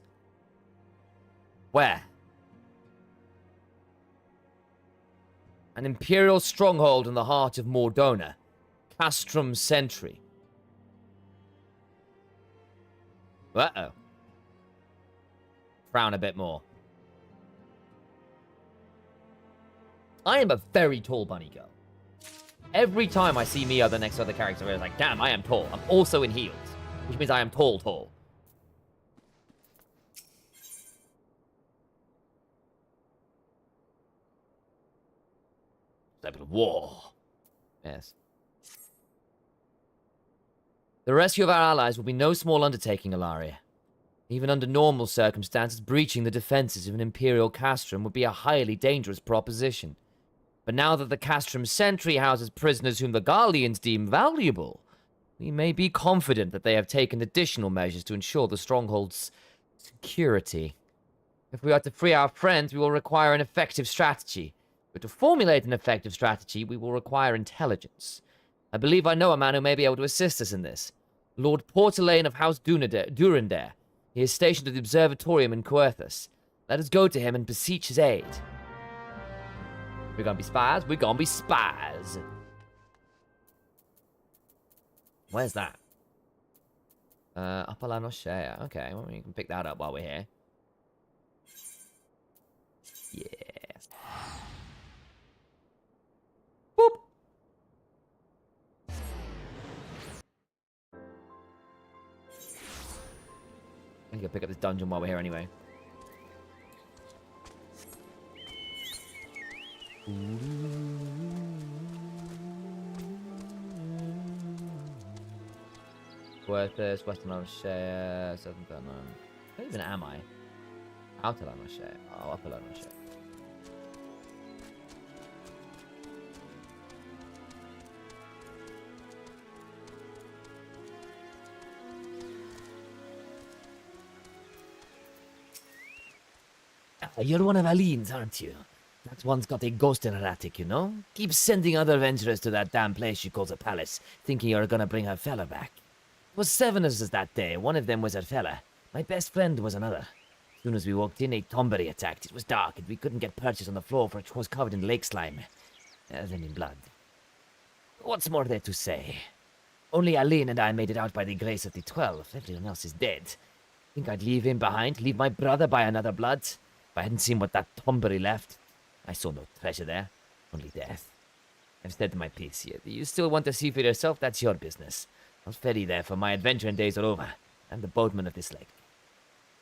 Where? An Imperial stronghold in the heart of Mordona. Castrum Sentry. Uh-oh. Frown a bit more. I am a very tall bunny girl. Every time I see me or the next other character, I'm like, damn, I am tall. I'm also in heels, which means I am tall. Step of war. Yes. The rescue of our allies will be no small undertaking, Ilaria. Even under normal circumstances, breaching the defenses of an Imperial castrum would be a highly dangerous proposition. But now that the castrum sentry houses prisoners whom the Garleans deem valuable, we may be confident that they have taken additional measures to ensure the stronghold's security. If we are to free our friends, we will require an effective strategy. But to formulate an effective strategy, we will require intelligence. I believe I know a man who may be able to assist us in this. Lord Portelaine of House Durandare. He is stationed at the Observatorium in Coerthus. Let us go to him and beseech his aid. We're gonna be spies? We're gonna be spies. Where's that? Upper La Noche. Okay, well, we can pick that up while we're here. Yes. Boop. I can pick up this dungeon while we're here anyway. Worthless, Western La Noche, Southern Vernon. Where even am I? Outer La Noche. Oh, Upper La Noche. You're one of Aline's, aren't you? That one's got a ghost in her attic, you know? Keeps sending other adventurers to that damn place she calls a palace, thinking you're gonna bring her fella back. It was 7 of us that day. One of them was her fella. My best friend was another. As soon as we walked in, a tombery attacked. It was dark, and we couldn't get purchase on the floor, for it was covered in lake slime. Then in blood. What's more there to say? Only Aline and I made it out by the grace of the 12. Everyone else is dead. Think I'd leave him behind? Leave my brother by another blood? If I hadn't seen what that tombery left, I saw no treasure there, only death. I've said my piece here. You still want to see for yourself? That's your business. I'll ferry there, for my adventuring days are over. I'm the boatman of this lake.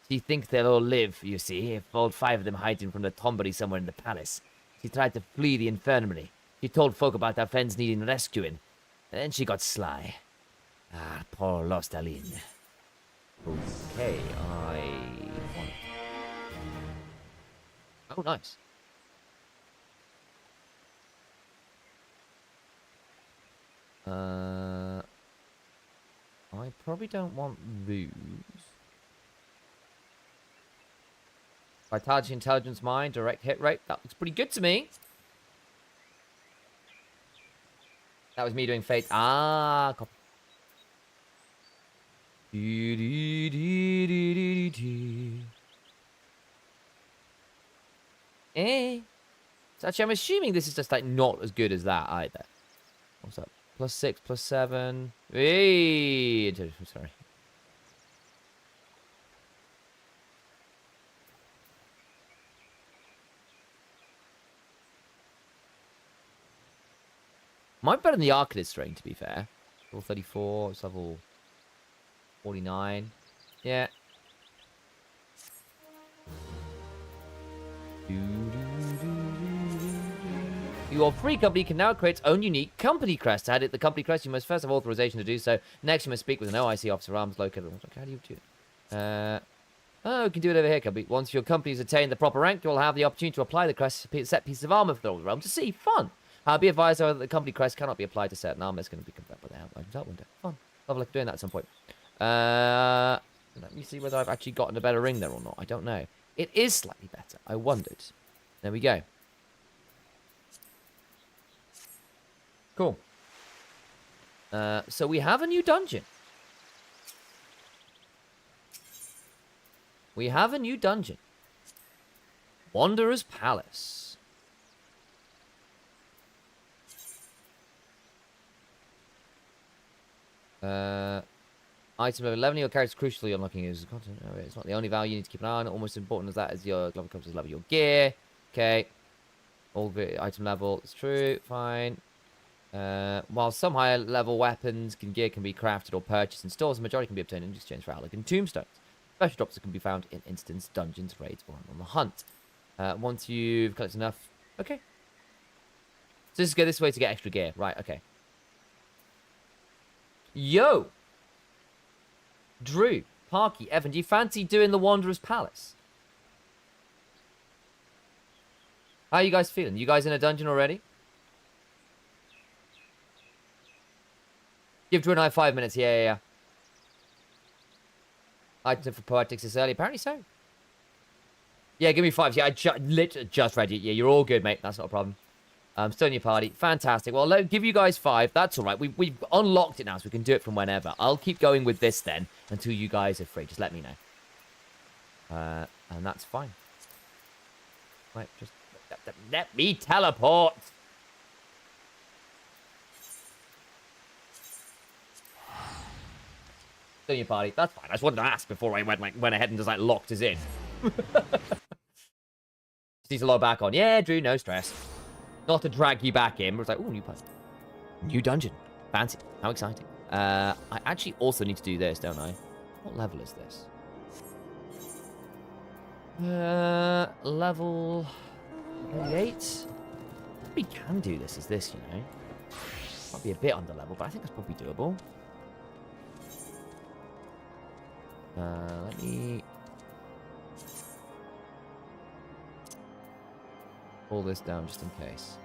She thinks they'll all live, you see, if all 5 of them hiding from the tombery somewhere in the palace. She tried to flee the infirmary. She told folk about her friends needing rescuing. And then she got sly. Ah, poor lost Aline. Okay, I want... Oh, nice. I probably don't want those. Vitality, intelligence, mind, direct hit rate. That looks pretty good to me. That was me doing fate. Ah, copy. Eh. So actually, I'm assuming this is just like not as good as that either. What's up? +6, +7. Hey, sorry. Might be better than the Arcanist strain, to be fair. Level 34, it's level 49. Yeah. Your free company can now create its own unique company crest. To edit the company crest, you must first have authorization to do so. Next, you must speak with an OIC officer arms located. How do you do it? Oh, you can do it over here, company. Once your company's attained the proper rank, you'll have the opportunity to apply the crest to set pieces of armor for the realm to see. Fun! Be advised, however, that the company crest cannot be applied to certain armor. It's going to be confirmed by the outline result window. Fun. I'll have a look at doing that at some point. Let me see whether I've actually gotten a better ring there or not. I don't know. It is slightly better. I wondered. There we go. Cool. So we have a new dungeon. We have a new dungeon. Wanderer's Palace. Item level 11, your character's crucially unlocking his content. Oh, it's not the only value you need to keep an eye on. Almost as important as that is your level comes level your gear. Okay. All the item level is true. Fine. While some higher level weapons and gear can be crafted or purchased in stores, the majority can be obtained in exchange for Alec and tombstones. Special drops that can be found in instance, dungeons, raids, or on the hunt. Once you've collected enough... Okay. So this is go this way to get extra gear. Right, okay. Yo! Drew, Parky, Evan, do you fancy doing the Wanderer's Palace? How are you guys feeling? You guys in a dungeon already? Give Drew and I 5 minutes. Yeah. Item for Poetics is early. Apparently so. Yeah, give me 5. Yeah, I literally just read it. Yeah, you're all good, mate. That's not a problem. Still in your party. Fantastic. Well, I'll give you guys 5. That's all right. We've unlocked it now, so we can do it from whenever. I'll keep going with this then until you guys are free. Just let me know. And that's fine. Right, just let me teleport. Still in your party. That's fine. I just wanted to ask before I went ahead and just like locked us in. Just need to log back on. Yeah, Drew, no stress. Not to drag you back in, but it's like, oh, new person. New dungeon. Fancy. How exciting. I actually also need to do this, don't I? What level is this? Level 38. We can do this as this, you know. Might be a bit under level, but I think that's probably doable. Let me pull this down just in case.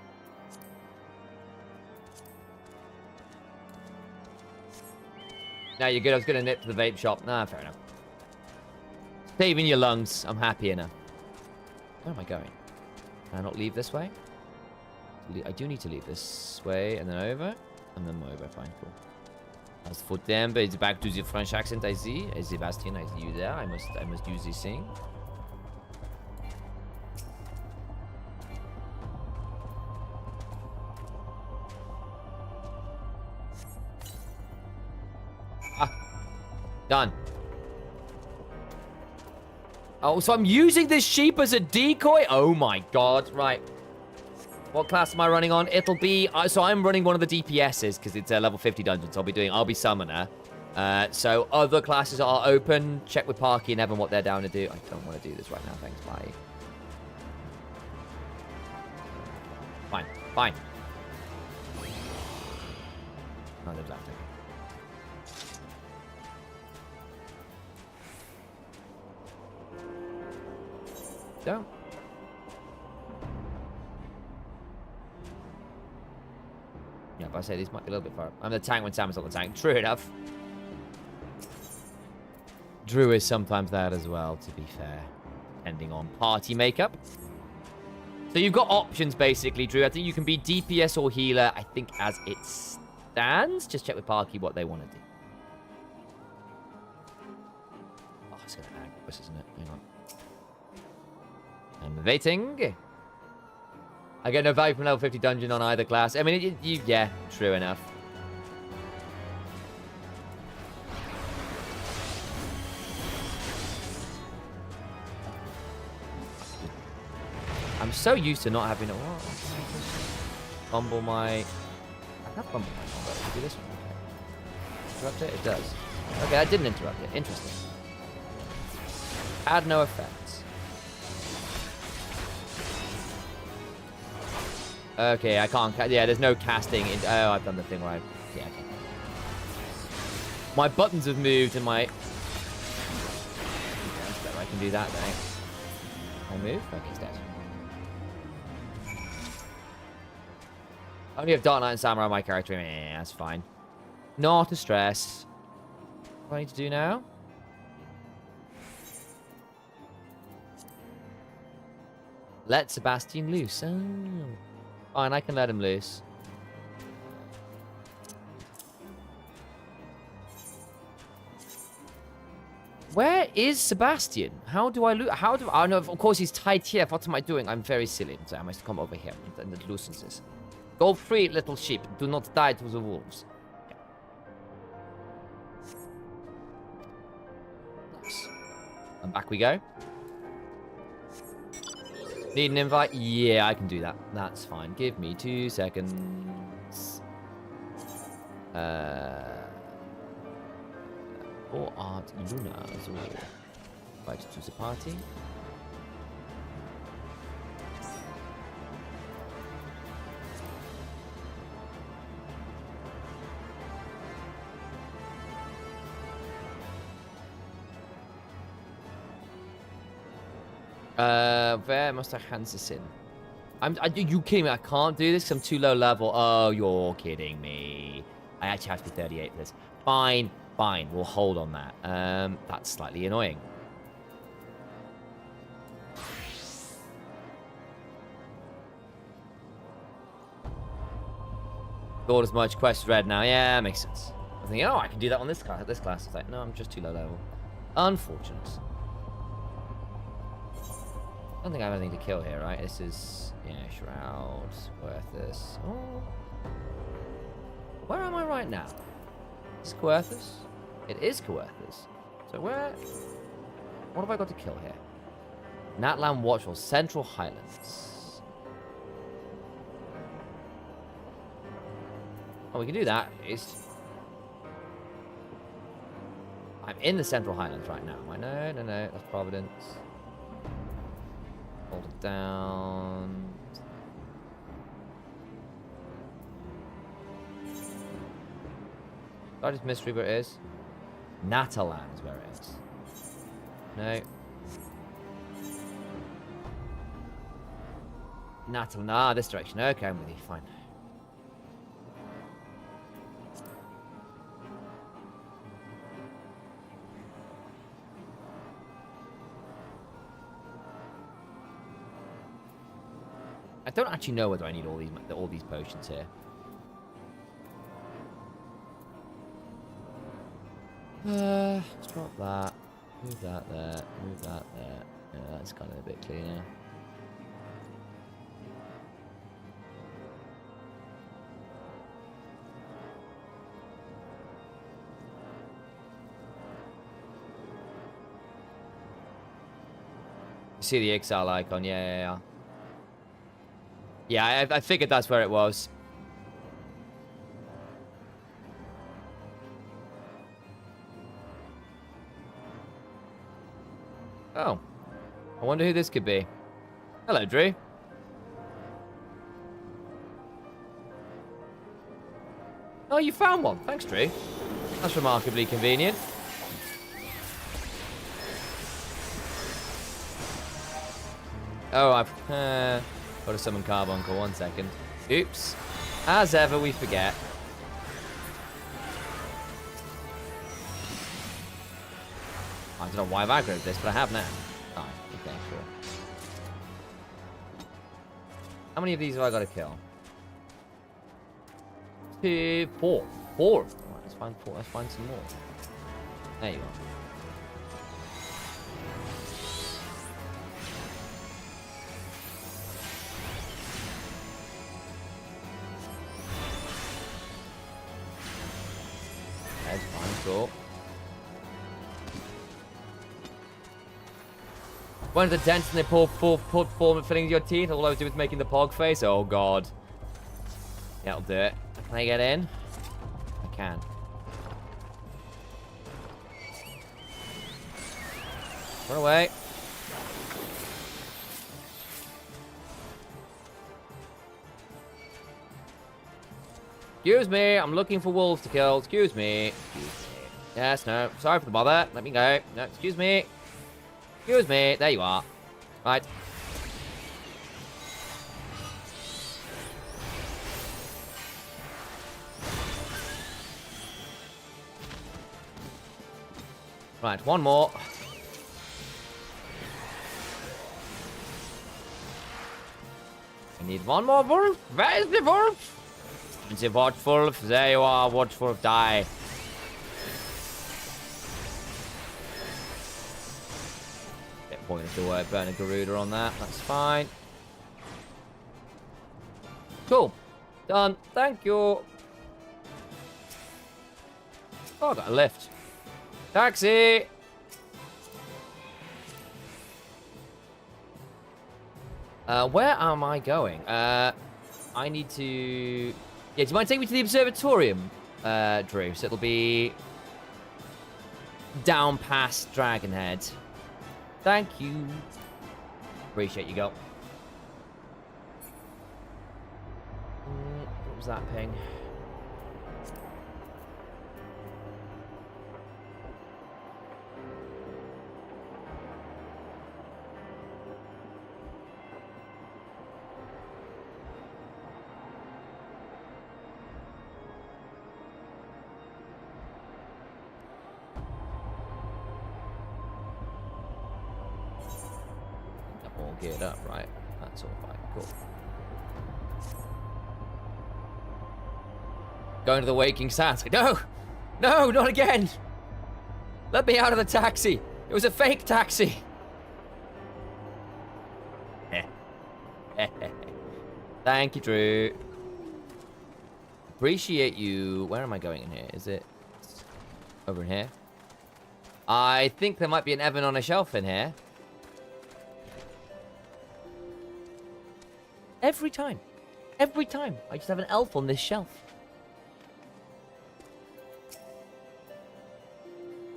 Now you're good. I was going to nip to the vape shop. Nah, fair enough. Saving your lungs. I'm happy enough. Where am I going? Can I not leave this way? I do need to leave this way and then over. And then over. Fine, cool. As for them, but it's back to the French accent, I see. Sebastian, I see you there. I must do this thing. Done. Oh, so I'm using this sheep as a decoy? Oh my god. Right. What class am I running on? It'll be... so I'm running one of the DPSs because it's a level 50 dungeon. So I'll be summoner. So other classes are open. Check with Parky and Evan what they're down to do. I don't want to do this right now. Thanks. Bye. Fine. Fine. No, they're left. Don't. Yeah, but I say these might be a little bit far. I'm the tank when Sam's on the tank. True enough. Drew is sometimes that as well, to be fair. Depending on party makeup. So you've got options, basically, Drew. I think you can be DPS or healer, I think, as it stands. Just check with Parky what they want to do. Oh, it's going to hang this, isn't it? Hang on. I'm waiting. I get no value from level 50 dungeon on either class. I mean, yeah, true enough. I'm so used to not having a what? Fumble my... I have fumbled my combo. Do this one. Okay. Interrupt it? It does. Okay, I didn't interrupt it. Interesting. Had no effect. Okay, I can't... Yeah, there's no casting. Oh, I've done the thing where I... Yeah, okay. My buttons have moved and my... Yeah, I can do that, though. I move? Okay, he's dead. I only have Dark Knight and Samurai on my character. Yeah, that's fine. Not a stress. What do I need to do now? Let Sebastian loose. Oh. Fine, I can let him loose. Where is Sebastian? How do I lose? How do I... Oh, no, of course he's tied here. What am I doing? I'm very silly. So I must come over here and it loosens this. Go free, little sheep. Do not die to the wolves. Okay. Nice. And back we go. Need an invite? Yeah, I can do that. That's fine. Give me 2 seconds. Or Art Luna as well. Invited to the party. Where must I hand this in? You kidding me? I can't do this because I'm too low level. Oh, you're kidding me. I actually have to be 38 for this. Fine, fine. We'll hold on that. That's slightly annoying. Thought as much. Quest read now. Yeah, makes sense. I was thinking, oh, I can do that on this class. This class. It's like, no, I'm just too low level. Unfortunate. I don't think I have anything to kill here, right? This is, yeah, Shroud, Squirthus. Oh. Where am I right now? Squirthus? It is Coerthas. So where... What have I got to kill here? Natlan Watchful, Central Highlands. Oh, we can do that. I'm in the Central Highlands right now. Am I? No. That's Providence. Hold it down. Did I just misread where it is? Natalan is where it is. No. Natalan. Ah, this direction. Okay, I'm with you. Fine. I don't actually know whether I need all these potions here. Let's drop that. Move that there. Move that there. Yeah, that's kind of a bit cleaner. You see the exile icon? Yeah. Yeah, I figured that's where it was. Oh. I wonder who this could be. Hello, Drew. Oh, you found one. Thanks, Drew. That's remarkably convenient. Oh, I've got to summon Carbuncle. 1 second. Oops. As ever, we forget. I don't know why I've aggroed this, but I have now. Oh, okay, sure. How many of these have I got to kill? 2, 4. 4. Right, let's find 4. Let's find some more. There you are. That's fine, cool. One of the dents and they put form filling your teeth. All I was doing was making the pog face. Oh god. Yeah, I'll do it. Can I get in? I can. Run away. Excuse me, I'm looking for wolves to kill. Excuse me. Yes, no. Sorry for the bother. Let me go. No, excuse me. Excuse me. There you are. Right. Right, one more. I need one more wolf. Where is the wolf? It's a Watchful. There you are, Watchful. Die. Bit pointless to burn a Garuda on that. That's fine. Cool. Done. Thank you. Oh, I got a lift. Taxi! Where am I going? I need to... Yeah, do you mind taking me to the observatorium, Drew? So it'll be... down past Dragonhead. Thank you. Appreciate you, go. What was that ping? All geared up, right? That's all fine. Cool. Going to the Waking Sands. No! No, not again! Let me out of the taxi! It was a fake taxi! Thank you, Drew. Appreciate you. Where am I going in here? Is it... over in here. I think there might be an Evan on a shelf in here. Every time. Every time. I just have an elf on this shelf.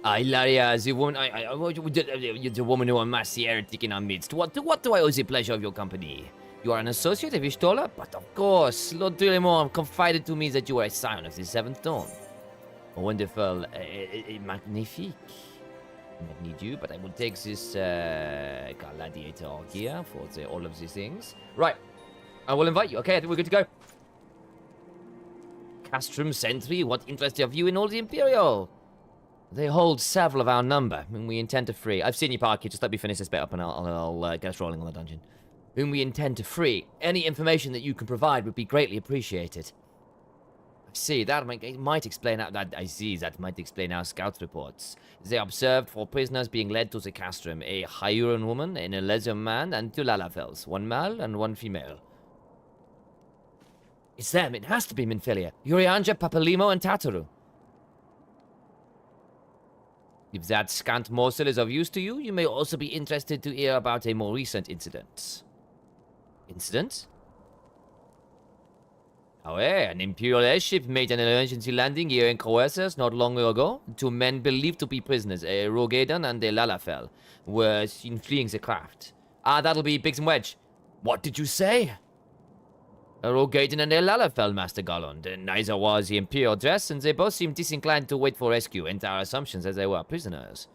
Ilaria, the woman, the woman who amassed the heretic in our midst. What do I owe the pleasure of your company? You are an associate of Ishtola? But of course, Lord Dulemore confided to me that you are a scion of the Seventh Dawn. A wonderful, magnifique. I don't need you, but I will take this gladiator here for all of these things. Right. I will invite you. Okay, I think we're good to go. Castrum Sentry, what interest have you in all the Imperial? They hold several of our number, whom we intend to free. I've seen you, Parky. Just let me finish this bit up and I'll get us rolling on the dungeon. Whom we intend to free. Any information that you can provide would be greatly appreciated. I see, that might explain our scout reports. They observed 4 prisoners being led to the castrum, a Hyuran woman, and a Leather man, and 2 Lalafels, 1 male and 1 female. It's them, it has to be Minfilia. Urianja, Papalimo, and Tataru. If that scant morsel is of use to you, you may also be interested to hear about a more recent incident. Incident? Oh, yeah, an Imperial airship made an emergency landing here in Coerces not long ago. 2 men believed to be prisoners, a Rogadan and a Lalafel, were seen fleeing the craft. Ah, that'll be Biggs and Wedge. What did you say? A Rogadan and a Lalafel, Master Garland. Neither was the Imperial dress, and they both seemed disinclined to wait for rescue, and our assumptions as they were prisoners.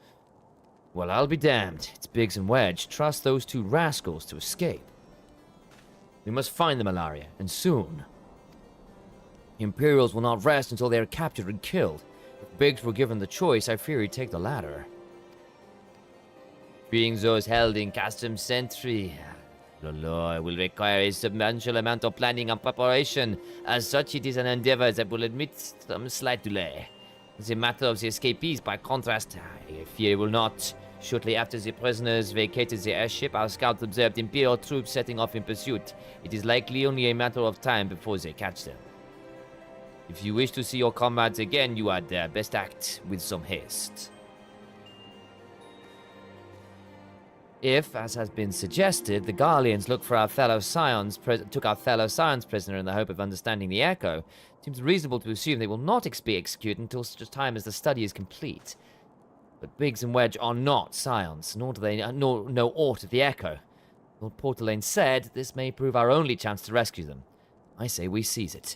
Well, I'll be damned. It's Biggs and Wedge. Trust those 2 rascals to escape. We must find the Malaria, and soon. The Imperials will not rest until they are captured and killed. If Biggs were given the choice, I fear he'd take the latter. Being those held in Custom Sentry, Lolo will require a substantial amount of planning and preparation. As such, it is an endeavor that will admit some slight delay. The matter of the escapees, by contrast, I fear will not. Shortly after the prisoners vacated the airship, our scouts observed Imperial troops setting off in pursuit. It is likely only a matter of time before they catch them. If you wish to see your comrades again, you had best act with some haste. If, as has been suggested, the Garleans took our fellow scions prisoner in the hope of understanding the echo, it seems reasonable to assume they will not be executed until such time as the study is complete. But Biggs and Wedge are not scions, nor do they know aught of the echo. Lord Portalaine said this may prove our only chance to rescue them. I say we seize it.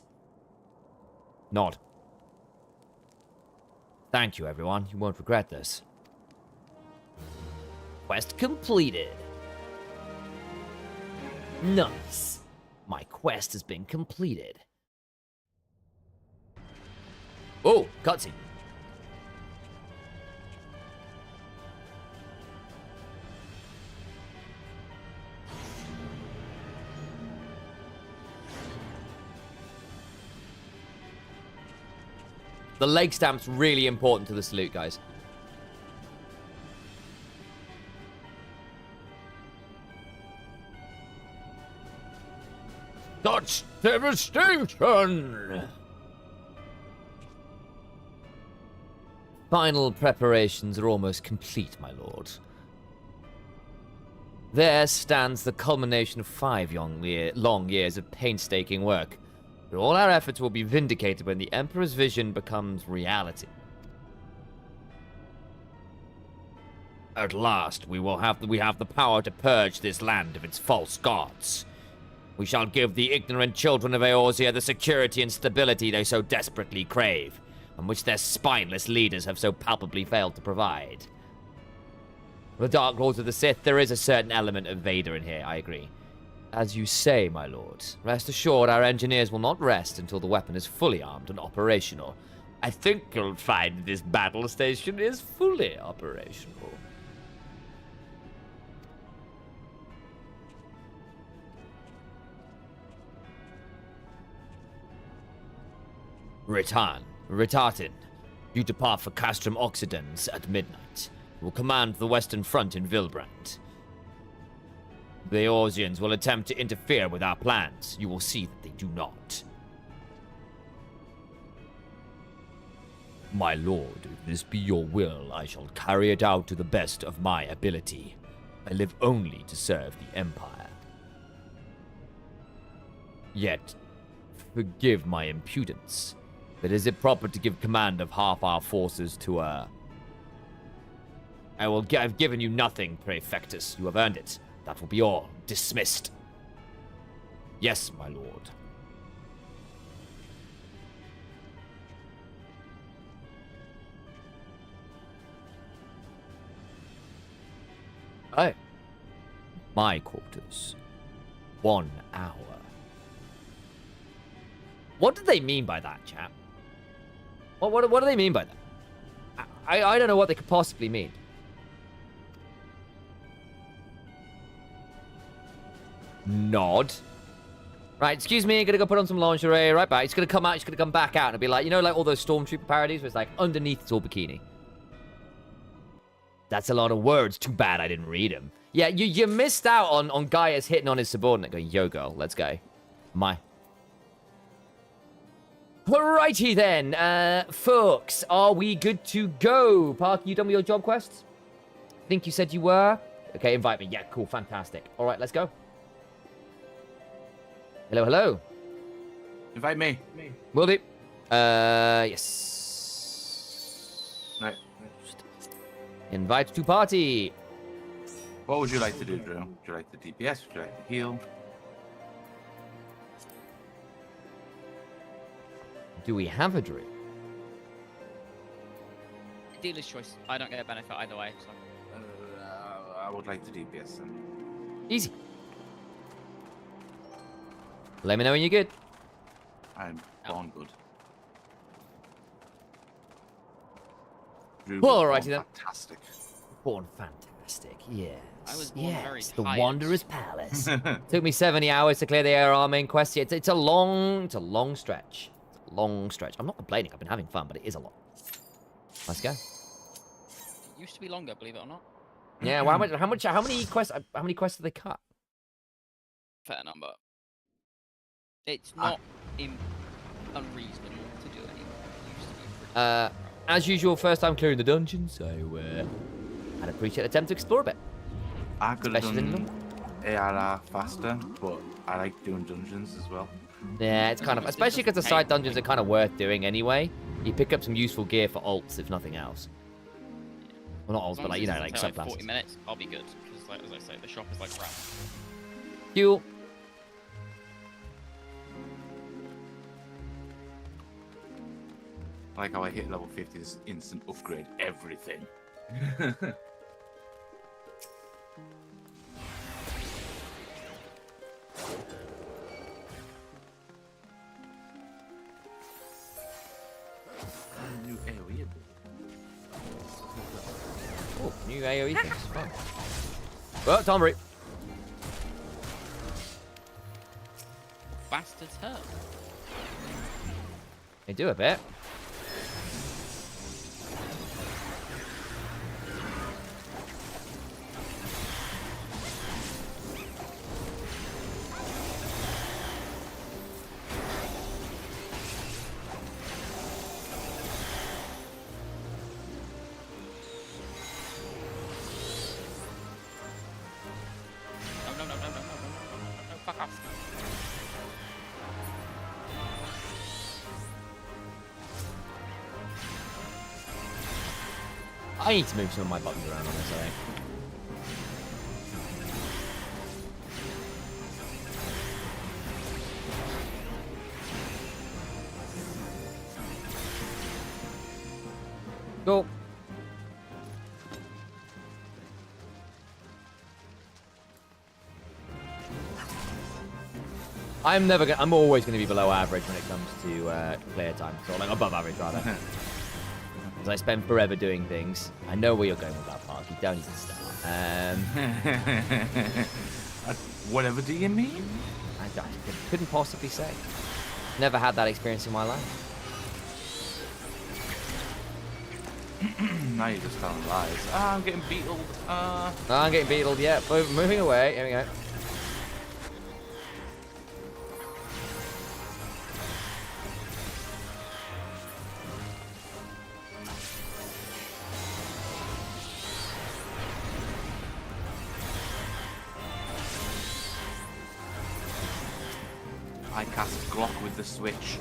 Nod. Thank you, everyone. You won't regret this. Quest completed. Nice. My quest has been completed. Oh, cutscene. The leg stamp's really important to the salute, guys. Such devastation! Final preparations are almost complete, my lord. There stands the culmination of 5 long years of painstaking work. But all our efforts will be vindicated when the Emperor's vision becomes reality. At last, we have the power to purge this land of its false gods. We shall give the ignorant children of Eorzea the security and stability they so desperately crave, and which their spineless leaders have so palpably failed to provide. The Dark Lords of the Sith, there is a certain element of Vader in here, I agree. As you say, my lord, rest assured our engineers will not rest until the weapon is fully armed and operational. I think you'll find this battle station is fully operational. Ritatin, you depart for Castrum Occidens at midnight. You will command the western front in Vilbrand. The Eorzeans will attempt to interfere with our plans. You will see that they do not. My lord, if this be your will, I shall carry it out to the best of my ability. I live only to serve the Empire. Yet, forgive my impudence, but is it proper to give command of half our forces to a... I've given you nothing, Praefectus. You have earned it. That will be all. Dismissed. Yes, my lord. Aye. My quarters. 1 hour. What do they mean by that, chap? What do they mean by that? I don't know what they could possibly mean. Nod. Right, excuse me, gonna go put on some lingerie, right back. It's gonna come out, it's gonna come back out and be like, you know, like all those Stormtrooper parodies where it's like, underneath it's all bikini. That's a lot of words. Too bad I didn't read them. Yeah, you missed out on Gaius hitting on his subordinate going, yo, girl, let's go. My. Alrighty then, folks, are we good to go? Park, you done with your job quests? I think you said you were. Okay, invite me. Yeah, cool, fantastic. All right, let's go. Hello, hello. Invite me. Will do. Yes. Right. Invite to party. What would you like to do, Drew? Would you like the DPS? Would you like to heal? Do we have a dream? Dealer's choice. I don't get a benefit either way. So. I would like the DPS then. Easy. Let me know when you're good. I'm born good. Drew Well, was alrighty then. Fantastic. Born fantastic, yes. I was born very the tired. Wanderer's Palace. Took me 70 hours to clear the ARR main quest. It's a long stretch. It's a long stretch. I'm not complaining. I've been having fun, but it is a lot. Let's go. It used to be longer, believe it or not. Yeah. Well, how many quests do they cut? Fair number. It's not unreasonable to do anymore. It used to be pretty As usual, first time clearing the dungeon, so I'd appreciate an attempt to explore a bit. I could have Especially done ARR faster, but I like doing dungeons as well. Yeah, it's kind of, especially because the side dungeons are kind of worth doing anyway. You pick up some useful gear for alts, if nothing else. Well, not alts, but like, you know, like subclasses. 40 minutes, I'll be good. Because, like, as I say, the shop is like crap. Fuel. I like how I hit level 50, this instant upgrade everything. New AoE. Oh, new AoE things. Fun. Well, Tombury. Bastards hurt. They do a bit. No, fuck off. I need to move some of my buttons around on this, I think. Go. I'm always going to be below average when it comes to clear time. So, like, above average, rather. Because I spend forever doing things. I know where you're going with that, Park. You don't need to start. Whatever do you mean? I couldn't possibly say. Never had that experience in my life. Now you're just telling lies. I'm getting beetled. I'm getting beetled, yeah. Moving away. Here we go. cast Glock with the switch.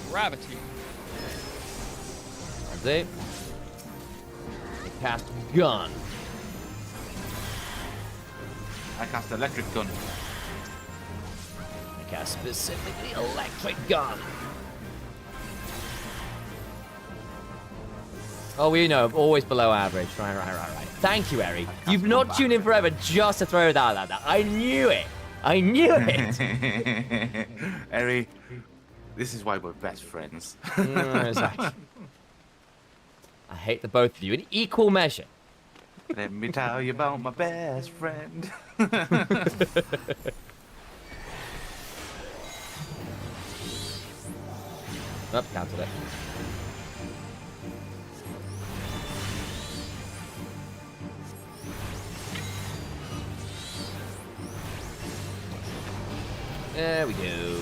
Gravity. That's it. I cast gun. I cast electric gun. I cast specifically electric gun. Oh, we know, always below average. Right. Thank you, Eri. You've not tuned in forever just to throw that like that. I knew it. I knew it. Eri, this is why we're best friends. Exactly. I hate the both of you in equal measure. Let me tell you about my best friend. Oh, cancelled it. There we go.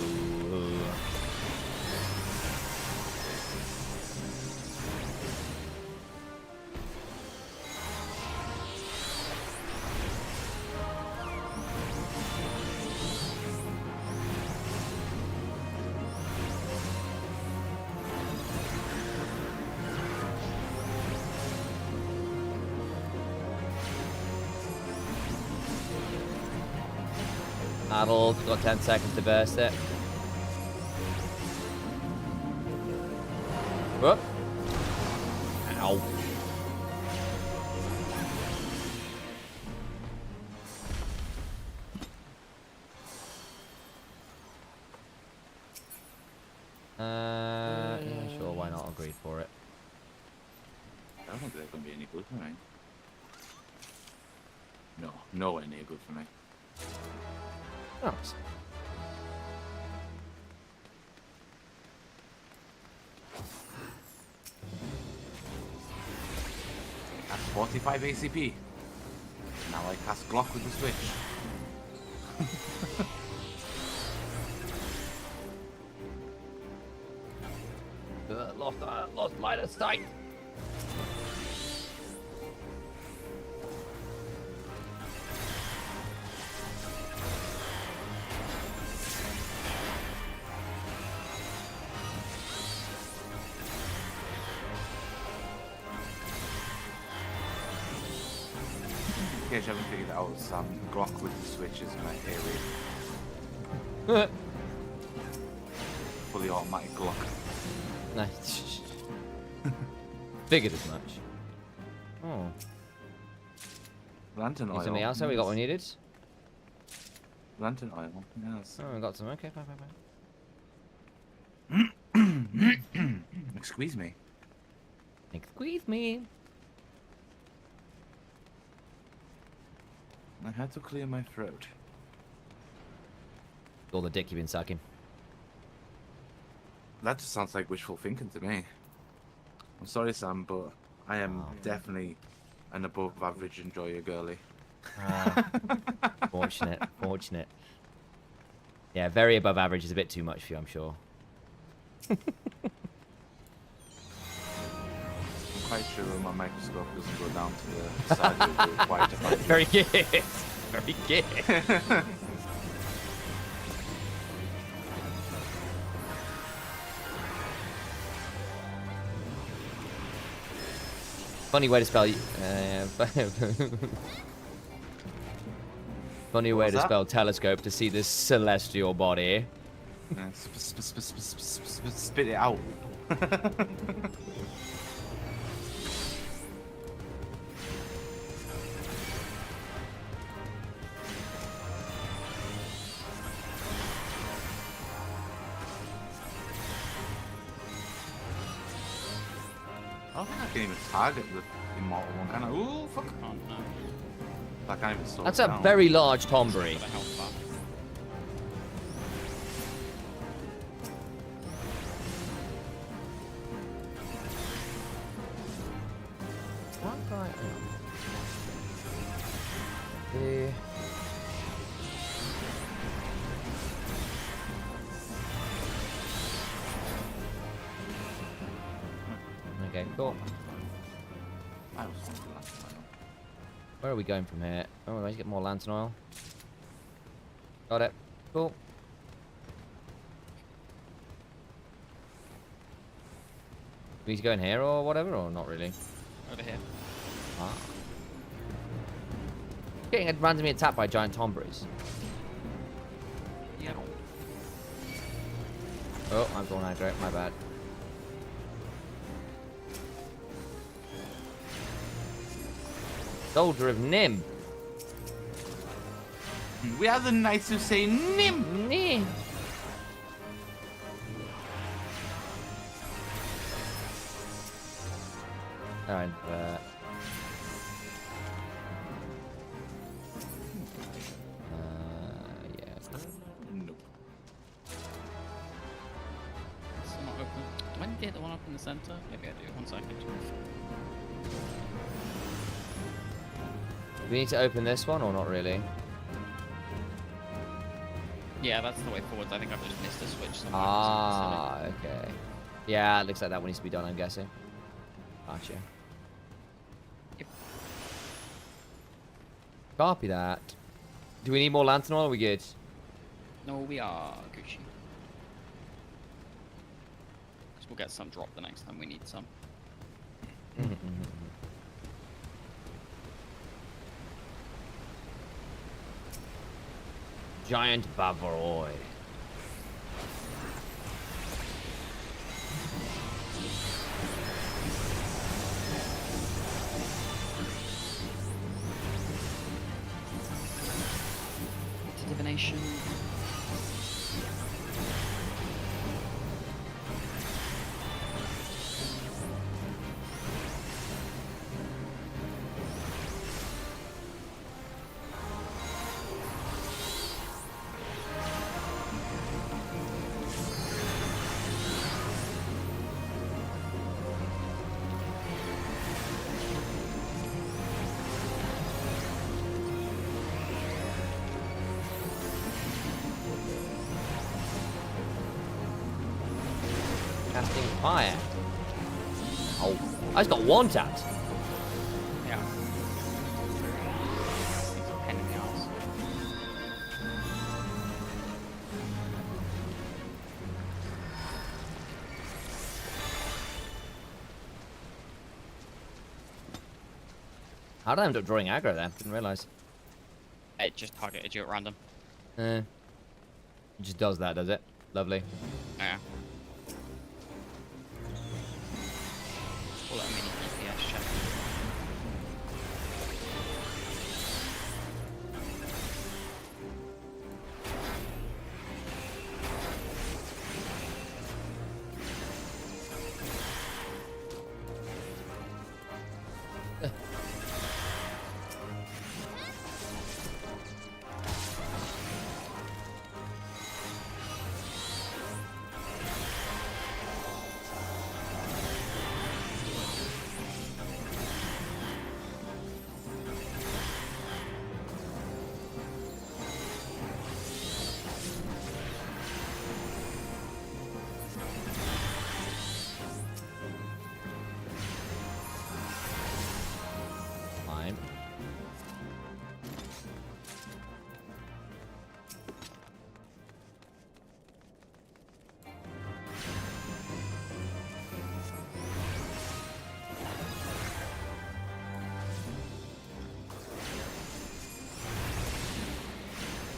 Adult, got 10 seconds to burst it. Whoop. Ow. Yeah, sure, why not? Agreed for it. I don't think they're going to be any good for me. No, nowhere near good for me. Oh. That's 45 ACP. Now I cast Glock with the switch. Lost line of sight. In case you haven't figured it out, Glock with the switch is my area. Fully automatic Glock. Nice. Figured as much. Oh. Lantern oil. Need something else? Have we got what we needed? Lantern oil. Yes. Oh, we got some. Okay, fine. Excuse me. Excuse me. I had to clear my throat. All the dick you've been sucking. That just sounds like wishful thinking to me. I'm sorry, Sam, but I am definitely an above average enjoyer girly. Fortunate. Yeah, very above average is a bit too much for you, I'm sure. I'm quite sure my microscope doesn't go down to the side of the white. Very good. Very good. Funny way to spell. Funny way to spell telescope to see this celestial body. Spit it out. I don't think I can even target the immortal one, can I? Ooh, fuck. Oh no. I can't even slow That's it a down. very large Tombury. Got a health bar. Okay, cool. I was thinking last time. Where are we going from here? Oh, we might get more lantern oil. Got it. Cool. We need to go in here or whatever, or not really? Over here. Ah. Getting randomly attacked by giant Tomberries. Yeah. Oh, I'm going aggro. My bad. Soldier of Nim. We are the knights who say Nim. Nim. Alright, yeah. Nope. It's not open. Do I need to hit the one up in the center? Maybe I do. 1 second. We need to open this one or not really? Yeah, that's the way forwards. I think I've just missed a switch somewhere. Ah, okay. Yeah, it looks like that one needs to be done, I'm guessing. Gotcha. Yep. Copy that. Do we need more lantern oil or are we good? No, we are Gucci. Because we'll get some drop the next time we need some. Giant Bavaroi. To divination. Casting fire. Oh, I just got one tapped. Yeah. Things are a pain in the arse. How did I end up drawing aggro there? Didn't realise. It just targeted you at random. It just does that, does it? Lovely. Yeah. Call it a mini DPS check. Fine.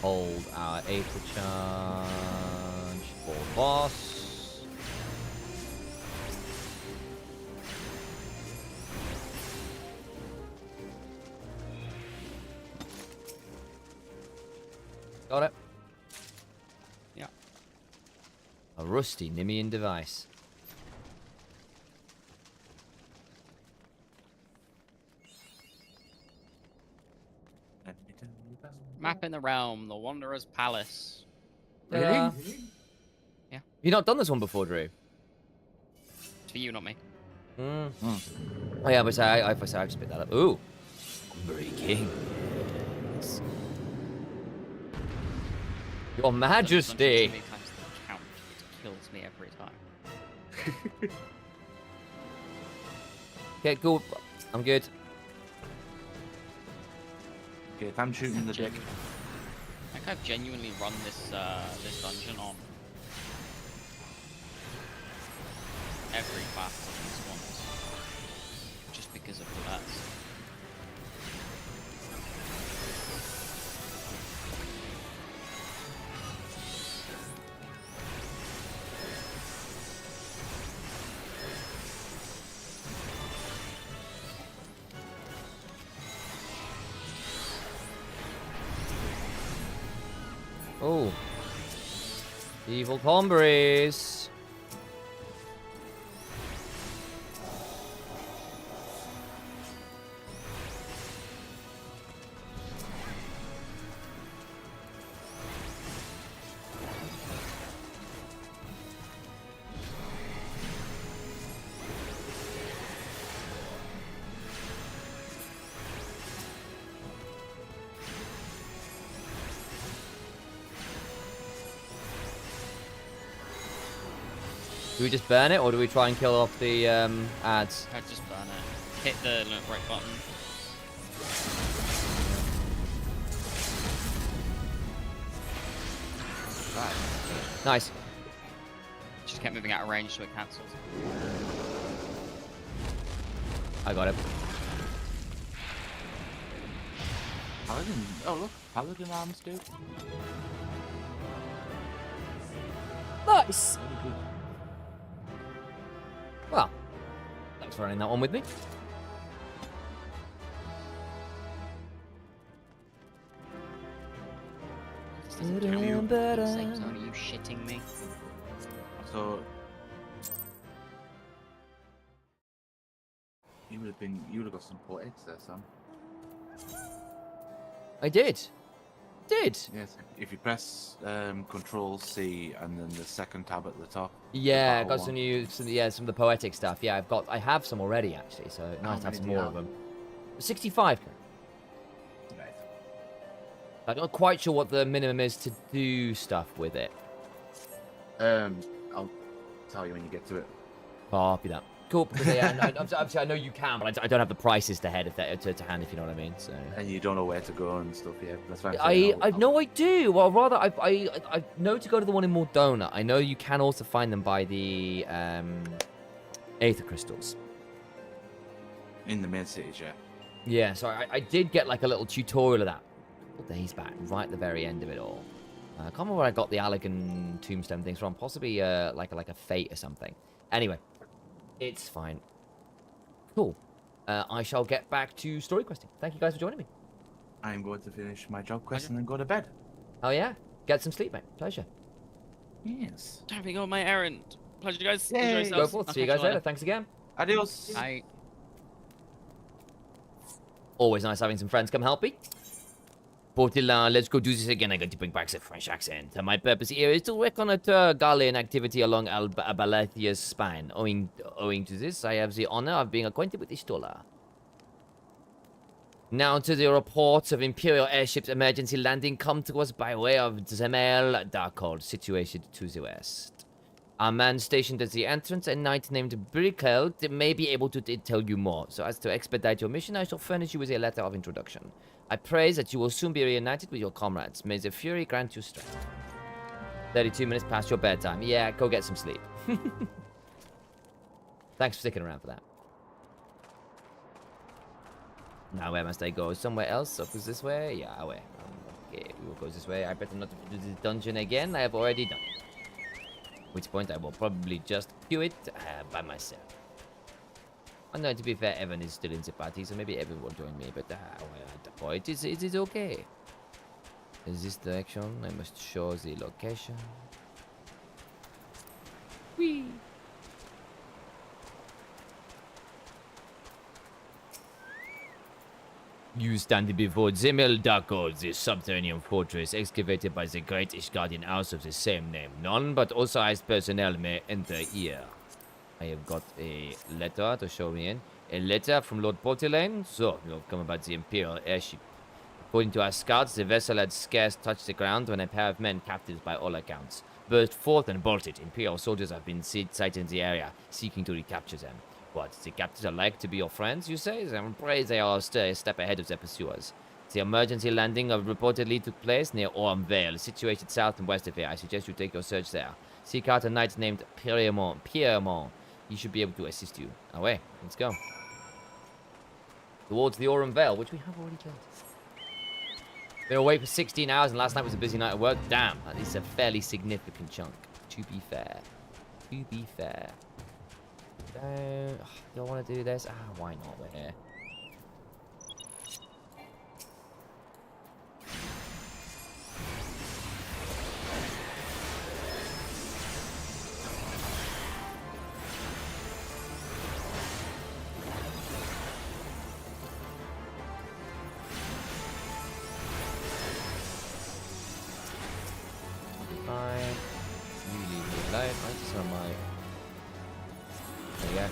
Hold our April charge for boss. Got it. Yeah. A rusty Nimian device. Map in the realm, the Wanderer's Palace. Really? Yeah. Yeah. You not done this one before, Drew? It's for you, not me. Oh yeah, but I just picked that up. Ooh. Very king. Yes. Your Majesty. Too many times the count, it kills me every time. Okay, cool. I'm good. Okay, if I'm shooting the dick. I think I've genuinely run this this dungeon on every class at least once, just because of the bets. Oh. Evil Pomberries. Do we just burn it, or do we try and kill off the ads? I'd just burn it. Hit the limit break button. Nice. Just kept moving out of range so it cancels. I got it. Paladin. Oh look, Paladin arms, dude. Nice. Well, thanks for running that one with me. This doesn't count. For God's sake, Zone, are you shitting me? So you would have got some poetics there, Sam. I did. Yes. If you press Control C and then the second tab at the top. Yeah, I the got battle some of the poetic stuff. Yeah, I have some already actually, so nice to have many some do you more have? of them. 65. one. Right. I'm not quite sure what the minimum is to do stuff with it. I'll tell you when you get to it. Copy that. Cool. Because obviously I know you can, but I don't have the prices to hand, to hand, if you know what I mean. So. And you don't know where to go and stuff, yeah. That's fine. I do. Well, rather, I know to go to the one in Mordona. I know you can also find them by the Aether Crystals. In the main stage, yeah. Yeah, so I did get like a little tutorial of that a couple days back, right at the very end of it all. I can't remember where I got the Allegan tombstone things from. Possibly like a fate or something. Anyway, it's fine. Cool. I shall get back to story questing. Thank you guys for joining me. I'm going to finish my job quest and then go to bed. Oh yeah, get some sleep, mate. Pleasure. Yes. Time to go on my errand. Pleasure, guys. Yay. Enjoy Go yourselves. forth. I'll See you catch guys later. Thanks again. Adios. Bye. Always nice having some friends come help me. Portilla, let's go do this again. I got to bring back the French accent. My purpose here is to reconnoiter Gallian activity along Abalathia's spine. Owing to this, I have the honor of being acquainted with the Stola. Now to the reports of Imperial airships emergency landing come to us by way of Zemel Darkhold, situated to the west. A man stationed at the entrance, a knight named Brickeld, may be able to tell you more. So as to expedite your mission, I shall furnish you with a letter of introduction. I pray that you will soon be reunited with your comrades. May the Fury grant you strength. 32 minutes past your bedtime. Yeah, go get some sleep. Thanks for sticking around for that. Now where must I go? Somewhere else? Up is this way? Yeah, where? Okay, we will go this way. I better not do the dungeon again. I have already done it. At which point I will probably just queue it by myself. Oh, no, to be fair, Evan is still in the party, so maybe Evan will join me, but well, at the point, it is okay. In this direction, I must show the location. Whee! You stand before Zemel Darkhold, the subterranean fortress excavated by the great Ishgardian house of the same name. None but authorized personnel may enter here. I have got a letter to show me in. A letter from Lord Portelaine? So, you have come about the Imperial airship. According to our scouts, the vessel had scarce touched the ground when a pair of men, captives by all accounts, burst forth and bolted. Imperial soldiers have been sighted in the area, seeking to recapture them. What, the captives are like to be your friends, you say? I'm afraid they are still a step ahead of their pursuers. The emergency landing reportedly took place near Orm Vale, situated south and west of here. I suggest you take your search there. Seek out a knight named Pierremont. He should be able to assist you. Away, let's go. Towards the Orm Vale, which we have already killed. Been away for 16 hours, and last night was a busy night at work. Damn, that is a fairly significant chunk, to be fair. To be fair. Don't want to do this. Why not? We're here. Fine. You leave me alone. I just want my... There you go.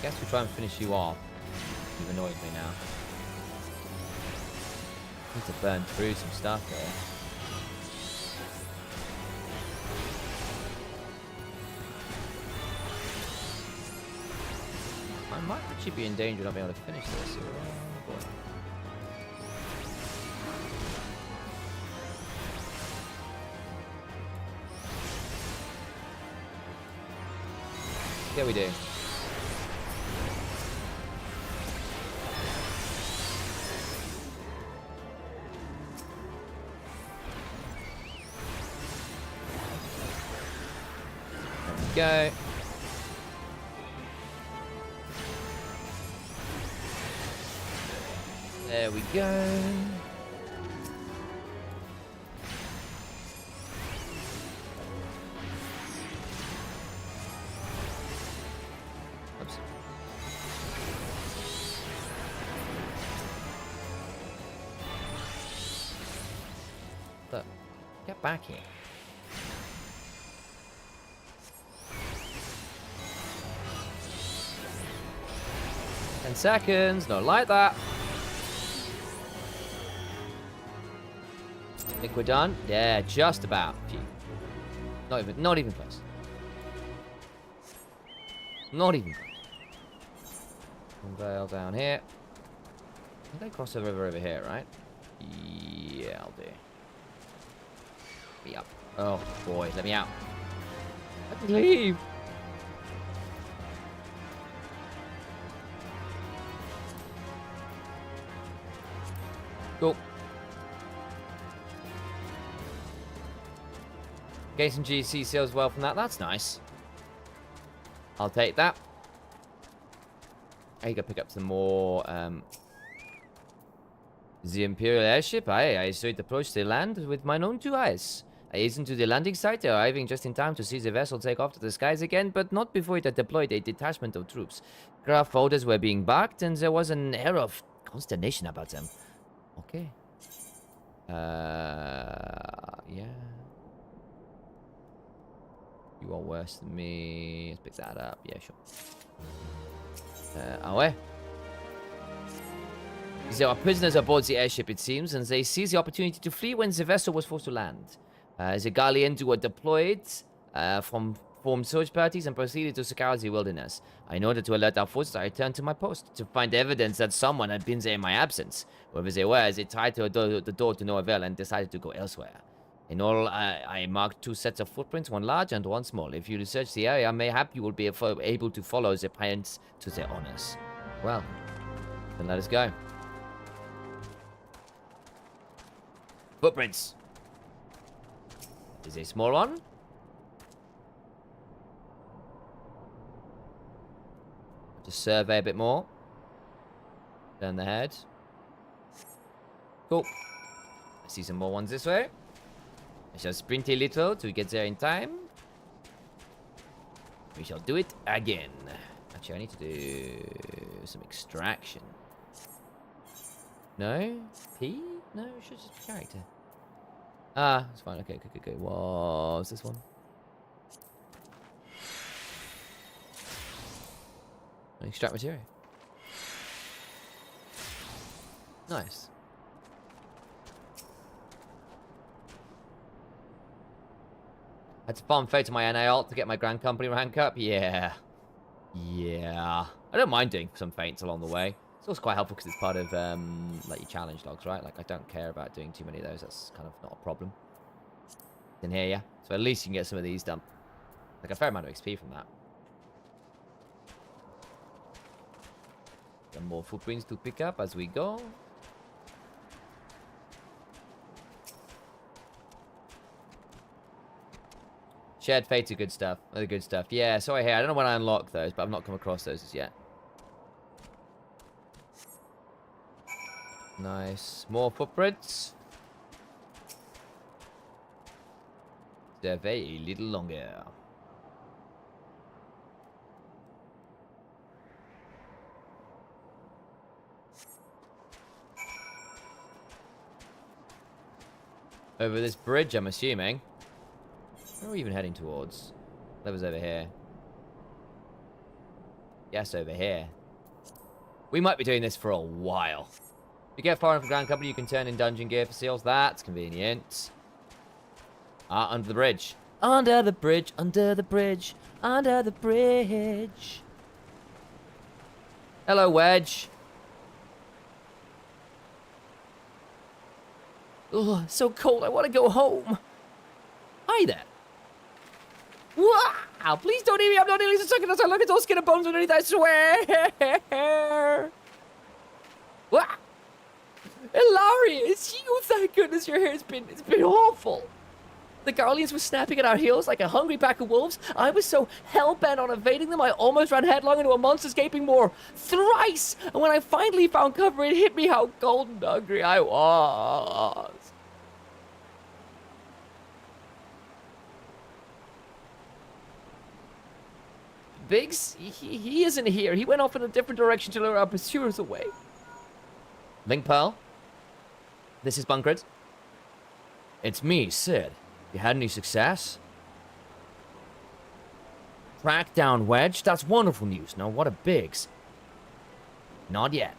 Guess we'll try and finish you off. You've annoyed me now. Need to burn through some stuff here. I might actually be in danger of not being able to finish this. Oh, boy. Yeah, we do. There we go. There we go. Oops. Look, get back here. Ten seconds, not like that. Think we're done? Yeah, just about. Phew. Not even close. Not even close. Veil down here. I think I cross the river over here, right? Yeah, I'll do. Let me up. Oh boy, let me out. Let me leave. Cool. Getting some GC sales well from that. That's nice. I'll take that. I gotta pick up some more. The Imperial airship. I saw it approach the land with my own two eyes. I hastened to the landing site, arriving just in time to see the vessel take off to the skies again, but not before it had deployed a detachment of troops. Craft orders were being barked, and there was an air of consternation about them. Okay. Yeah. You are worse than me. Let's pick that up. Yeah, sure. Away. There are prisoners aboard the airship, it seems, and they seized the opportunity to flee when the vessel was forced to land. The Galleons were deployed formed search parties and proceeded to scour the wilderness. In order to alert our forces, I returned to my post to find evidence that someone had been there in my absence. Whoever they were, they tried to the door to no avail and decided to go elsewhere. In all, I marked 2 sets of footprints, one large and one small. If you research the area, mayhap you will be able to follow the pirates to their honors. Well, then let us go. Footprints. Is a small one. Just survey a bit more. Turn the head. Cool. I see some more ones this way. I shall sprint a little to get there in time. We shall do it again. Actually, I need to do some extraction. No? P? No, it should just be character. Ah, it's fine. Okay, okay. What's this one? Extract material. Nice. Had to farm Fate to my NA alt to get my Grand Company rank up? Yeah. Yeah. I don't mind doing some Fates along the way. It's also quite helpful because it's part of, like, your challenge logs, right? Like, I don't care about doing too many of those. That's kind of not a problem. In here, yeah? So at least you can get some of these done. Like, a fair amount of XP from that. Some more footprints to pick up as we go. Shared Fates are good stuff. Other good stuff. Yeah, so I hear. I don't know when I unlock those, but I've not come across those as yet. Nice. More footprints. Survey a little longer. Over this bridge, I'm assuming. Where are we even heading towards? That was over here. Yes, over here. We might be doing this for a while. If you get far enough from Grand Company, you can turn in dungeon gear for seals. That's convenient. Ah, under the bridge. Under the bridge, under the bridge, under the bridge. Hello, Wedge. Ugh, so cold. I want to go home. Hi there. Wow, please don't eat me. I'm not nearly so second as I look at those skin and bones underneath, I swear. Wow. Hilarious. You, thank goodness your hair's been, it's been awful. The Garleans were snapping at our heels like a hungry pack of wolves. I was so hell-bent on evading them, I almost ran headlong into a monster's gaping maw. Thrice! And when I finally found cover, it hit me how cold and hungry I was. Biggs, he isn't here. He went off in a different direction to lure our pursuers away. Link Pearl? This is Bunkred. It's me, Sid. You had any success? Track down Wedge? That's wonderful news. Now, what a Biggs? Not yet.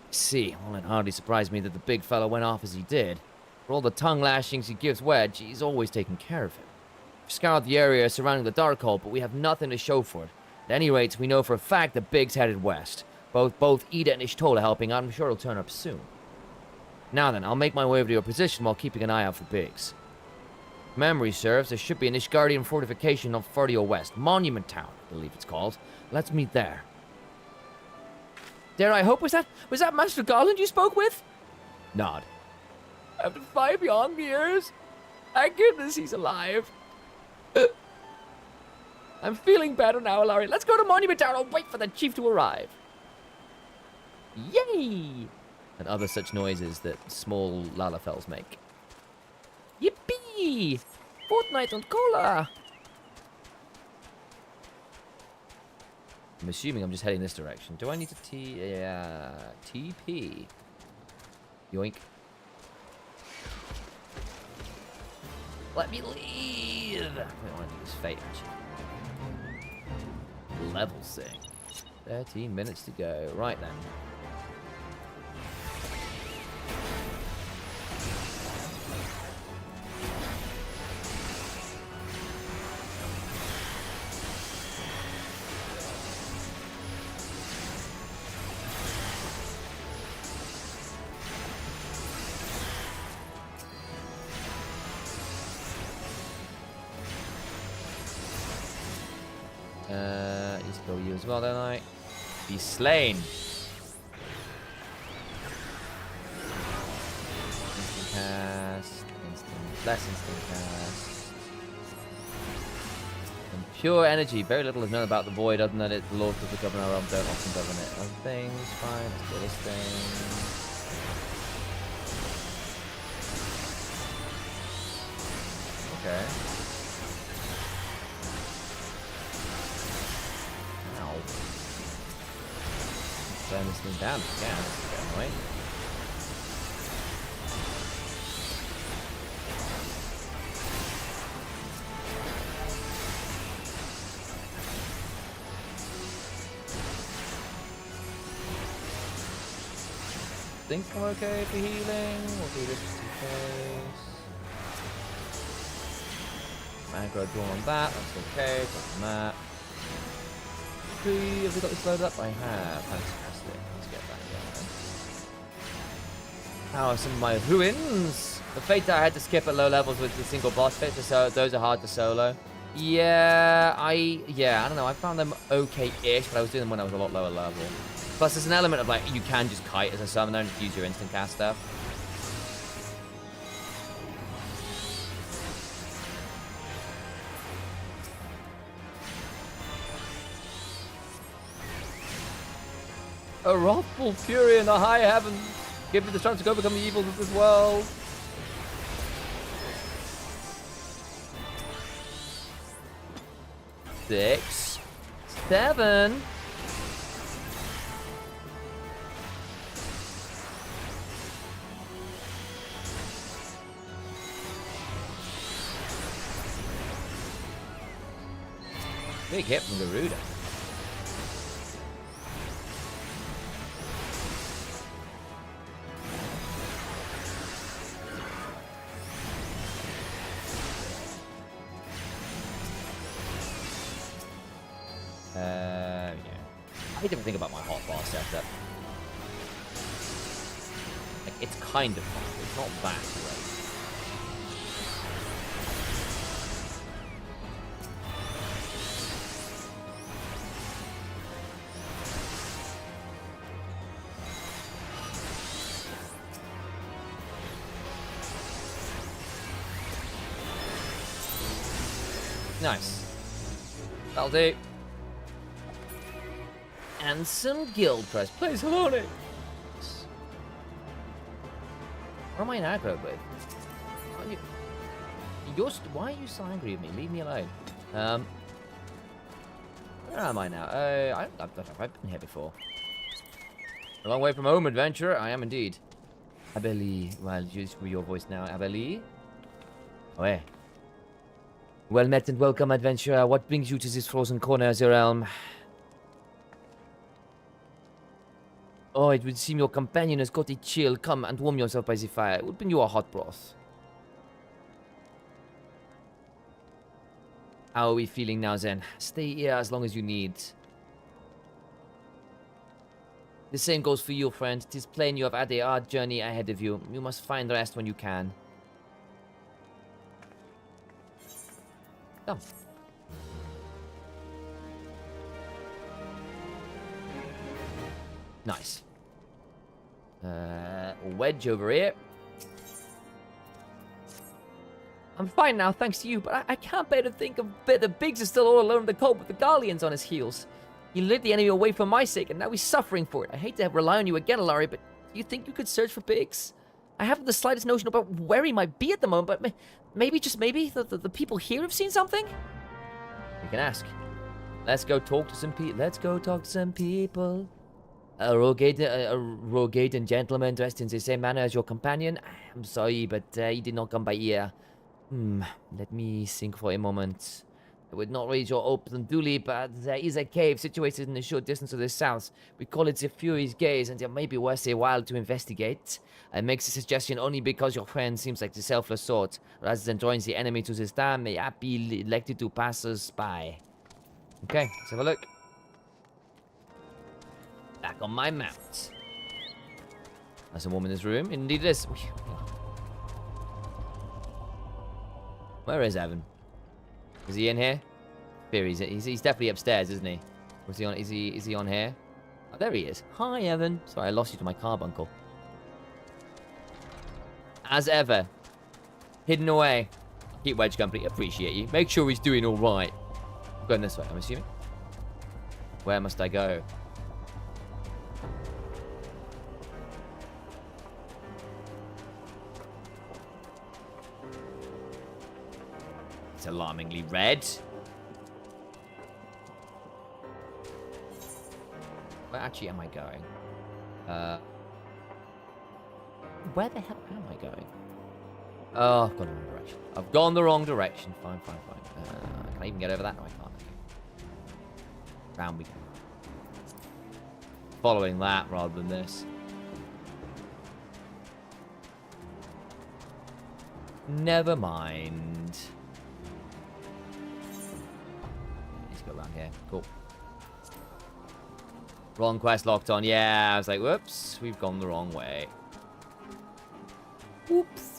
See, well, it hardly surprised me that the big fella went off as he did. For all the tongue lashings he gives Wedge, he's always taken care of him. We've scoured the area surrounding the Darkhold, but we have nothing to show for it. At any rate, we know for a fact that Biggs headed west. Both Ida and Ishtola helping out. I'm sure he'll turn up soon. Now then, I'll make my way over to your position while keeping an eye out for Biggs. If memory serves, there should be an Ishgardian fortification not far to your west. Monument Town, I believe it's called. Let's meet there. Dare I hope, was that Master Garland you spoke with? Nod. After 5 long years? Thank goodness he's alive. I'm feeling better now, Larry. Let's go to Monument Town. I'll wait for the chief to arrive. Yay! And other such noises that small Lalafels make. Yippee! Fortnite and cola! I'm assuming I'm just heading this direction. Do I need to TP? Yoink. Let me leave! I don't want to do this fate, actually. Level 6. 13 minutes to go. Right then. Just go you as well, don't I? Be slain. Instant cast. Less instant cast. And pure energy. Very little is known about the void other than it the Lord of the Governor realm don't often govern it. Other things, fine. Let's do this thing. Okay. Burn this thing down if you can. That's a bit annoying. Think I'm okay for healing. We'll do this just in case. aggro drawn on that. That's okay. Doesn't matter. Have we got this loaded up? I have. Fantastic. Let's get that going. How are some of my ruins? The fate that I had to skip at low levels with the single boss fight, so those are hard to solo. Yeah, I don't know. I found them okay-ish, but I was doing them when I was a lot lower level. Plus, there's an element of, like, you can just kite as a summoner and just use your instant cast stuff. A wrathful fury in the high heavens. Give me the chance to go become the evils of this world. Six, 7. Big hit from Garuda. Yeah. I didn't think about my hotbar setup. Like, it's kind of fun. It's not that great. Nice. That'll do. And some guild press. Please, Haloni! What am I in aggro with? Why are you so angry with me? Leave me alone. Where am I now? I've been here before. A long way from home, adventurer. I am indeed. Abeli. Well, use your voice now. Abeli? Oh, well met and welcome, adventurer. What brings you to this frozen corner of the realm? Oh, it would seem your companion has got a chill. Come and warm yourself by the fire. It would bring you a hot broth. How are we feeling now, then? Stay here as long as you need. The same goes for you, friend. 'Tis plain you have had a hard journey ahead of you. You must find rest when you can. Come. Nice. Wedge over here. I'm fine now, thanks to you, but I can't bear to think of that Biggs is still all alone in the cold with the Guardians on his heels. He led the enemy away for my sake, and now he's suffering for it. I hate to rely on you again, Alari, but do you think you could search for Biggs? I haven't the slightest notion about where he might be at the moment, but maybe, just maybe, the people here have seen something? You can ask. Let's go talk to some people. Let's go talk to some people. A Rogate gentleman dressed in the same manner as your companion. I'm sorry, but he did not come by here. Let me think for a moment. I would not raise your hopes unduly, but there is a cave situated in a short distance to the south. We call it the Fury's Gaze, and it may be worth a while to investigate. I make the suggestion only because your friend seems like the selfless sort. Rather than join the enemy to this time, may I be elected to pass us by. Okay, let's have a look. Back on my mount. There's a woman in this room. Indeed it is. Where is Evan? Is he in here? Here he's definitely upstairs, isn't he? Or is he on? Is he on here? Oh, there he is. Hi, Evan. Sorry, I lost you to my carbuncle. As ever, hidden away. Keep Wedge company. Appreciate you. Make sure he's doing all right. Going this way, I'm assuming. Where must I go? It's alarmingly red. Where actually am I going? Where the hell am I going? Oh, I've gone the wrong direction. I've gone the wrong direction. Fine. Can I even get over that? No, I can't. Round we go. Following that rather than this. Never mind. here. Cool. Wrong quest locked on. Yeah, I was like, whoops, we've gone the wrong way. Whoops.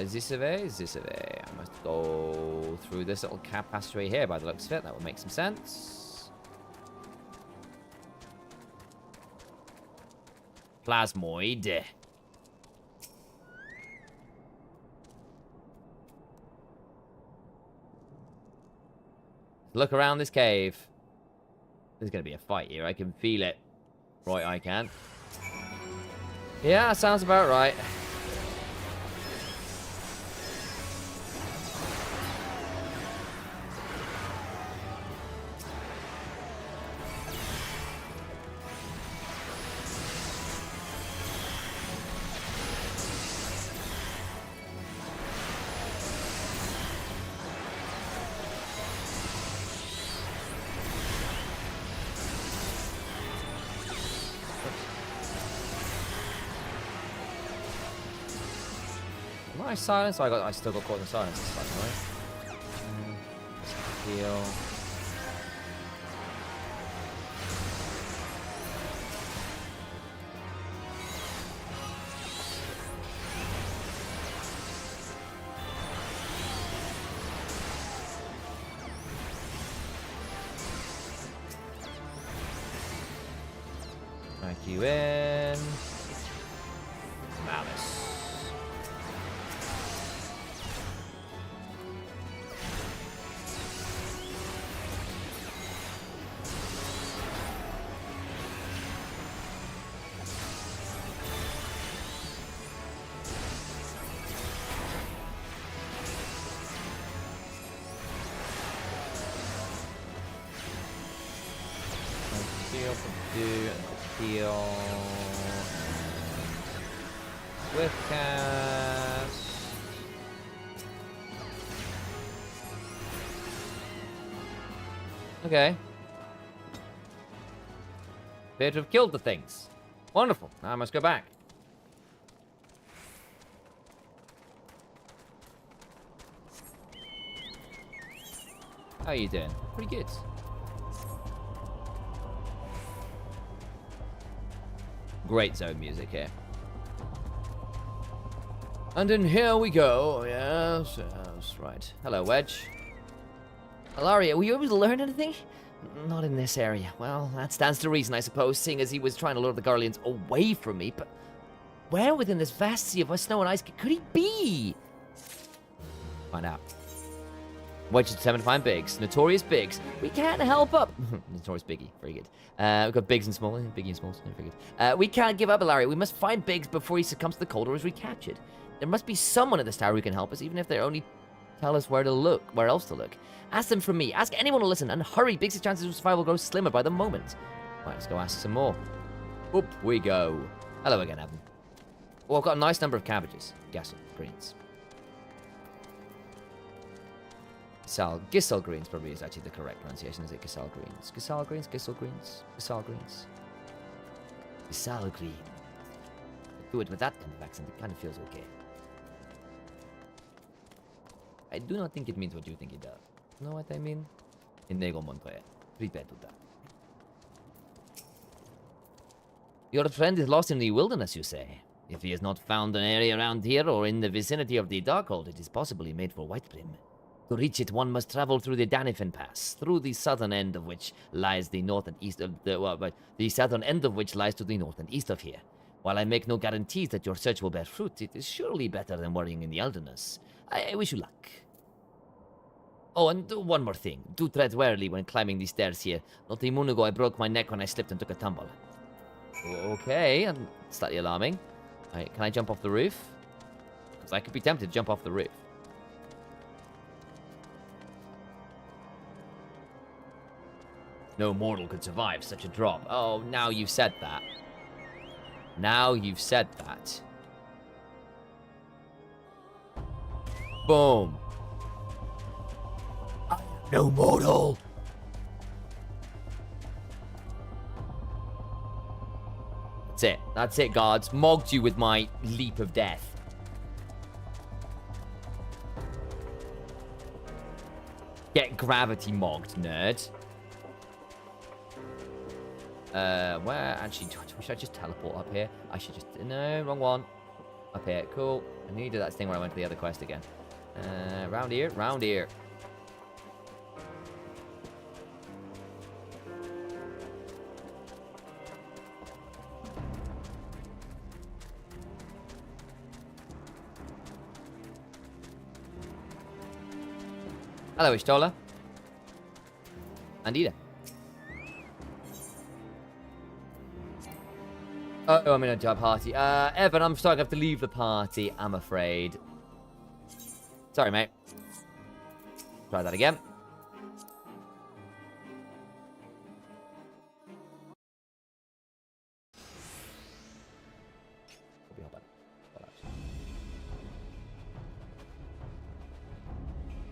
This way. I must go through this little cap passageway here by the looks of it. That will make some sense. Plasmoid. Look around this cave. There's going to be a fight here. I can feel it. Right, I can. Yeah, sounds about right. Nice silence. I still got caught in the silence. It's like, right? Heal. Back you in. Malice. Heal. With cast. Okay. Appear to have killed the things. Wonderful. Now I must go back. How are you doing? Pretty good. Great zone music here. And in here we go. Yes, right. Hello, Wedge. Alaria, were you able to learn anything? Not in this area. Well, that stands to reason, I suppose, seeing as he was trying to lure the Garleans away from me, but where within this vast sea of snow and ice could he be? Find out. Wedge is determined to find Biggs. Notorious Biggs. We can't help up. Notorious Biggie. Very good. We've got Biggs and Small. Biggie and Small. Very good. We can't give up, Ilaria. We must find Biggs before he succumbs to the cold or is recaptured. There must be someone at this tower who can help us, even if they only tell us where to look, where else to look. Ask them from me. Ask anyone to listen. And hurry. Biggs' chances of survival grow slimmer by the moment. Right, let's go ask some more. Up we go. Hello again, Evan. Oh, I've got a nice number of cabbages. Gassel greens. Gisel greens probably is actually the correct pronunciation, is it? Gisel greens. Gisel greens, Gisel greens, Gisel greens. Gisel green. Do it with that kind of accent, it kind of feels okay. I do not think it means what you think it does. Know what I mean? Inego Montoya. Prepare to that. Your friend is lost in the wilderness, you say? If he has not found an area around here or in the vicinity of the Darkhold, it is possibly made for Whitebrim. To reach it, one must travel through the Danifin Pass, through the southern end of which lies the north and east of the southern end of which lies to the north and east of here. While I make no guarantees that your search will bear fruit, it is surely better than worrying in the Elderness. I wish you luck. Oh, and one more thing. Do tread warily when climbing these stairs here. Not a moon ago, I broke my neck when I slipped and took a tumble. Okay, and slightly alarming. Alright, can I jump off the roof? Because I could be tempted to jump off the roof. No mortal could survive such a drop. Oh, now you've said that. Now you've said that. Boom. I am no mortal. That's it. That's it, guards. Mogged you with my leap of death. Get gravity mogged, nerd. Where? Actually, should I just teleport up here? I should just... No, wrong one. Up here. Cool. I knew you did that thing where I went to the other quest again. Round here. Round here. Hello, Ishtola. Andida. Oh, I'm in a party. Evan, I'm sorry, I have to leave the party, I'm afraid. Sorry, mate. Try that again.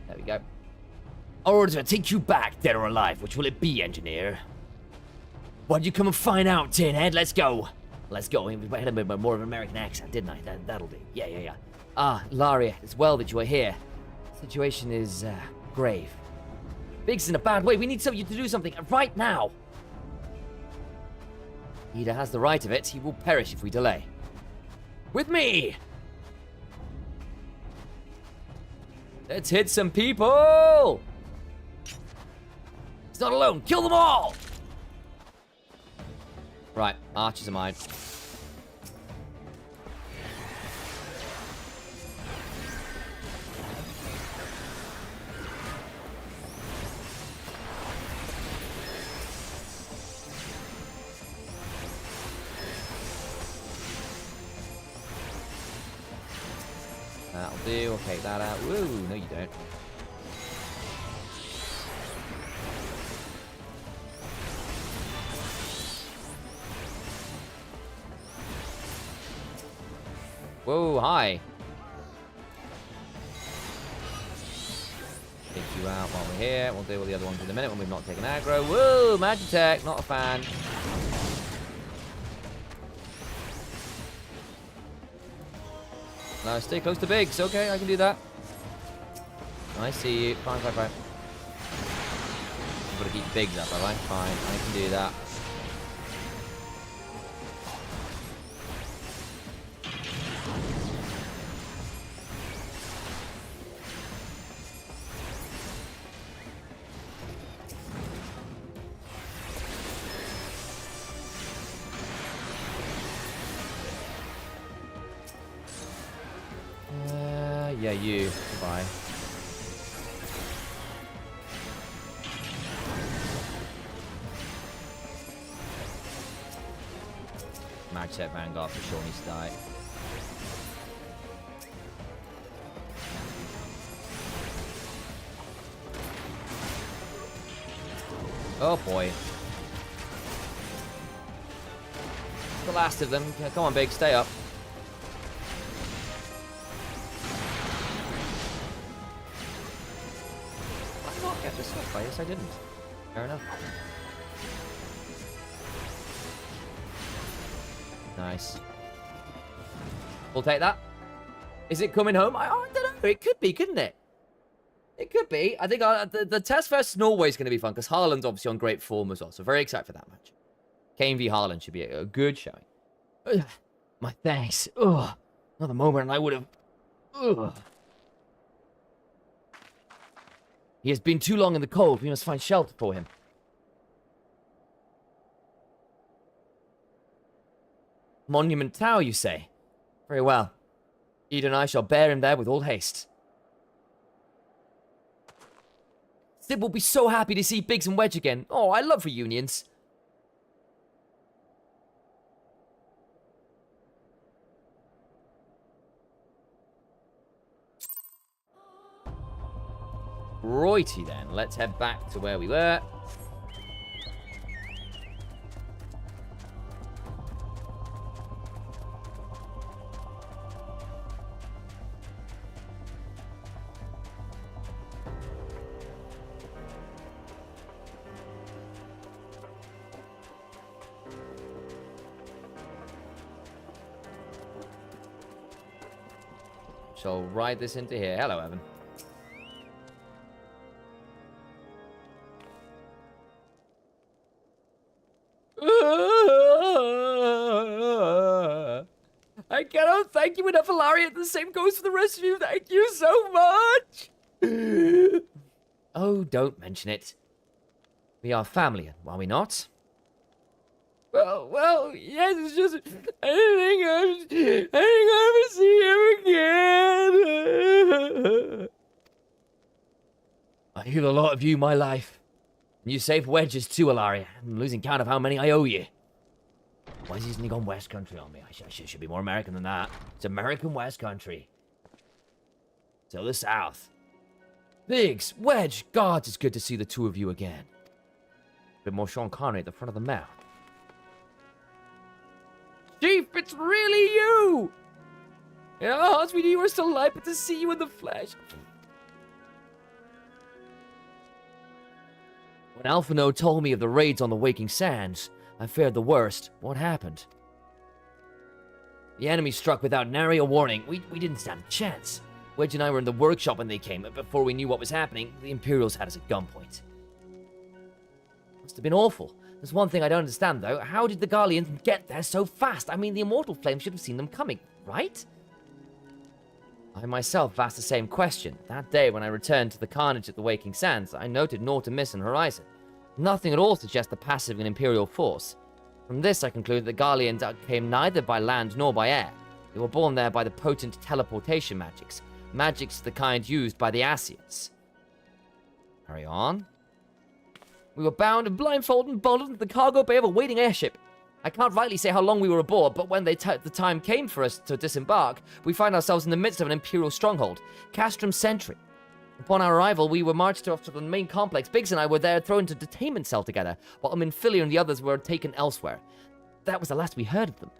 There we go. Our orders are to take you back, dead or alive. Which will it be, engineer? Why'd you come and find out, Tinhead? Let's go. Let's go. I had a bit more of an American accent, didn't I? That'll do. Yeah. Ah, Laria, it's well that you are here. The situation is, grave. Biggs in a bad way. We need you to do something right now. Ida has the right of it. He will perish if we delay. With me! Let's hit some people! He's not alone. Kill them all! Right, archers are mine. That'll do. I'll take that out. Woo! No, you don't. Whoa, hi. Take you out while we're here. We'll deal with the other ones in a minute when we've not taken aggro. Whoa, Magitech, not a fan. No, stay close to Biggs. Okay, I can do that. I see you. Fine. I've got to keep Biggs up, have I? Fine, I can do that. Yeah, you. Goodbye. Magset Vanguard for sure needs to die. Oh boy. The last of them. Come on, Big, stay up. Yes, I didn't. Fair enough. Nice. We'll take that. Is it coming home? I don't know. It could be, couldn't it? It could be. I think the test versus Norway is going to be fun because Haaland's obviously on great form as well. So very excited for that match. Kane v Haaland should be a good showing. Ugh. My thanks. Ugh. Another moment and I would have... Ugh. He has been too long in the cold. We must find shelter for him. Monument Tower, you say? Very well. Eda and I shall bear him there with all haste. Sid will be so happy to see Biggs and Wedge again. Oh, I love reunions. Righty then, let's head back to where we were. shall ride this into here. Hello, Evan. I cannot thank you enough, Ilaria. The same goes for the rest of you. Thank you so much. Oh, don't mention it. We are family, are we not? Well, yes, it's just I didn't think I'd ever see him again. I heal a lot of you, my life. And you saved Wedges too, Ilaria. I'm losing count of how many I owe you. Why is he suddenly gone West Country on me? I should be more American than that. It's American West Country. So the South. Biggs, Wedge, gods, it's good to see the two of you again. A bit more Sean Connery at the front of the mouth. Chief, it's really you! In our hearts we knew you were still alive, but to see you in the flesh. When Alphino told me of the raids on the Waking Sands, I feared the worst. What happened? The enemy struck without nary a warning. We didn't stand a chance. Wedge and I were in the workshop when they came, but before we knew what was happening, the Imperials had us at gunpoint. Must have been awful. There's one thing I don't understand, though. How did the Garleans get there so fast? I mean, the Immortal Flame should have seen them coming, right? I myself asked the same question. That day, when I returned to the carnage at the Waking Sands, I noted naught amiss on the horizon. Nothing at all suggests the passage of an Imperial force. From this, I concluded that the Garleans came neither by land nor by air. They were born there by the potent teleportation magics. Magics the kind used by the Asians. Carry on. We were bound and blindfolded and bolted into the cargo bay of a waiting airship. I can't rightly say how long we were aboard, but when the time came for us to disembark, we found ourselves in the midst of an Imperial stronghold, Castrum Sentry. Upon our arrival, we were marched off to the main complex. Biggs and I were there thrown into a detainment cell together, while Minfilia and the others were taken elsewhere. That was the last we heard of them.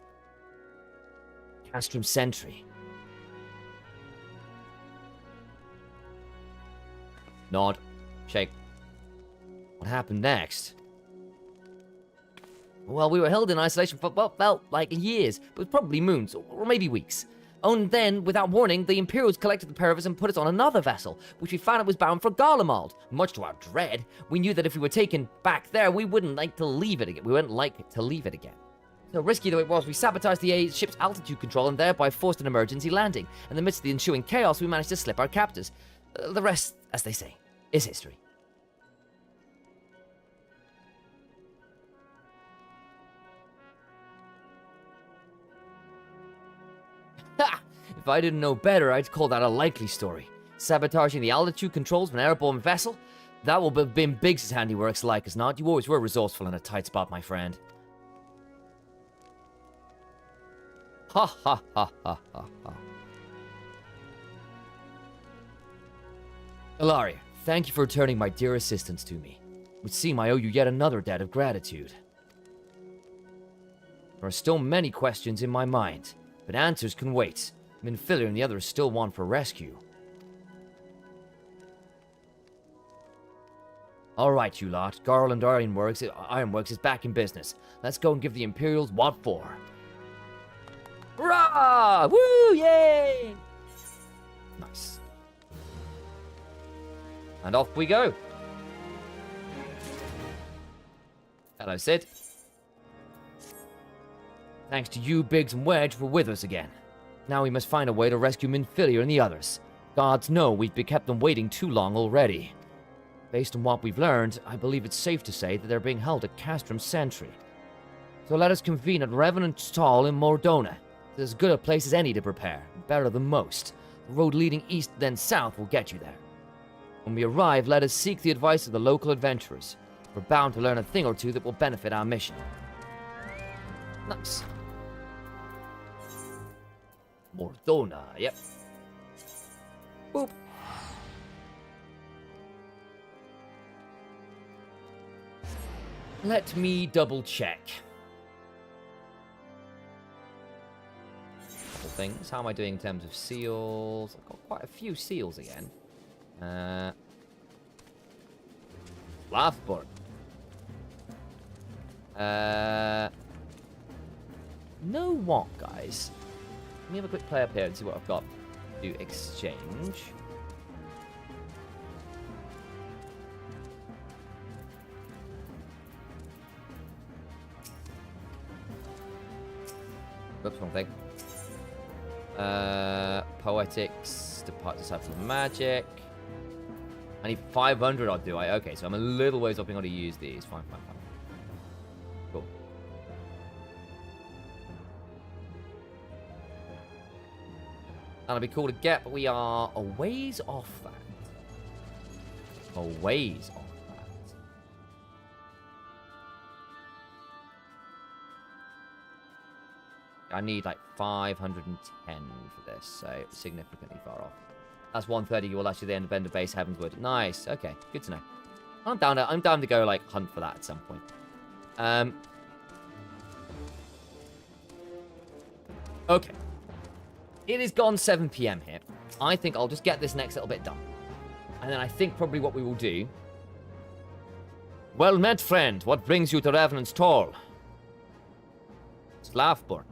Castrum Sentry. Nod. Shake. What happened next? Well, we were held in isolation for, well, felt like years, but probably moons, or maybe weeks. And then, without warning, the Imperials collected the pair of us and put us on another vessel, which we found it was bound for Garlemald. Much to our dread, we knew that if we were taken back there, we wouldn't like to leave it again. We wouldn't like to leave it again. So risky though it was, we sabotaged the ship's altitude control and thereby forced an emergency landing. In the midst of the ensuing chaos, we managed to slip our captors. The rest, as they say, is history. Ha! If I didn't know better, I'd call that a likely story. Sabotaging the altitude controls of an airborne vessel? That will have been Biggs' handiworks, like as not. You always were resourceful in a tight spot, my friend. Ha ha ha ha ha ha. Ilaria, thank you for returning my dear assistance to me. It would seem I owe you yet another debt of gratitude. There are still many questions in my mind, but answers can wait. Minfilia and the others still want for rescue. Alright, you lot. Garland Ironworks is back in business. Let's go and give the Imperials what for. Hurrah! Woo! Yay! Nice. And off we go. Hello, Sid. Thanks to you, Biggs and Wedge, for with us again. Now we must find a way to rescue Minfilia and the others. Gods know we've kept them waiting too long already. Based on what we've learned, I believe it's safe to say that they're being held at Castrum Sentry. So let us convene at Revenant's Hall in Mordona. It's as good a place as any to prepare, better than most. The road leading east then south will get you there. When we arrive, let us seek the advice of the local adventurers. We're bound to learn a thing or two that will benefit our mission. Nice. Mordona, yep. Boop. Let me double check. Couple things. How am I doing in terms of seals? I've got quite a few seals again. Laughboard. Know what, guys? Let me have a quick play up here and see what I've got. Do exchange. Whoops, wrong thing. Poetics, depart disciple of magic. I need 500 odd, do I? Okay, so I'm a little ways off being able to use these. Fine. Cool. That'll be cool to get, but we are a ways off that. A ways off that. I need like 510 for this, so significantly far off. That's 130. You will actually then bend the base heavenward. Nice. Okay, good to know. I'm down to go like hunt for that at some point. Okay. It is gone 7 p.m. here. I think I'll just get this next little bit done. And then I think probably what we will do... Well met, friend. What brings you to Revenant's Toll? It's Laughburn.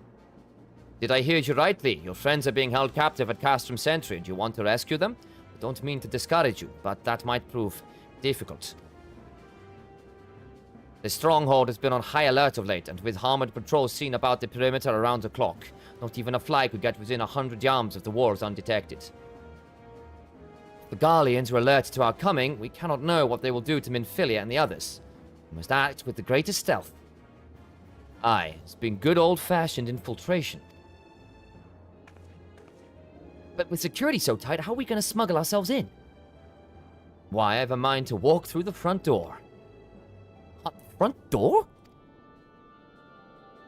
Did I hear you rightly? Your friends are being held captive at Castrum Sentry, and you want to rescue them? I don't mean to discourage you, but that might prove difficult. The stronghold has been on high alert of late, and with armored patrols seen about the perimeter around the clock, not even a fly could get within 100 yards of the walls undetected. If the Garleans are alert to our coming, we cannot know what they will do to Minfilia and the others. We must act with the greatest stealth. Aye, it's been good old-fashioned infiltration. But with security so tight, how are we going to smuggle ourselves in? Why, I have a mind to walk through the front door. Front door?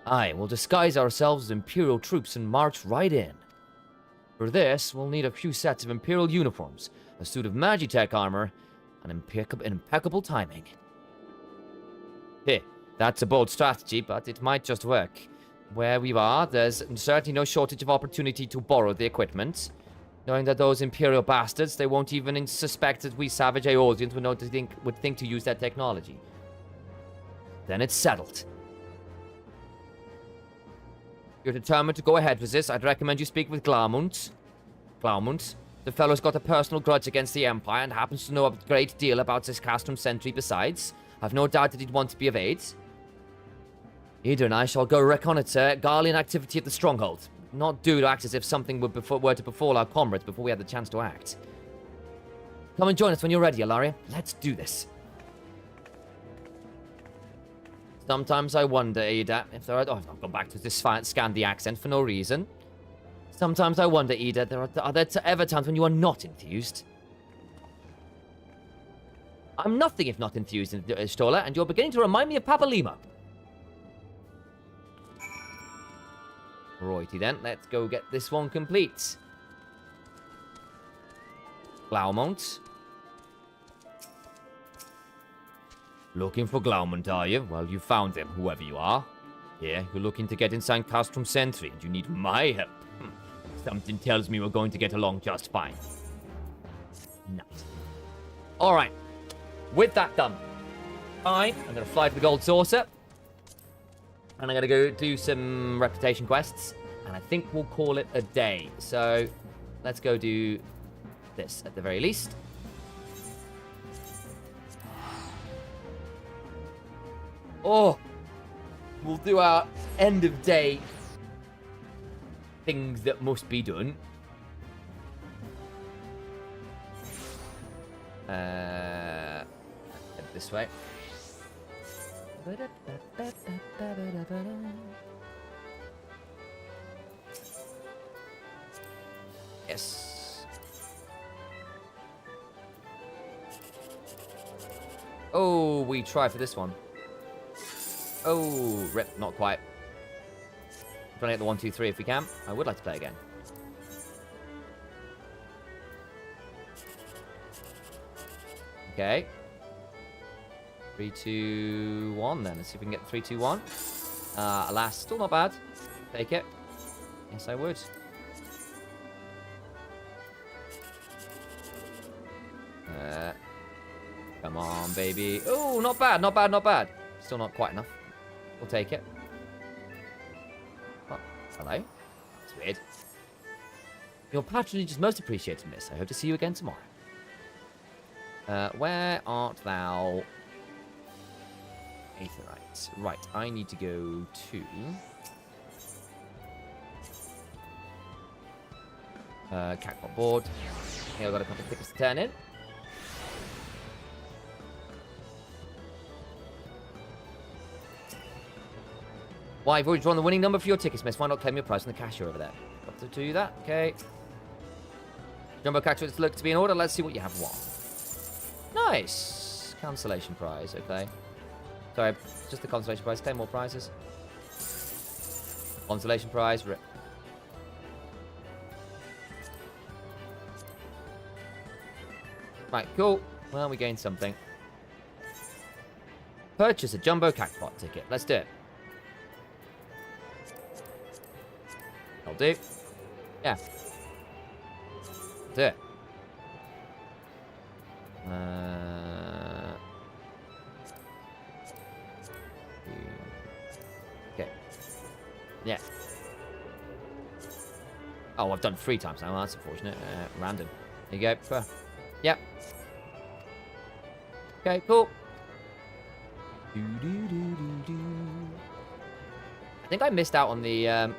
Aye, we'll disguise ourselves as Imperial troops and march right in. For this, we'll need a few sets of Imperial uniforms, a suit of Magitech armor, and impeccable timing. Hey, that's a bold strategy, but it might just work. Where we are, there's certainly no shortage of opportunity to borrow the equipment. Knowing that those Imperial bastards, they won't even suspect that we savage Aeolians would think to use that technology. Then it's settled. You're determined to go ahead with this, I'd recommend you speak with Glaumund. The fellow's got a personal grudge against the Empire and happens to know a great deal about this Castrum Sentry besides. I've no doubt that he'd want to be of aid. Ida and I shall go reconnoiter Garlean activity at the stronghold. Not do to act as if something were to befall our comrades before we had the chance to act. Come and join us when you're ready, Ilaria. Let's do this. Sometimes I wonder, Ida, if there are... Oh, I've gone back to this Scandi accent for no reason. Sometimes I wonder, Ida, are there ever times when you are not enthused? I'm nothing if not enthused, Stola, and you're beginning to remind me of Papa Lima. Righty then, let's go get this one complete. Glaumund. Looking for Glaumund, are you? Well, you found him, whoever you are. Yeah, you're looking to get inside Castrum Sentry, and you need my help. Something tells me we're going to get along just fine. Nice. Alright. With that done, I'm going to fly to the Gold Saucer. And I'm going to go do some reputation quests. And I think we'll call it a day. So, let's go do this at the very least. Oh! We'll do our end of day things that must be done. Head this way. Yes. Oh, we try for this one. Oh, rip, not quite. Trying to get the 1, 2, 3 if we can. I would like to play again. Okay. 3, 2, 1 then. Let's see if we can get 3, 2, 1. Alas, still not bad. Take it. Yes, I would. Come on, baby. Oh, not bad, not bad, not bad. Still not quite enough. We'll take it. Oh, hello. That's weird. Your patronage is most appreciated, miss. I hope to see you again tomorrow. Where art thou? Aetherite. Right, I need to go to... Catpot board. Here I've got a couple of tickets to turn in. Why, you've already drawn the winning number for your tickets, miss. Why not claim your prize from the cashier over there? Got to do that, okay. Jumbo catcher, it's look to be in order. Let's see what you have won. Nice. Cancellation prize, okay. Sorry, just the consolation prize. Claim more prizes. Consolation prize, rip. Right, cool. Well, we gained something. Purchase a jumbo catpot ticket. Let's do it. I'll do. Yeah. Do it. Okay. Yeah. Oh, I've done 3 times now. That's unfortunate. Random. There you go. Yep. Okay, cool. I think I missed out on the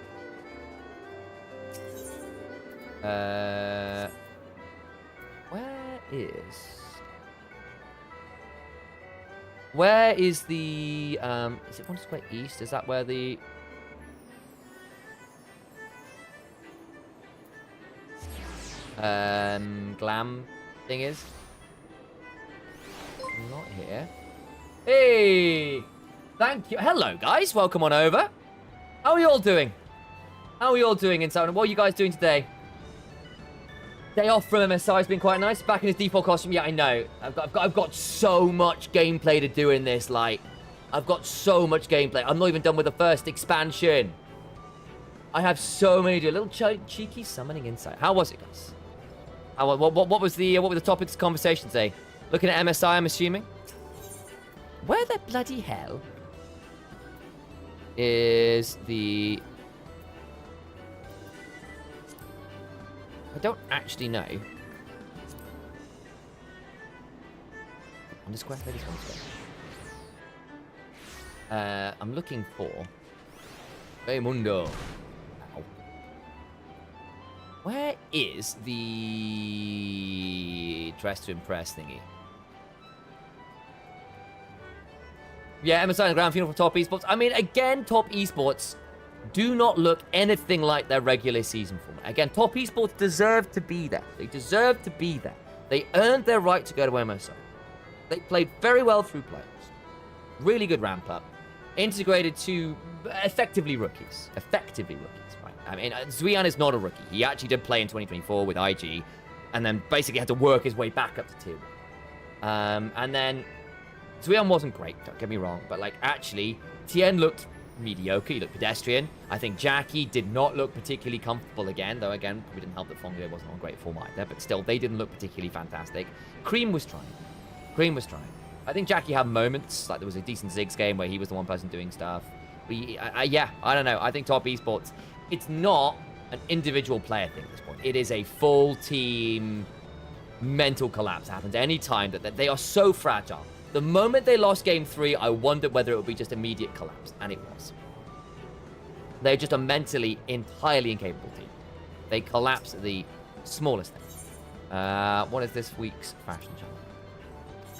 where is the is it 1 square east? Is that where the glam thing is? Not here. Hey! Thank you. Hello, guys. Welcome on over. How are you all doing? How are you all doing inside? What are you guys doing today? Day off from MSI has been quite nice. Back in his default costume. Yeah, I know. I've got so much gameplay to do in this. Like, I've got so much gameplay. I'm not even done with the first expansion. I have so many to do. A little cheeky summoning insight. How was it, guys? What were the topics of conversation today? Looking at MSI, I'm assuming. Where the bloody hell is the... I don't actually know. On the square, maybe it's 1 square. I'm looking for Raymundo. Ow. Where is the dress to impress thingy? Yeah, MSI and Grand Funeral for Top Esports. I mean, again, Top Esports do not look anything like their regular season format. Again, Top Esports deserve to be there. They deserve to be there. They earned their right to go to MSI. They played very well through players. Really good ramp up. Integrated to effectively rookies. Right? I mean, Zuian is not a rookie. He actually did play in 2024 with IG, and then basically had to work his way back up to tier 1. And then Zuian wasn't great, don't get me wrong, but like actually, Tien looked mediocre, he looked pedestrian. I think Jackie did not look particularly comfortable again, though again, we didn't help that Fongo wasn't on great form either, but still, they didn't look particularly fantastic. Cream was trying. I think Jackie had moments, like there was a decent Ziggs game where he was the one person doing stuff. But yeah, I don't know. I think Top Esports, it's not an individual player thing at this point. It is a full team mental collapse happens any time that they are so fragile. The moment they lost game 3, I wondered whether it would be just immediate collapse, and it was. They're just a mentally entirely incapable team. They collapse at the smallest thing. What is this week's fashion challenge?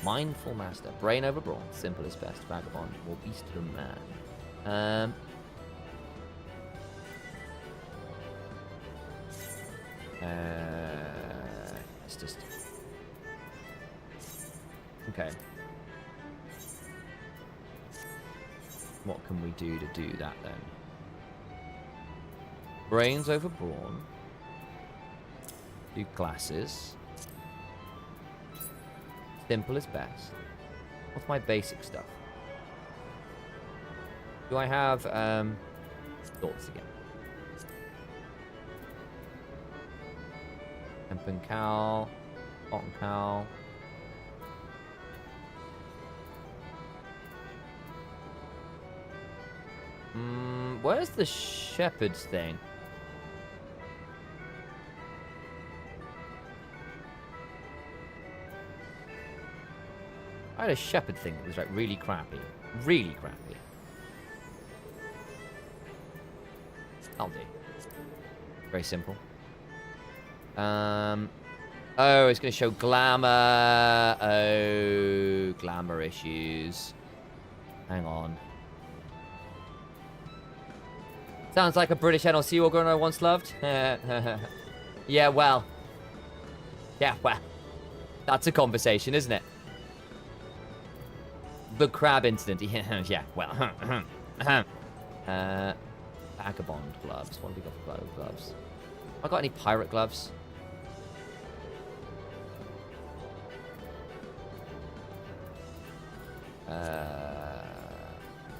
Mindful Master, Brain over Brawn, Simple is Best, Vagabond, or Beastly Man. It's just... Okay. What can we do to do that then? Brains over Brawn. Do glasses. Simple is best. What's my basic stuff? Do I have thoughts again? Hempen cowl, cotton cowl. Where's the shepherd's thing? had a shepherd thing that was like really crappy. Really crappy. I'll do. Very simple. Oh, it's going to show glamour. Oh, glamour issues. Hang on. Sounds like a British NLC organ I once loved. Yeah, well. Yeah, well. That's a conversation, isn't it? The crab incident. Yeah, well. Vagabond gloves. What have we got for gloves? Have I got any pirate gloves?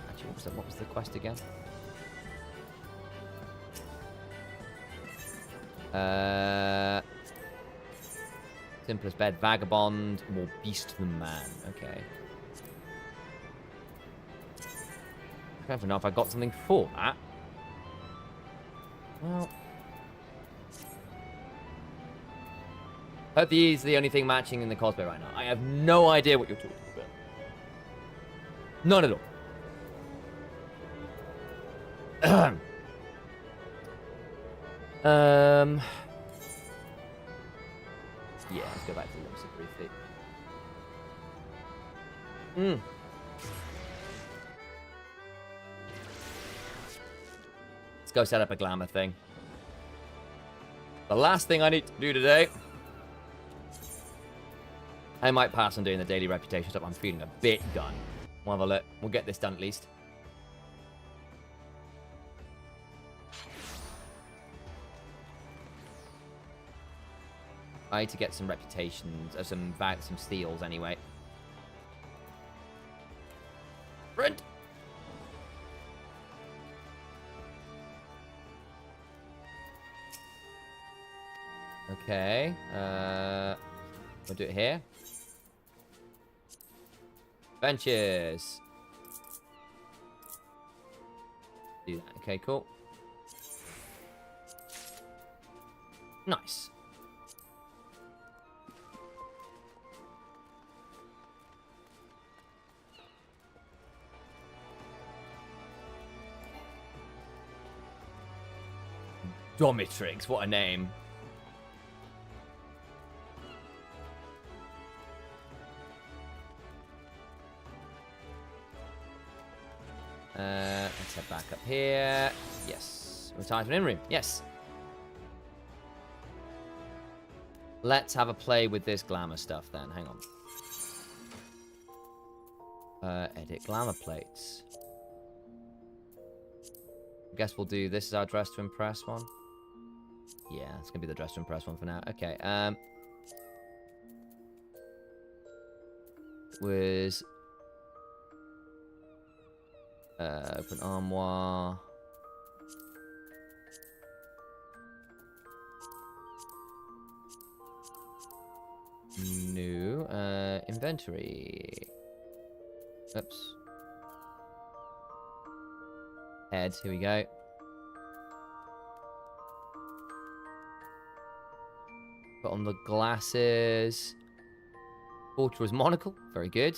Actually, what was the quest again? Simplest bed, vagabond, more beast than man. Okay. I don't know if I got something for that. Well, hope these are the only thing matching in the cosplay right now. I have no idea what you're talking about. None at all. Yeah, let's go back to the limited briefly. Let's go set up a glamour thing. The last thing I need to do today. I might pass on doing the daily reputation stuff. I'm feeling a bit done. We'll have a look. We'll get this done at least. I need to get some reputations, some steals anyway. Brent! Okay, we'll do it here. Benches. Do that. Okay, cool. Nice. Domitrix, what a name. Let's head back up here. Yes. Retire to an in-room. Yes. Let's have a play with this glamour stuff then. Hang on. Edit glamour plates. I guess we'll do this as our dress to impress one. Yeah, it's gonna be the dress to impress one for now. Okay, was open armoire. New inventory. Oops. Head, here we go. Put on the glasses. Fortress monocle, very good.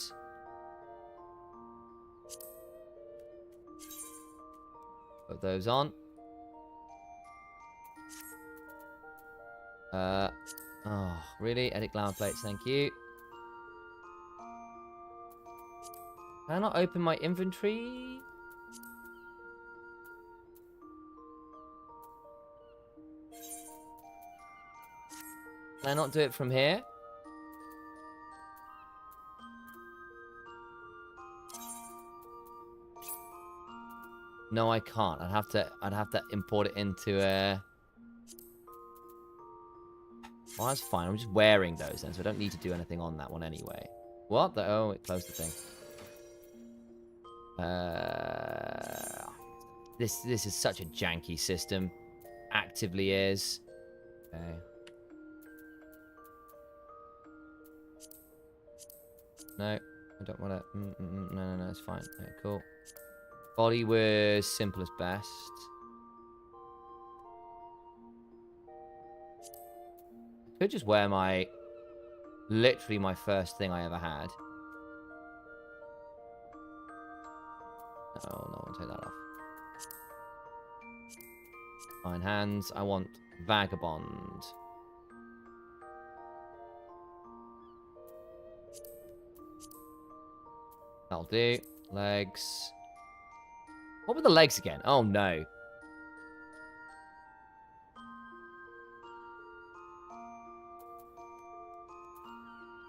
Put those on. Oh, really? Edit glamour plates, thank you. Can I not open my inventory? Can I not do it from here? No, I can't. I'd have to import it into a. Well, that's fine. I'm just wearing those then, so I don't need to do anything on that one anyway. What? Oh, it closed the thing. This is such a janky system. Actively is. Okay. No, I don't want to. No, it's fine. Okay, cool. Body was simple as best. I could just wear literally my first thing I ever had. No, I'll take that off. Fine hands. I want vagabond. That'll do. Legs. What were the legs again? Oh no.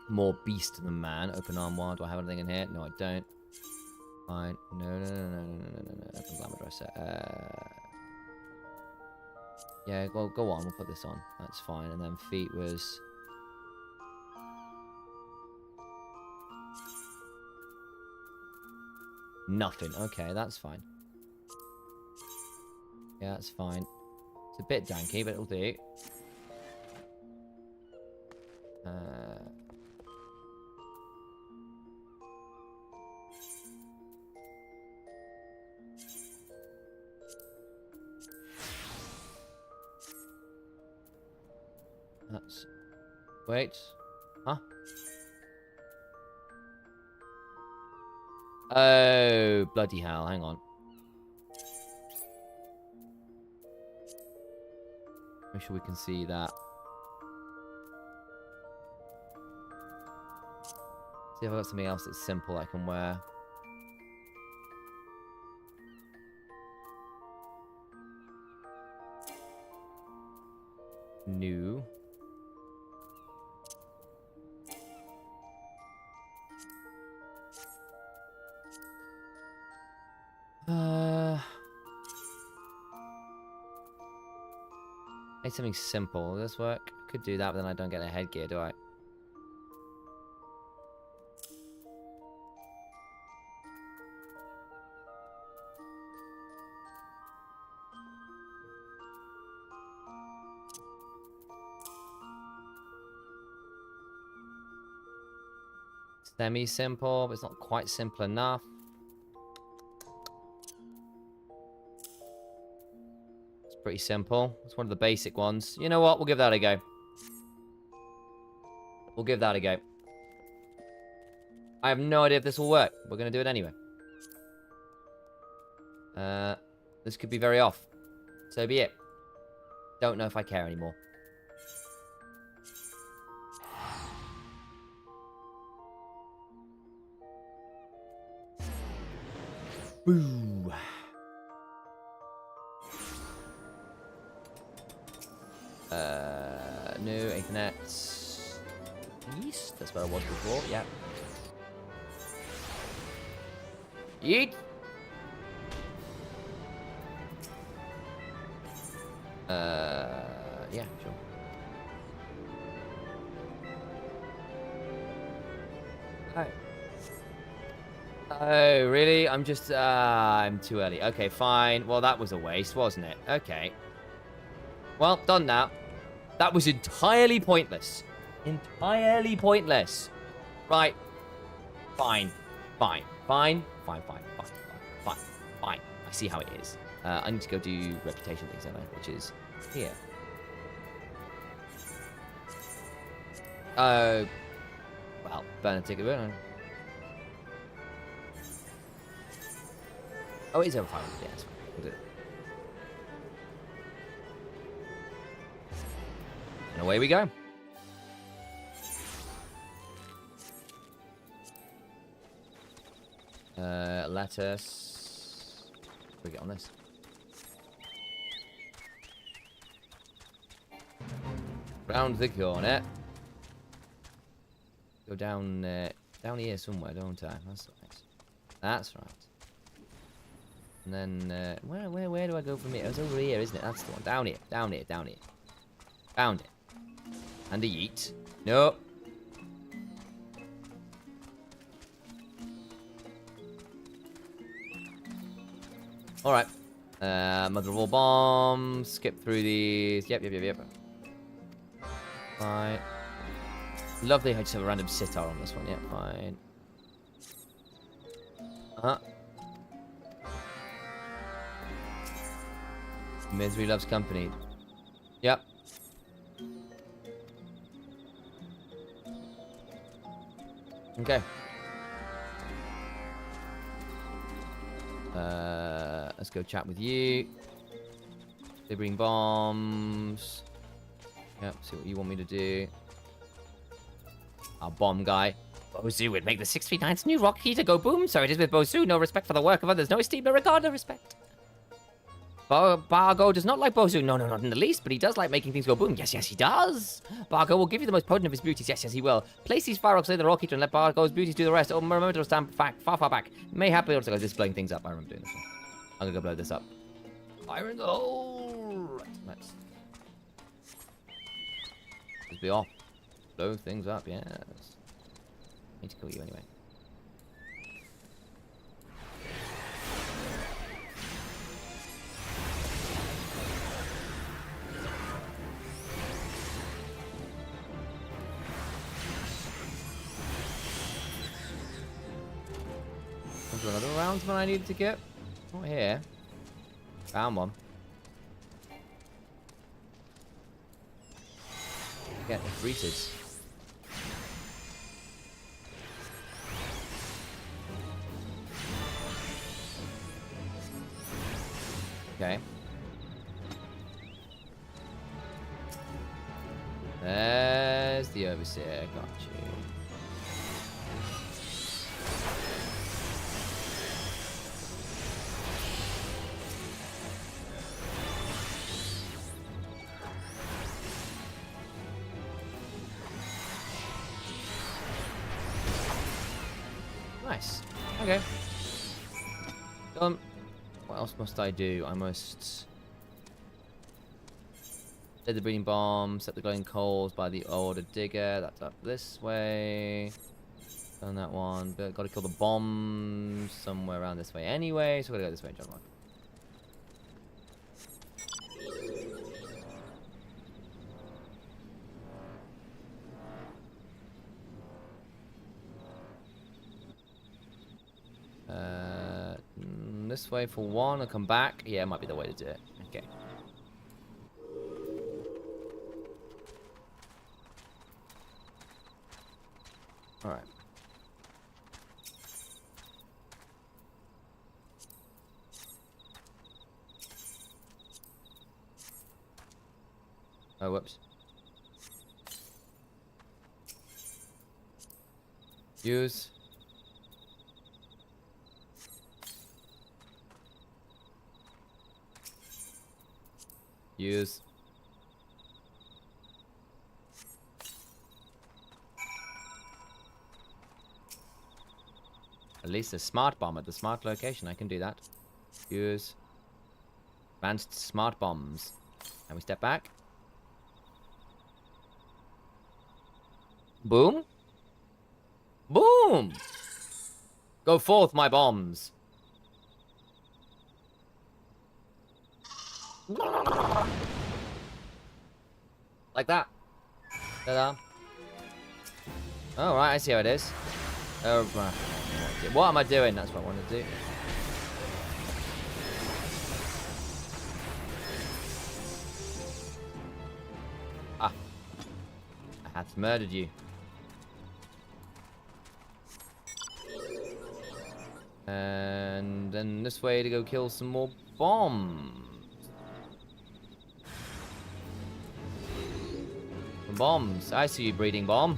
More beast than man. Open armoire. Do I have anything in here? No, I don't. Fine. No. Open glamour dresser. Yeah, go on. We'll put this on. That's fine. And then feet was... nothing. Okay, that's fine. Yeah, that's fine. It's a bit danky, but it'll do. That's... wait. Huh? Oh, bloody hell. Hang on. Make sure we can see that. See if I've got something else that's simple I can wear. New. Need something simple. Will this work? Could do that, but then I don't get a headgear, do I? Semi-simple, but it's not quite simple enough. It's pretty simple. It's one of the basic ones. You know what? We'll give that a go. We'll give that a go. I have no idea if this will work. We're going to do it anyway. This could be very off. So be it. Don't know if I care anymore. Boo. New Ethernet. East? That's where I was before, yeah. Yeet! Yeah, sure. Hi. Oh, really? I'm just, I'm too early. Okay, fine. Well, that was a waste, wasn't it? Okay. Well, done now. That was entirely pointless. Entirely pointless. Right. Fine. Fine. Fine. Fine, fine, fine, fine, fine, fine. I see how it is. I need to go do reputation things, don't I? Which is here. Oh. Well, burn a ticket, burn. Oh, it is over 500. Yeah, that's fine. We'll do it. And away we go. Lettuce. We get on this. Round the corner. Go down, down here somewhere, don't I? That's nice. That's right. And then, where do I go from here? It's over here, isn't it? That's the one. Down here, down here, down here. Found it. And a yeet. No. Alright. Mother of all bombs. Skip through these. Yep. Fine. Lovely. I just have a random sitar on this one. Yep, fine. Misery loves company. Yep. Okay. Let's go chat with you. They bring bombs. Yep, see what you want me to do. Our bomb guy. Bozu would make the 639's new rock heater go boom, so it is with Bozu. No respect for the work of others, no esteem, no regard, no respect. Bargo does not like Bozu. No, not in the least, but he does like making things go boom. Yes, he does. Bargo will give you the most potent of his beauties. Yes, he will. Place these fireworks in the rock heater and let Bargo's beauties do the rest. Oh, remember to stand back, far back. Mayhap also just blowing things up. I remember doing this one. I'm gonna go blow this up. Fire in the hole. Let's be off. Blow things up, yes. Need to kill you anyway. Was there another roundsman I needed to get? Not here. Found one. Get retreated. Okay. There's the overseer. Got you. Nice. Okay. What else must I do? I must set the breeding bomb, set the glowing coals by the older digger. That's up this way. Done that one. But gotta kill the bomb somewhere around this way anyway. So we're gonna go this way, John Mark. This way for one, I'll come back. Yeah, it might be the way to do it. Okay. Alright. Oh, whoops. Use. Use. At least a smart bomb at the smart location. I can do that. Use. Advanced smart bombs. And we step back. Boom. Boom! Go forth, my bombs. Like that. Ta-da. Oh, right, I see how it is. Oh, what am I doing? That's what I want to do. Ah. I had murdered you. And then this way to go kill some more bombs. Bombs. I see you, breeding bomb.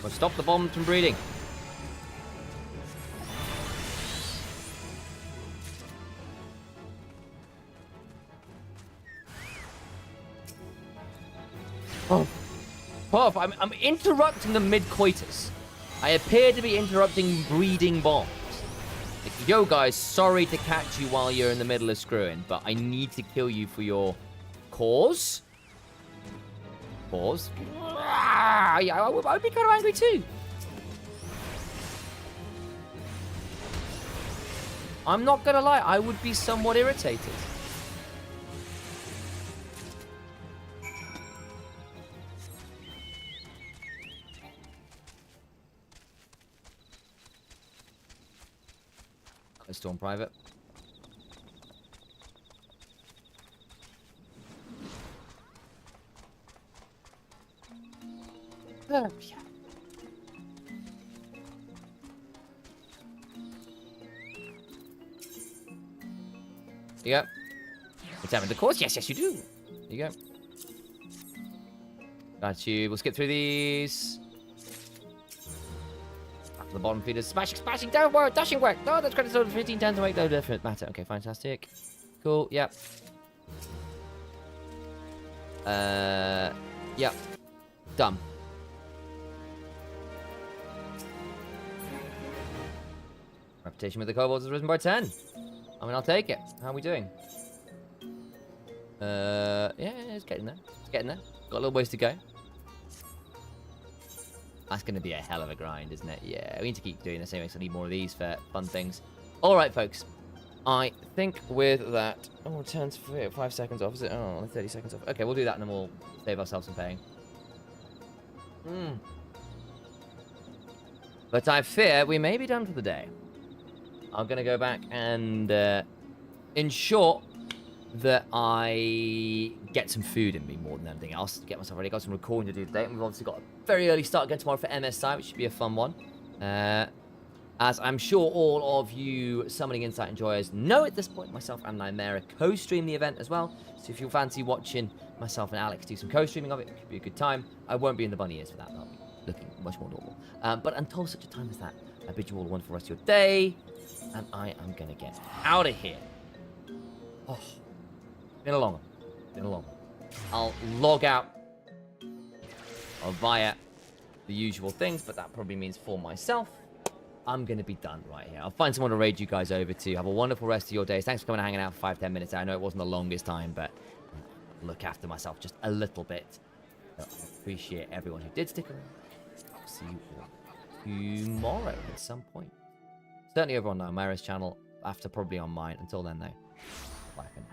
Well, stop the bombs from breeding. Oh. Puff, I'm interrupting the mid-coitus. I appear to be interrupting breeding bombs. Like, yo, guys, sorry to catch you while you're in the middle of screwing, but I need to kill you for your cause. Pause. Yeah, I would be kind of angry too. I'm not gonna lie, I would be somewhat irritated. Let's storm private. Oh, yeah. you go. Examine the course. Yes, yes, you do. There you go. Got you. We'll skip through these. Back to the bottom feeders. Smashing, smashing, down work, dashing work. No, that's credits over 15 turns to make no different matter. Okay, fantastic. Cool, yep. Yep. Done. Reputation with the kobolds has risen by 10. I mean, I'll take it. How are we doing? Yeah, it's getting there. It's getting there. Got a little ways to go. That's going to be a hell of a grind, isn't it? Yeah, we need to keep doing this anyway, so I need more of these for fun things. All right, folks. I think with that... Oh, returns for 5 seconds off, is it? Oh, only 30 seconds off. Okay, we'll do that and then we'll save ourselves some paying. But I fear we may be done for the day. I'm going to go back and ensure that I get some food in me more than anything else. Get myself ready. Got some recording to do today. And we've obviously got a very early start again tomorrow for MSI, which should be a fun one. As I'm sure all of you Summoning Insight enjoyers know at this point, myself and Nymera co-stream the event as well. So if you fancy watching myself and Alex do some co-streaming of it, it could be a good time. I won't be in the bunny ears for that. I'll be looking much more normal. But until such a time as that, I bid you all a wonderful rest of your day. And I am going to get out of here. Oh, been a long one. Been a long one. I'll log out via the usual things, but that probably means for myself, I'm going to be done right here. I'll find someone to raid you guys over to. Have a wonderful rest of your days. Thanks for coming and hanging out for 5-10 minutes. I know it wasn't the longest time, but look after myself just a little bit. So I appreciate everyone who did stick around. I'll see you all tomorrow at some point. Certainly over on Nymera's channel, after probably on mine. Until then, though, bye for now.